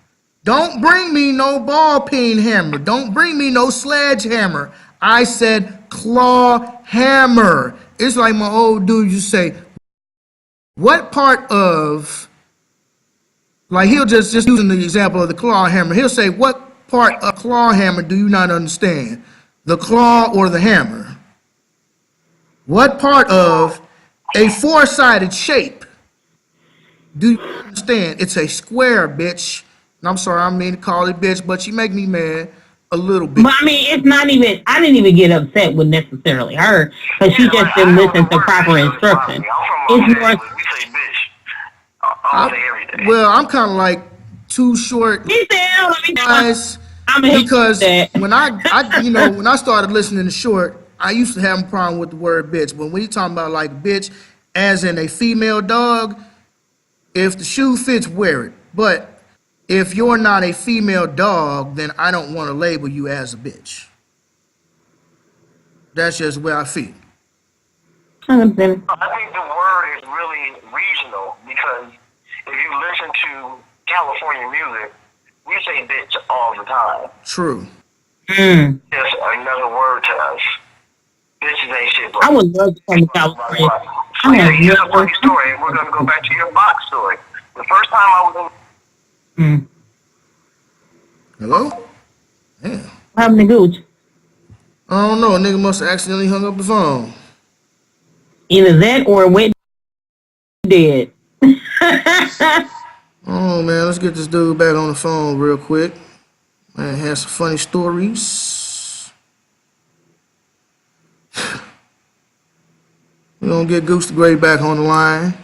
don't bring me no ball peen hammer. Don't bring me no sledgehammer. I said claw hammer. It's like my old dude used to say, what part of, like he'll just using the example of the claw hammer, he'll say, what part of claw hammer do you not understand? The claw or the hammer? What part of a four-sided shape do you understand? It's a square, bitch. And I'm sorry, I mean to call it bitch, but she make me mad a little bit. But I mean, it's not even, I didn't even get upset with necessarily her, because she just didn't listen to proper instructions. It's more, We say bitch all day, every day. Well, I'm kind of like too short, he said, let me guys, I'm because that. when when I started listening to Short, I used to have a problem with the word bitch. But when you talking about like bitch, as in a female dog, if the shoe fits, wear it. But if you're not a female dog, then I don't want to label you as a bitch. That's just where I feel. I understand. I think the word is really regional because if you listen to California music, we say bitch all the time. True. Mm. It's another word to us. Bitches ain't shit. I would love to come to California. So here's a funny story. We're going to go back to your box story. The first time I was in... Hello? Yeah. What happened to Gooch? I don't know. A nigga must have accidentally hung up the phone. Either that or went dead. Oh, man. Let's get this dude back on the phone real quick. Man, has some funny stories. We're going to get Gooch the Great back on the line.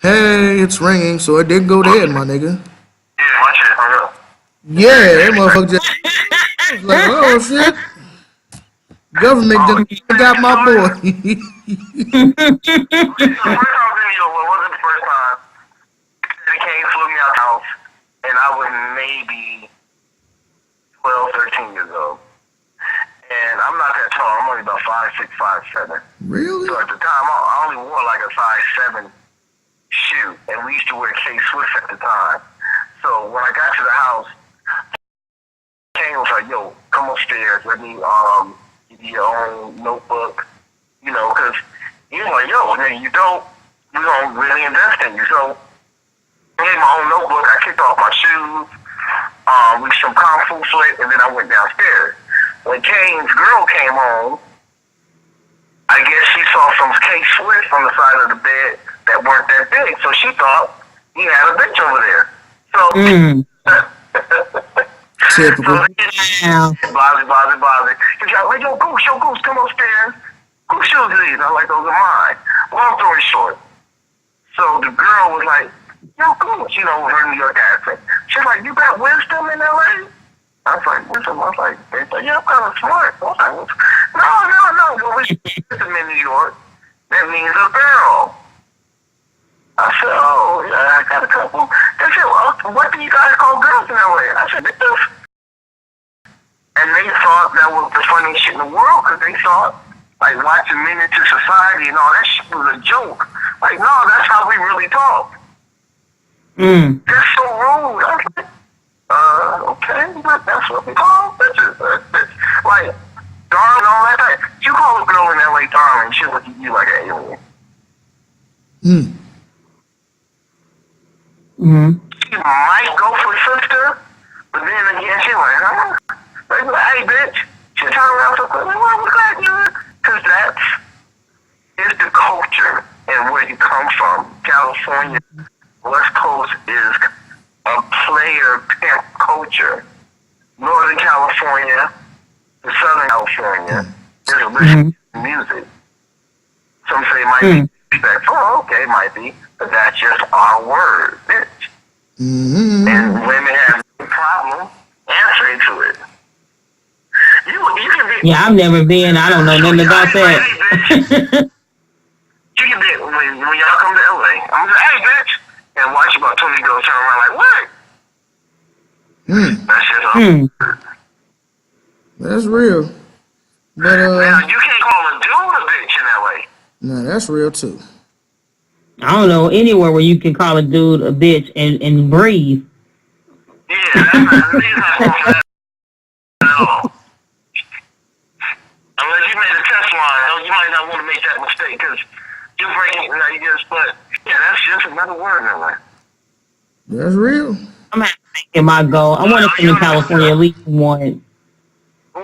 Hey, it's ringing, so it did go dead, my nigga. Yeah, my shit hung up. Yeah, that motherfucker just was like, oh, shit. Government done got my boy. The first time I was in New York, well, it wasn't the first time. They came, flew me out the house, and I was maybe 12, 13 years old. And I'm not that tall. I'm only about 5'6", 5'7". Really? So at the time, I only wore like a size 7 shoe, and we used to wear K-Swiss at the time. So when I got to the house, Kane was like, yo, come upstairs, let me give you your own notebook, you know, because he was like, yo, man, you don't, we're going to really invest in you. So I gave my own notebook, I kicked off my shoes, with some Kung Fu flick, and then I went downstairs. When Kane's girl came home, I guess she saw some K-Swiss on the side of the bed that weren't that big, so she thought he had a bitch over there. So, Typical. Blah. He's like, yo, Goose, come upstairs. Whose shoes are these? I'm like, those are mine. Long story short. So the girl was like, yo, Goose, you know, with her New York accent. She's like, you got wisdom in L.A.? I was like, wisdom? I was like, yeah, I'm kind of smart. I was like, no. Well, wisdom in New York, that means a girl. I said, oh, yeah, I got a couple. They said, well, what do you guys call girls in L.A.? I said, bitches. And they thought that was the funniest shit in the world because they thought, like, watching Men into Society and all that shit was a joke. Like, no, that's how we really talk. That's so rude. I was like, okay, that's what we call bitches. Like, darling, all that. You call a girl in L.A. darling, she'll look at you like an alien. She might go for sister, but then again, she like, huh? Like, hey, bitch. She turn around and say, well, what's that, dude? Because is the culture and where you come from. California, West Coast is a player pimp culture. Northern California, the Southern California, is a listen to music. Some say it might be respectful. Oh, okay, it might be. But that's just our word, bitch. And women have no problem answering to it. You can be... Yeah, I've never been. I don't know nothing about that. You can be... When y'all come to L.A., I'm just, hey, bitch. And watch about 20 girls turn around like, what? That's just That's real. But now you can't call a dude a bitch in that way. no, that's real too. I don't know anywhere where you can call a dude a bitch and breathe. Yeah, that's not for that at all. Unless you made a test line, you might not want to make that mistake because you're breaking it. You just, but yeah, that's just another word in there. That's real. I'm gonna make it my goal. I want to come to California at least once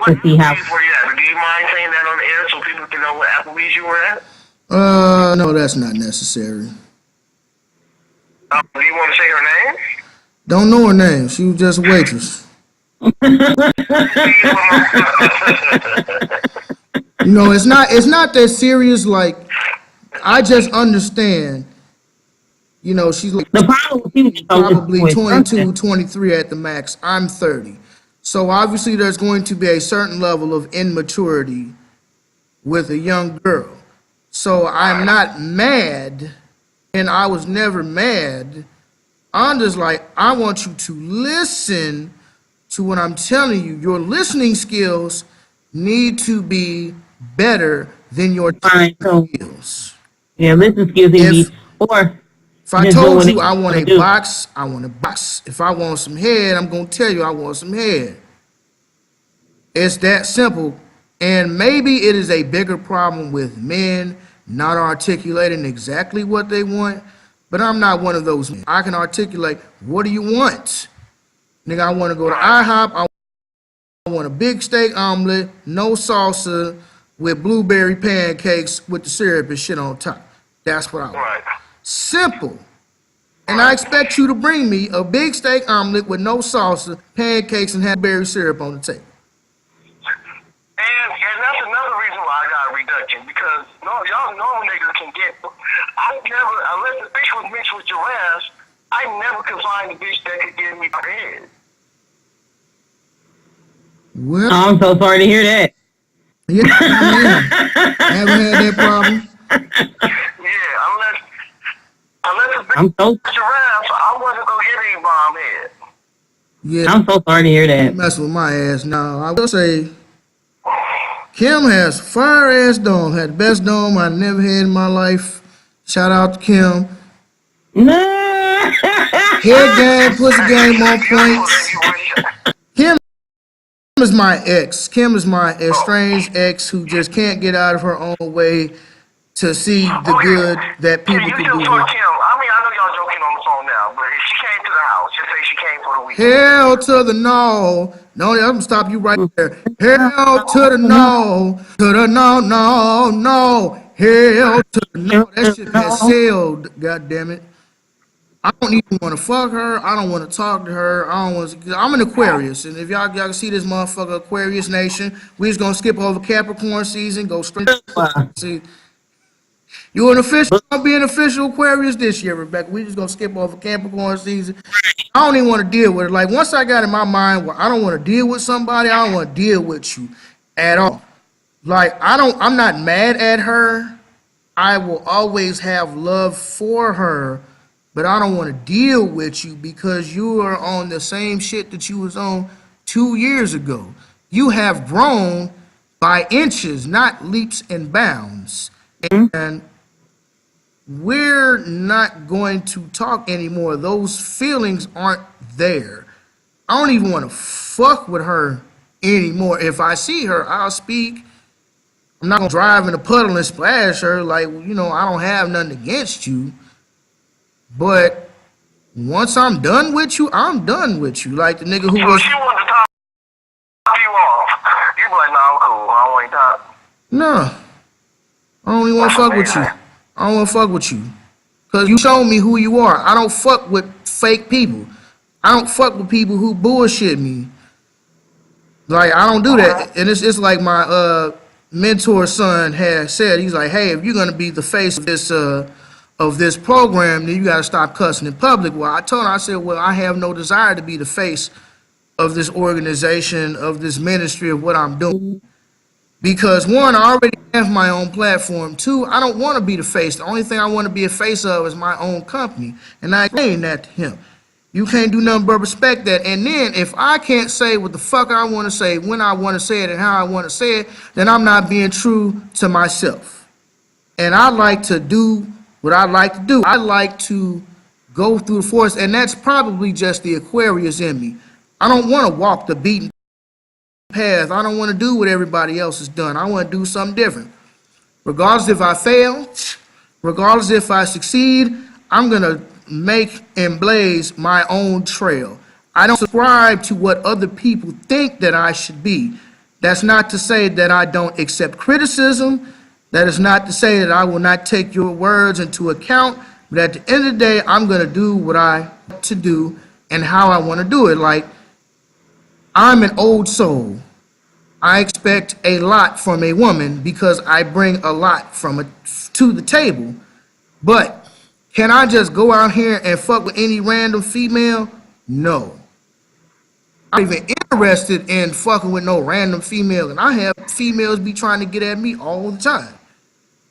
to see how. Where you at? Do you mind saying that on the air so people can know what Applebee's you were at? No, that's not necessary. Do you want to say her name? Don't know her name. She was just a waitress. You know, it's not that serious. Like, I just understand. You know, she's like The problem with people probably 22, 23 at the max. I'm 30. So obviously there's going to be a certain level of immaturity with a young girl. So I'm not mad, and I was never mad. I'm just like, I want you to listen to what I'm telling you. Your listening skills need to be better than your skills. Yeah, listening skills need to be, or if I told you I want a box, I want a box. If I want some head, I'm going to tell you I want some head. It's that simple. And maybe it is a bigger problem with men not articulating exactly what they want, but I'm not one of those men. I can articulate, what do you want? Nigga, I want to go to IHOP. I want a big steak omelet, no salsa, with blueberry pancakes with the syrup and shit on top. That's what I want. Simple. And I expect you to bring me a big steak omelet with no salsa, pancakes, and have berry syrup on the table. And that's another reason why I got a reduction, because y'all normal niggas can get. I never, unless the bitch was mixed with your ass, I never could find a bitch that could give me my head. Well, I'm so sorry to hear that. Yeah, haven't had that problem. Yeah, unless the bitch I'm so was your ass, I wasn't gonna get any bomb head. Yeah, I'm so sorry to hear that. mess with my ass. Now I will say, Kim has fire ass dome. Had the best dome I never had in my life. Shout out to Kim. No. Head game, pussy game on points. Kim is my ex. Kim is my estranged ex who just can't get out of her own way to see the good that people You can still do. talk Kim. I mean, I know y'all joking on the phone now, but if she came to the house, just say she came for the weekend. Hell to the no. No, I'm gonna stop you right there. Hell to the no. To the no, no, no. Hell to the no. That shit has sailed, God damn it. I don't even want to fuck her. I don't want to talk to her. I don't want to. I'm an Aquarius, and if y'all can see this motherfucker Aquarius Nation, we just gonna skip over Capricorn season, go straight to see. You an official? Gonna be an official Aquarius this year, Rebecca. We just gonna skip over Capricorn season. I don't even want to deal with it. Like, once I got in my mind, well, I don't want to deal with somebody. I don't want to deal with you at all. Like, I'm not mad at her. I will always have love for her, but I don't want to deal with you because you are on the same shit that you was on 2 years ago. You have grown by inches, not leaps and bounds. And we're not going to talk anymore. Those feelings aren't there. I don't even want to fuck with her anymore. If I see her, I'll speak. I'm not gonna drive in a puddle and splash her. Like, you know, I don't have nothing against you. But once I'm done with you, I'm done with you. Like the nigga who was. She wanted to top you off. You be like, nah, I'm cool. I don't want to top. No. I don't even want to fuck with you. I don't want to fuck with you. Because you showed me who you are. I don't fuck with fake people. I don't fuck with people who bullshit me. Like, I don't do that. And it's like my mentor son has said. He's like, hey, if you're going to be the face of this program, then you got to stop cussing in public. Well, I told him, I said, well, I have no desire to be the face of this organization, of this ministry, of what I'm doing. Because one, I already have my own platform. Two, I don't want to be the face. The only thing I want to be a face of is my own company. And I explained that to him. You can't do nothing but respect that. And then if I can't say what the fuck I want to say, when I want to say it, and how I want to say it, then I'm not being true to myself. And I like to do what I like to do. I like to go through the forest, and that's probably just the Aquarius in me. I don't want to walk the beaten path. I don't want to do what everybody else has done. I want to do something different. Regardless if I fail, regardless if I succeed, I'm going to make and blaze my own trail. I don't subscribe to what other people think that I should be. That's not to say that I don't accept criticism. That is not to say that I will not take your words into account. But at the end of the day, I'm going to do what I want to do and how I want to do it. Like, I'm an old soul. I expect a lot from a woman because I bring a lot to the table. But can I just go out here and fuck with any random female? No. I'm not even interested in fucking with no random female. And I have females be trying to get at me all the time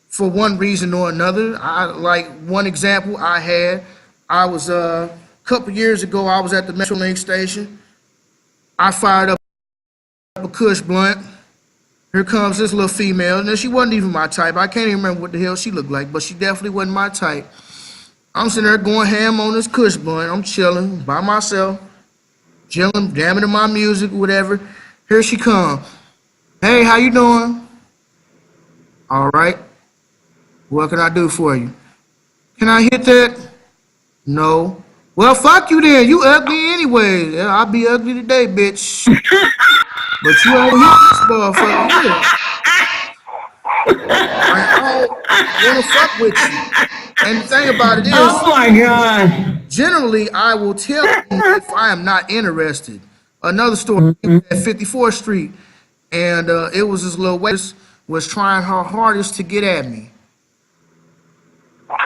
for one reason or another. Like one example I was a couple years ago, I was at the Metrolink station. I fired up a Kush blunt. Here comes this little female. And she wasn't even my type. I can't even remember what the hell she looked like, but she definitely wasn't my type. I'm sitting there going ham on this Kush blunt. I'm chilling by myself, chilling, jamming to my music, whatever. Here she come. Hey, how you doing? All right. What can I do for you? Can I hit that? No. Well, fuck you then. You ugly anyway. Yeah, I'll be ugly today, bitch. But you don't hit this motherfucker here. I don't want to fuck with you. And the thing about it is, oh my God. Generally, I will tell you if I am not interested. Another story at 54th Street, and it was this little waitress was trying her hardest to get at me.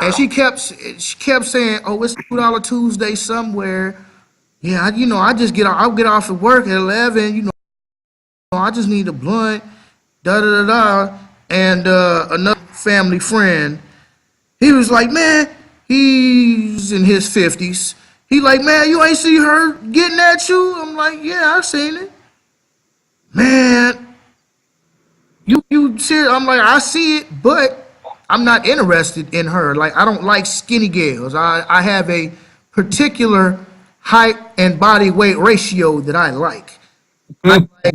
And she kept saying, "Oh, it's $2 Tuesday somewhere. Yeah, I'll get off at work at 11. You know, I just need a blunt. Da da da da." And another family friend, he was like, "Man, he's in his 50s. He like, man, you ain't see her getting at you?" I'm like, "Yeah, I seen it." Man, you serious? I'm like, "I see it, but I'm not interested in her. Like, I don't like skinny girls. I have a particular height and body weight ratio that I like. I like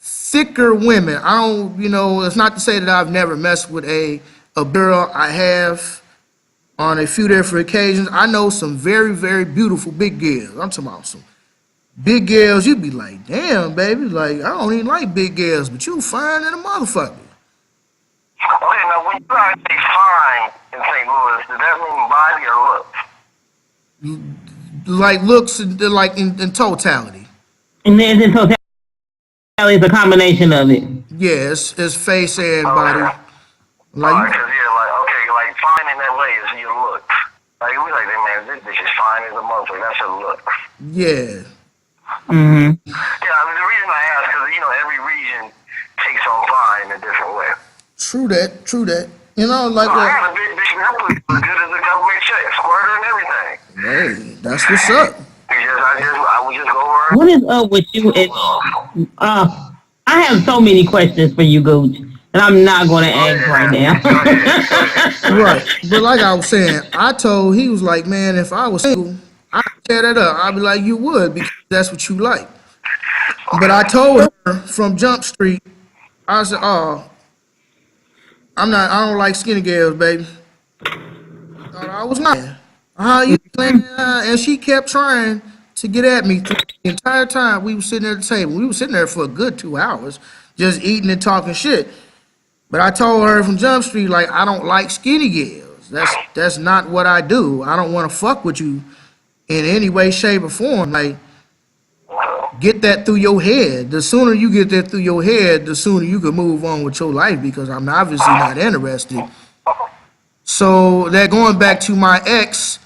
thicker women. I don't, it's not to say that I've never messed with a girl. I have on a few different occasions. I know some very, very beautiful big girls. I'm talking about some big girls. You'd be like, damn, baby. Like, I don't even like big girls, but you fine in a motherfucker. Okay, now when you guys say fine in St. Louis, does that mean body or looks? Like looks, like in totality. And then in totality, it's a combination of it. Yes, it's face and body. Like, like fine in that way is your looks. Like we like that, man. This bitch is fine as a motherfucker. That's her look. Yeah. Mm-hmm. Yeah, I mean, the reason I ask because every region takes on fine in a different way. True that. Like I got a big bitch that looks as good as a government check, squirter and everything. Hey, that's what's up. I would just go over. What is up with you? I have so many questions for you, Gooch, and I'm not going to ask right now. Right, but like I was saying, he was like, man, if I was single, I'd tear that up. I'd be like, you would, because that's what you like. But I told her from Jump Street, I said, oh, I don't like skinny girls, baby. Thought I was lying. How you playing? And she kept trying to get at me through the entire time we were sitting at the table. We were sitting there for a good 2 hours, just eating and talking shit. But I told her from Jump Street, like, I don't like skinny girls. That's not what I do. I don't want to fuck with you in any way, shape, or form. Like, get that through your head. The sooner you get that through your head, the sooner you can move on with your life, because I'm obviously not interested. So that going back to my ex,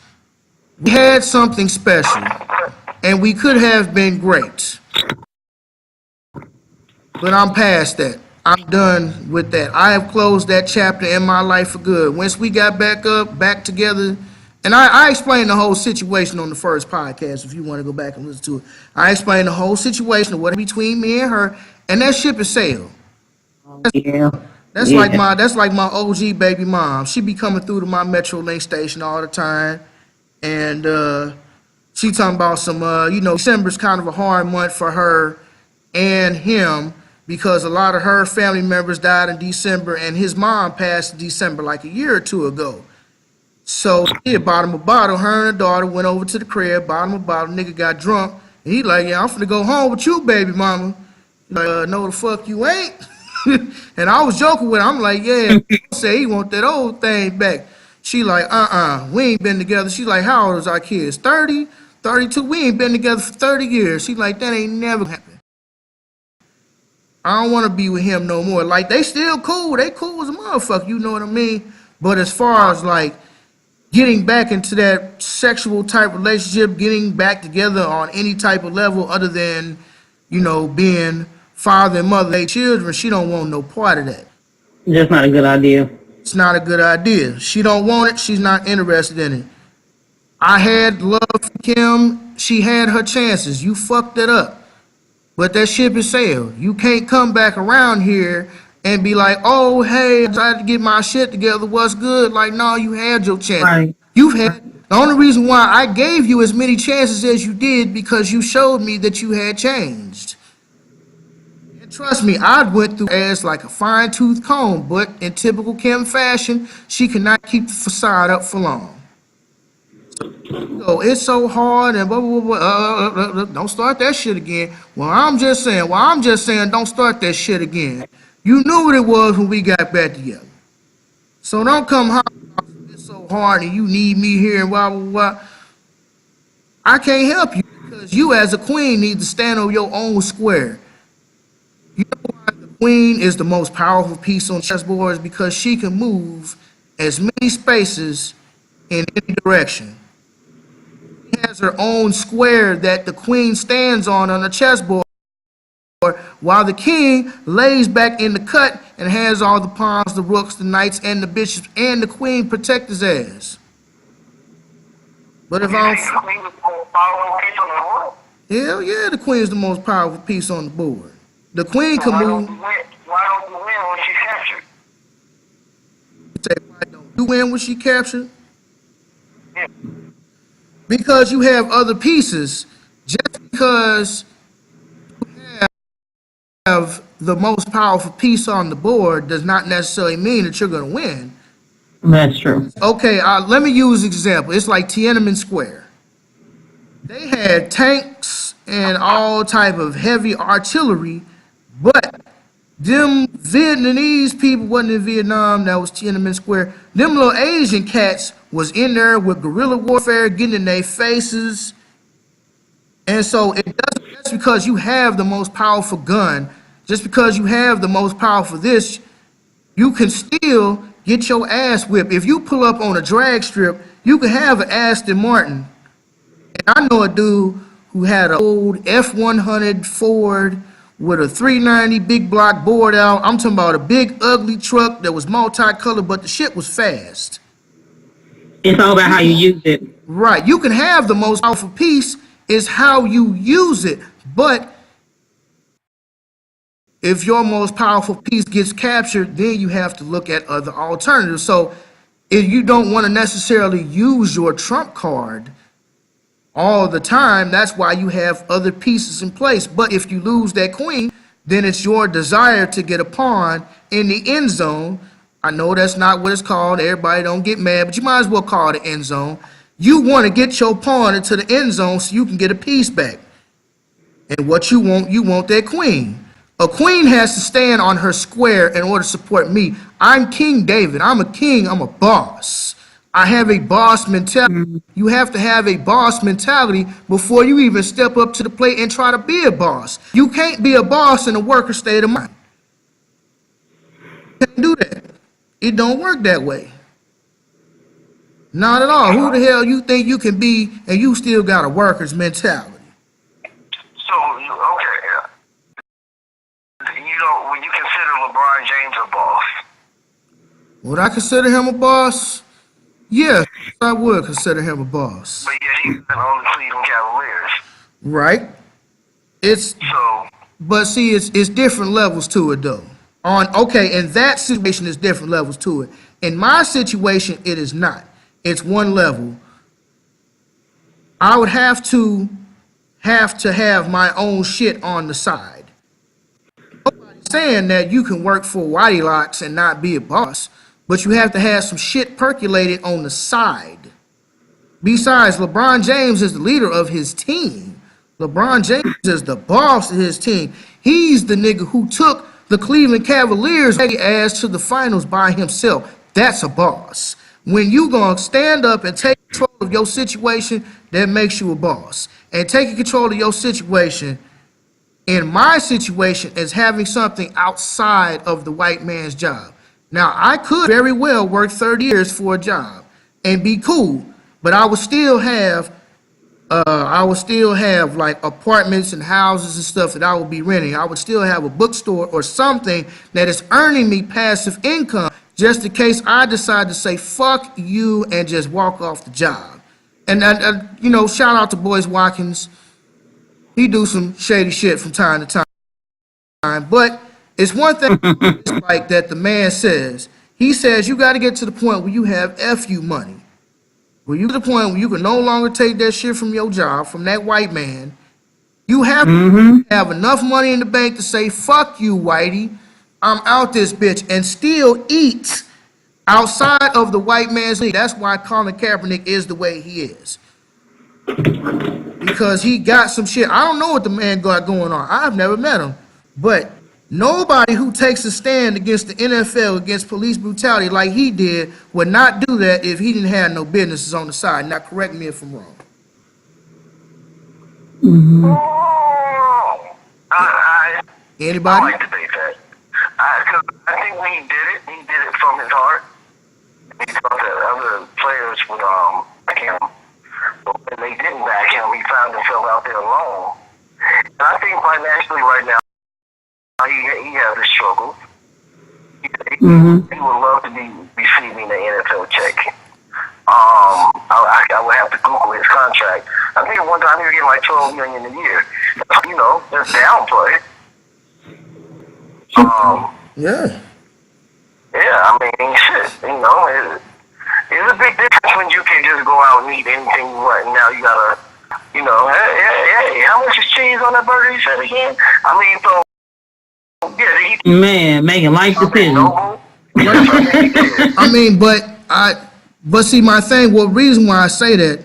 we had something special, and we could have been great. But I'm past that. I'm done with that. I have closed that chapter in my life for good. Once we got back together And I explained the whole situation on the first podcast. If you want to go back and listen to it, I explained the whole situation of what between me and her, and that ship is sailed. Yeah. That's like my OG baby mom. She be coming through to my Metrolink station all the time, and she talking about some December's kind of a hard month for her and him because a lot of her family members died in December, and his mom passed in December like a year or two ago. So he bought him a bottle. Her and her daughter went over to the crib, bought him a bottle. Nigga got drunk, and he like, yeah, I'm finna go home with you, baby mama. Like, no, the fuck you ain't. And I was joking with her. I'm like, yeah, say he want that old thing back. She like, we ain't been together. She like, how old is our kids? 30, 32. We ain't been together for 30 years. She like, that ain't never happened. I don't want to be with him no more. Like, they still cool. They cool as a motherfucker. You know what I mean? But as far as like getting back into that sexual type relationship, getting back together on any type of level other than, being father and mother, their children, she don't want no part of that. That's not a good idea. It's not a good idea. She don't want it. She's not interested in it. I had love for Kim. She had her chances. You fucked it up. But that ship is sailed. You can't come back around here and be like, oh, hey, I tried to get my shit together. What's good? Like, no, you had your chance. Right. You've had. The only reason why I gave you as many chances as you did because you showed me that you had changed. And trust me, I went through ass like a fine-tooth comb, but in typical Kim fashion, she cannot keep the facade up for long. So it's so hard and blah, blah, blah, don't start that shit again. Well, I'm just saying, don't start that shit again. You knew what it was when we got back together. So don't come hollering about it's so hard and you need me here and blah, blah, blah. I can't help you because you as a queen need to stand on your own square. You know why the queen is the most powerful piece on chessboard is because she can move as many spaces in any direction. She has her own square that the queen stands on the chessboard, while the king lays back in the cut and has all the pawns, the rooks, the knights, and the bishops, and the queen protect his ass. But if I'm... Hell yeah, the queen is the most powerful piece on the board. The queen can move... Why don't you win when she's captured? You say, why don't you win when she captured? Yeah. Because you have other pieces. Just because you have the most powerful piece on the board does not necessarily mean that you're going to win. That's true. Okay, let me use an example. It's like Tiananmen Square. They had tanks and all type of heavy artillery, but them Vietnamese people wasn't in Vietnam. That was Tiananmen Square. Them little Asian cats was in there with guerrilla warfare, getting in their faces. And so it doesn't, just because you have the most powerful gun, just because you have the most powerful this, you can still get your ass whipped. If you pull up on a drag strip, you can have an Aston Martin. And I know a dude who had an old F-100 Ford with a 390 big block board out. I'm talking about a big ugly truck that was multicolored, but the shit was fast. It's all about how you use it. Right. You can have the most powerful piece, is how you use it. But if your most powerful piece gets captured, then you have to look at other alternatives. So if you don't want to necessarily use your trump card all the time, that's why you have other pieces in place. But if you lose that queen, then it's your desire to get a pawn in the end zone. I know that's not what it's called. Everybody don't get mad, but you might as well call it the end zone. You want to get your pawn into the end zone so you can get a piece back. And what you want that queen. A queen has to stand on her square in order to support me. I'm King David. I'm a king. I'm a boss. I have a boss mentality. You have to have a boss mentality before you even step up to the plate and try to be a boss. You can't be a boss in a worker state of mind. You can't do that. It don't work that way. Not at all. Who the hell you think you can be and you still got a worker's mentality? So, okay. When you consider LeBron James a boss? Would I consider him a boss? Yeah, I would consider him a boss. But yet he's on the Cleveland Cavaliers. Right? It's So, But see, it's different levels to it though. In that situation, there's different levels to it. In my situation, it is not. It's one level. I would have to have my own shit on the side. Nobody's saying that you can work for Whitey Locks and not be a boss, but you have to have some shit percolated on the side. Besides, LeBron James is the leader of his team. LeBron James is the boss of his team. He's the nigga who took the Cleveland Cavaliers ass to the finals by himself. That's a boss. When you gonna stand up and take control of your situation, that makes you a boss. And taking control of your situation, in my situation, is having something outside of the white man's job. Now, I could very well work 30 years for a job and be cool, but I would still have like apartments and houses and stuff that I would be renting. I would still have a bookstore or something that is earning me passive income just in case I decide to say fuck you and just walk off the job. And shout out to Boyce Watkins. He do some shady shit from time to time, but it's one thing like that the man says. He says you got to get to the point where you have FU money. Where you to the point where you can no longer take that shit from your job, from that white man. You have to have enough money in the bank to say, fuck you, Whitey. I'm out this bitch, and still eat outside of the white man's league. That's why Colin Kaepernick is the way he is. Because he got some shit. I don't know what the man got going on. I've never met him. But nobody who takes a stand against the NFL, against police brutality like he did, would not do that if he didn't have no businesses on the side. Now, correct me if I'm wrong. Anybody? I like to debate that. Because I think when he did it from his heart. He thought that other players would back him. But when they didn't back him, he found himself out there alone. And I think financially right now, he has his struggles. He would love to be receiving the NFL check. I would have to Google his contract. I think at one time he was getting like $12 million a year. That's downplay. Yeah. Yeah, I mean, shit. It's a big difference when you can just go out and eat anything you want. And now you gotta, hey, how much is cheese on that burger you said again? I mean, so. Man, making life decisions. But see, my thing, reason why I say that,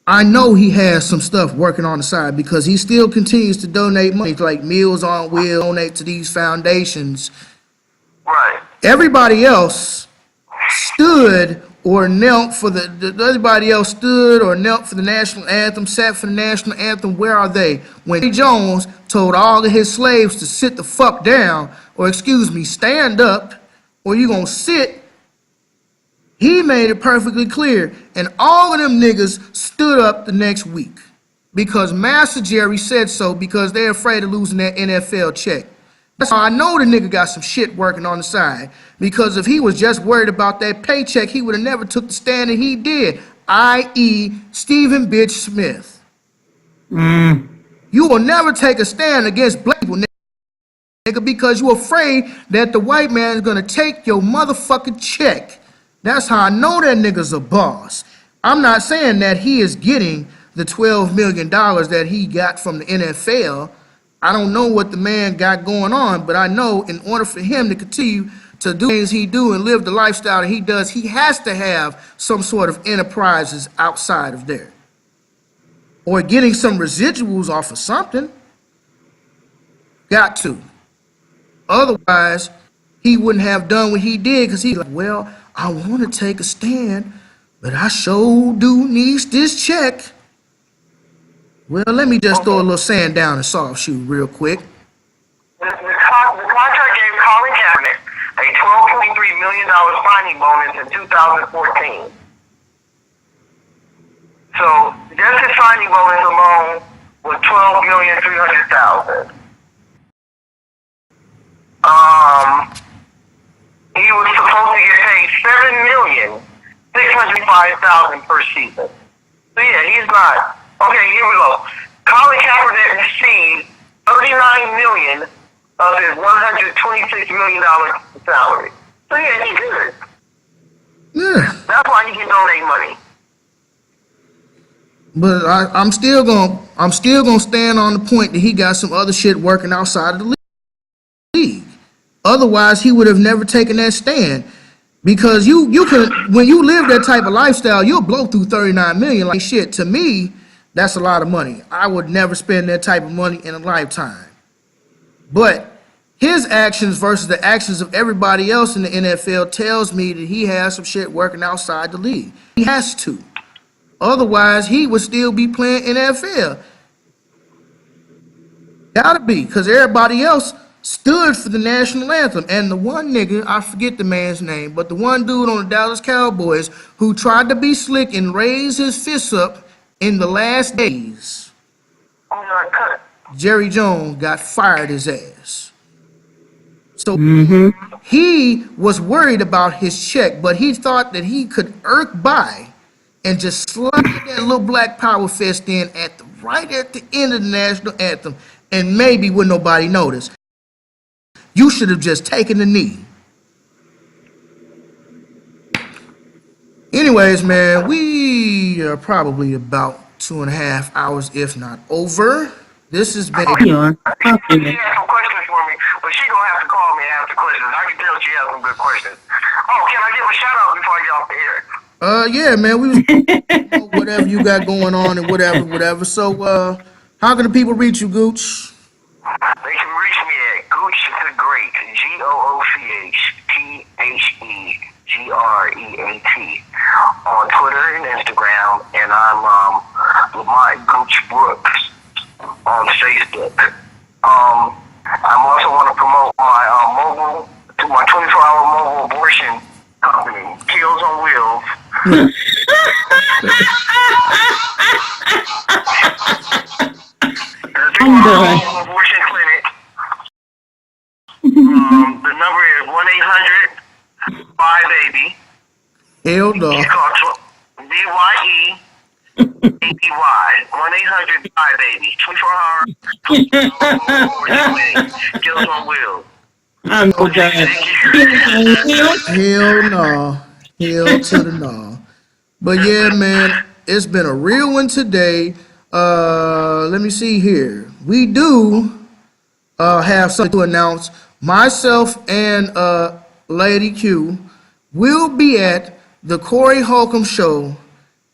I know he has some stuff working on the side because he still continues to donate money, like Meals on Wheels, donate to these foundations. Right. Everybody else stood or knelt for the national anthem, sat for the national anthem. Where are they? When Eddie Jones told all of his slaves to sit the fuck down, or stand up, or you gonna sit, he made it perfectly clear. And all of them niggas stood up the next week because Master Jerry said so, because they're afraid of losing that NFL check. That's how I know the nigga got some shit working on the side. Because if he was just worried about that paycheck, he would have never took the stand that he did, i.e. Stephen Bitch Smith. You will never take a stand against black people, nigga, because you're afraid that the white man is gonna take your motherfucking check. That's how I know that nigga's a boss. I'm not saying that he is getting the $12 million that he got from the NFL. I don't know what the man got going on, but I know in order for him to continue to do things he do and live the lifestyle that he does, he has to have some sort of enterprises outside of there. Or getting some residuals off of something. Got to. Otherwise, he wouldn't have done what he did, because he's like, well, I want to take a stand, but I sure do need this check. Well, let me just throw a little sand down and soft shoe real quick. The contract gave Colin Kaepernick a $12.3 million signing bonus in 2014. So just his signing bonus alone was $12,300,000. He was supposed to get paid $7 million to $605,000 per season. So yeah, he's not. Okay, here we go. Colin Kaepernick received $39 million of his $126 million salary. So yeah, he's good. Yeah. That's why he can donate money. But I'm still gonna stand on the point that he got some other shit working outside of the league. Otherwise, he would have never taken that stand. Because you can, when you live that type of lifestyle, you'll blow through 39 million like shit. To me, that's a lot of money. I would never spend that type of money in a lifetime. But his actions versus the actions of everybody else in the NFL tells me that he has some shit working outside the league. He has to. Otherwise, he would still be playing NFL. Gotta be, because everybody else stood for the national anthem. And the one nigga, I forget the man's name, but the one dude on the Dallas Cowboys who tried to be slick and raise his fists up in the last days, Jerry Jones got fired his ass. So he was worried about his check, but he thought that he could irk by and just slide that little black power fist in right at the end of the national anthem, and maybe would nobody notice. You should have just taken the knee. Anyways, man, we are probably about 2.5 hours, if not over. This has been. You are. She has some questions for me, but she gonna have to call me and ask the questions. I can tell she has some good questions. Oh, can I give a shout out before I get off the air? Yeah, man, we was whatever you got going on and whatever. So, how can the people reach you, Gooch? They can reach me at Gooch The Great, GOOCHTHEGREAT, on Twitter and Instagram, and I'm Lamont Gooch Brooks on Facebook. I also want to promote my 24-hour mobile abortion company, Kills on Wheels. I'm done. Abortion clinic. The number is 1-800-5BABY. Hell no. It's called BYE. 1-800-5BABY. 24-hour. Kills on Wheels. I'm so done. Hell no. Hell to the no. But yeah, man, it's been a real one today. Let me see here. We do have something to announce. Myself and Lady Q will be at the Quarry Holcomb show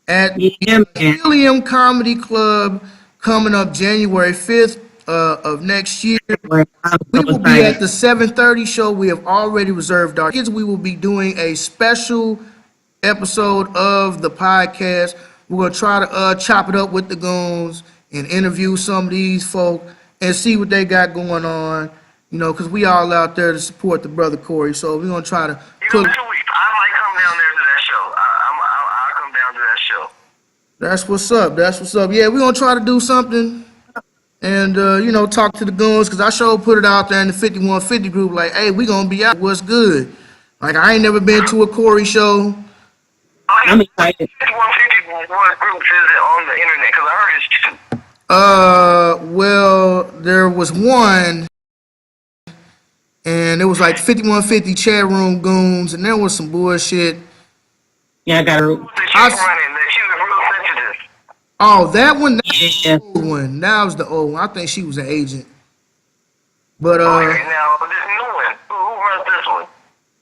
at the Helium Comedy Club coming up January 5th of next year. We will be at the 7:30 show. We have already reserved our tickets. We will be doing a special episode of the podcast. We're going to try to chop it up with the goons and interview some of these folk and see what they got going on, you know, because we all out there to support the brother Quarry. So we're going to try to put. I might come down there to that show. I'll come down to that show. That's what's up. That's what's up. Yeah, we're going to try to do something and, you know, talk to the goons, because I sure put it out there in the 5150 group like, hey, we going to be out. What's good? Like, I ain't never been to a Quarry show. I'm excited. 5150 group is it on the internet? Because I heard it's two. Well, there was one, and it was like 5150 chat room goons, and there was some bullshit. Yeah, I got her. She was real sensitive. Oh, that one? That's Yeah. the old one. That was the old one. I think she was an agent. But, Okay, now, this new one, who runs this one?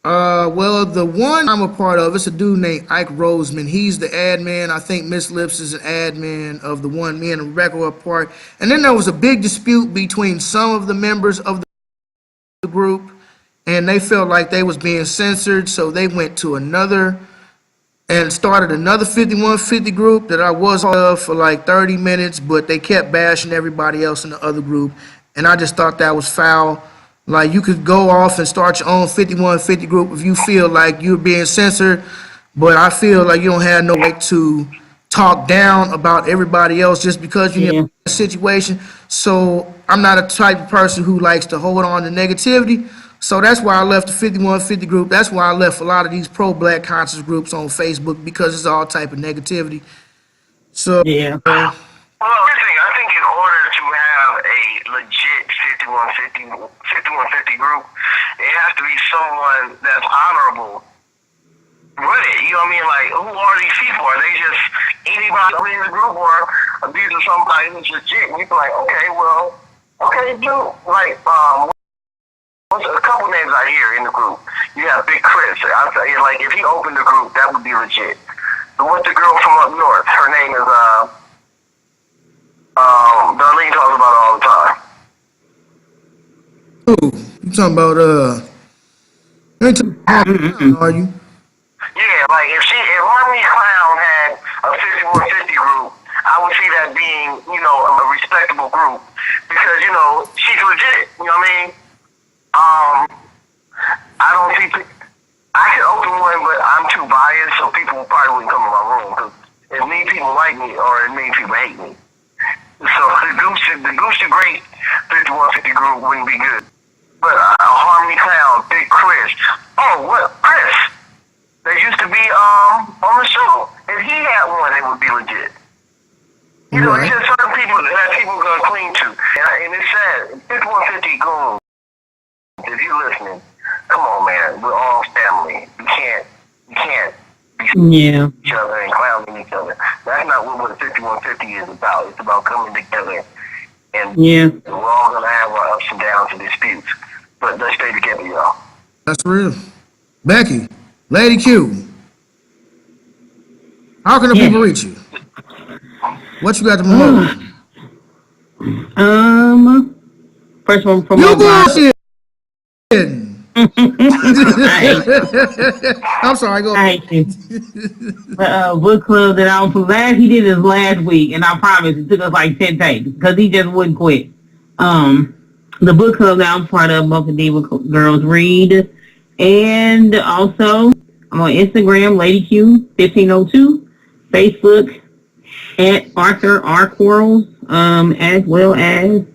well, the one I'm a part of, it's a dude named Ike Roseman. He's the admin. I think Miss Lips is an admin of the one me and Rebecca were a part. And then there was a big dispute between some of the members of the group, and they felt like they was being censored, so they went to another and started another 5150 group that I was of for like 30 minutes, but they kept bashing everybody else in the other group, and I just thought that was foul. Like, you could go off and start your own 5150 group if you feel like you're being censored, but I feel like you don't have no right to talk down about everybody else just because you're in a situation. So I'm not a type of person who likes to hold on to negativity. So that's why I left the 5150 group. That's why I left a lot of these pro-black conscious groups on Facebook, because it's all type of negativity. So Yeah. Well, I think in order to have a legit 5150 group, it has to be someone that's honorable with it. You know what I mean? Like, who are these people? Are they just anybody in the group, or these are somebody who's legit? And you feel like, okay, dude. Like, a couple names I hear in the group. You have Big Chris. I'll tell you, like, if he opened the group, that would be legit. But what's the girl from up north? Her name is, Darlene talks about it all the time. who? You talking about, you ain't talking about, are you? Yeah, like, if Harmony Clown had a 5150 group, I would see that being, you know, a respectable group. Because, you know, she's legit. You know what I mean? I don't see. I could open one, but I'm too biased, so people probably wouldn't come in my room. Because as many people like me, or as many people hate me. So the Gooch The Great 5150 group wouldn't be good. But Harmony Clown, Big Chris. Oh, what? Chris. They used to be on the show. If he had one, it would be legit. You know, it's just certain people that people gonna cling to. And it's sad. 5150 goons. If you're listening, come on, man. We're all family. You can't be each other and clowning each other. That's not what a 5150 is about. It's about coming together, and we're all gonna have our ups and downs and disputes. But let's stay together, y'all. That's real. Becky, Lady Q, how can the people reach you? What you got to promote? First one from you bullshit. I'm sorry, go ahead. The book club that I was last, he did this last week, and I promise it took us like 10 takes because he just wouldn't quit. The book club that I'm part of, Both the Diva Girls Read, and also I'm on Instagram, Lady Q 1502, Facebook at Arthur R. Quarles, as well as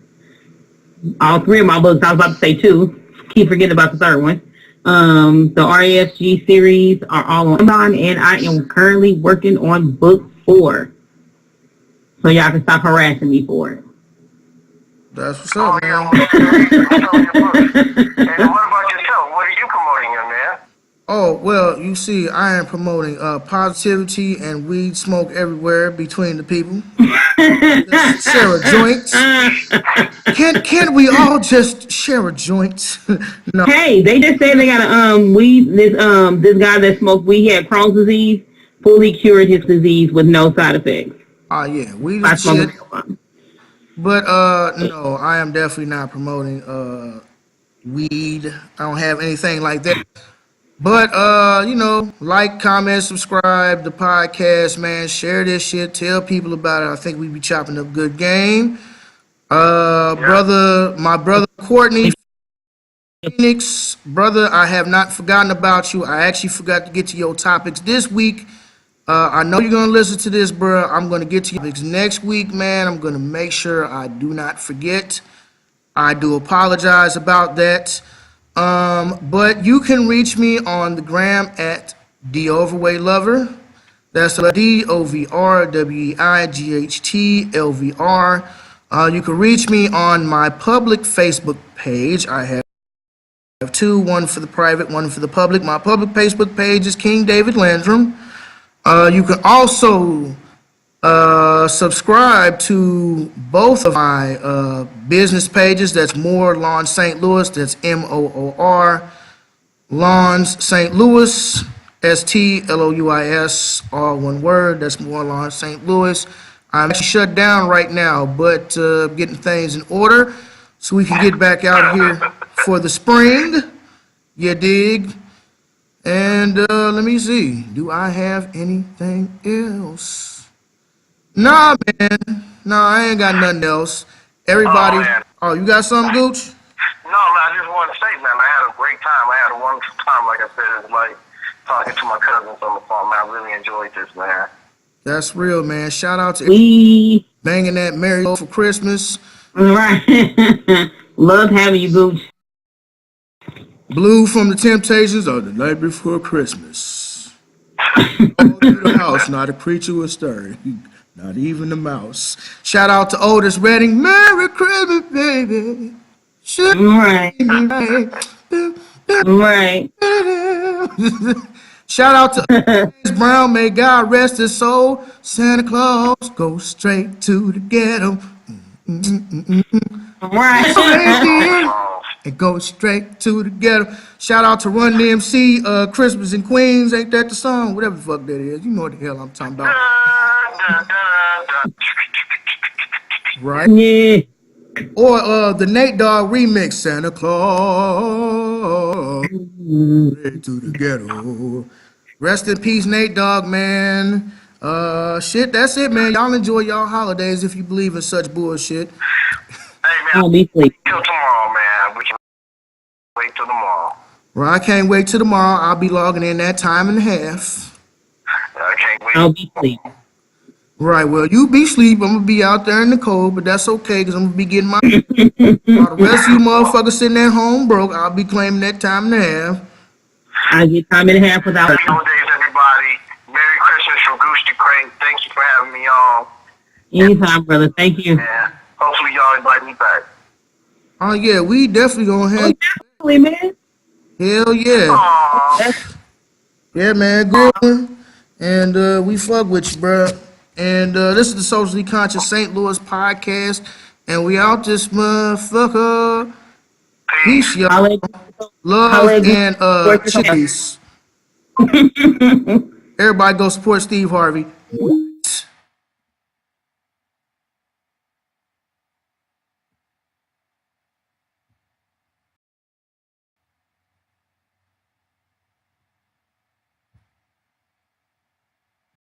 all three of my books. I was about to say two. Keep forgetting about the third one. The RASG series are all on Amazon, and I am currently working on book 4. So y'all can stop harassing me for it. That's what's up, man. And what about yourself? What are you promoting, young man? Oh, well, you see, I am promoting positivity and weed smoke everywhere between the people. Share a joint. Can't we all just share a joint? No. Hey, they just said they got a weed. This guy that smoked weed, he had Crohn's disease, fully cured his disease with no side effects. Oh yeah, weed is shit. But no, I am definitely not promoting weed. I don't have anything like that. But you know, like, comment, subscribe the podcast, man. Share this shit. Tell people about it. I think we be chopping up good game. My brother Courtney Phoenix, brother, I have not forgotten about you. I actually forgot to get to your topics this week. I know you're gonna listen to this, bro. I'm gonna get to your topics next week, man. I'm gonna make sure I do not forget. I do apologize about that. But you can reach me on the gram at The Overweight Lover. That's DOVRWEIGHTLVR. You can reach me on my public Facebook page. I have two, one for the private, one for the public. My public Facebook page is King David Landrum. You can also subscribe to both of my business pages. That's More Lawns St. Louis. That's MOOR Lawns St. Louis. STLOUIS, all one word. That's More Lawns St. Louis. I'm actually shut down right now, but getting things in order so we can get back out here for the spring. You dig? And let me see. Do I have anything else? Nah, man. Nah, I ain't got nothing else. Everybody. Oh, you got something, Gooch? No, man, I just want to say, man, I had a great time. I had a wonderful time, like I said. It's like talking to my cousins on the phone, man. I really enjoyed this, man. That's real, man. Shout out to banging that Merry for Christmas. Right. Love having you, Gooch. Blue from the Temptations or The Night Before Christmas. All through the house, not a creature was stirring, not even a mouse. Shout out to Otis Redding. Merry Christmas, baby. Right. Right. Shout out to James Brown. May God rest his soul. Santa Claus go straight to the ghetto. Right. And go straight to the ghetto. Shout out to Run DMC, Christmas in Queens. Ain't that the song? Whatever the fuck that is. You know what the hell I'm talking about. Right? Yeah. Or the Nate Dogg remix, Santa Claus straight to the ghetto. Rest in peace, Nate Dogg, man. Shit, that's it, man. Y'all enjoy y'all holidays if you believe in such bullshit. Hey, man, I'll be asleep. till tomorrow, man. We can wait till tomorrow. Well, I can't wait till tomorrow. I'll be logging in that time and a half. I can't wait. I'll be asleep. Right, well, you be asleep. I'm going to be out there in the cold, but that's okay because I'm going to be getting my... While the rest of you motherfuckers sitting at home broke, I'll be claiming that time and a half. I get time and a half without Happy holidays, everybody. Merry Christmas from Gooch The Great. Thank you for having me on. anytime, brother. Thank you. Yeah. Hopefully y'all invite me back. Oh, yeah, we definitely going to have... Definitely, man. Hell yeah. Aww. Yeah, man, good one. And we fuck with you, bro. And this is the Socially Conscious St. Louis podcast. And we out this motherfucker. Peace, y'all. Love and cheese. Everybody go support Steve Harvey.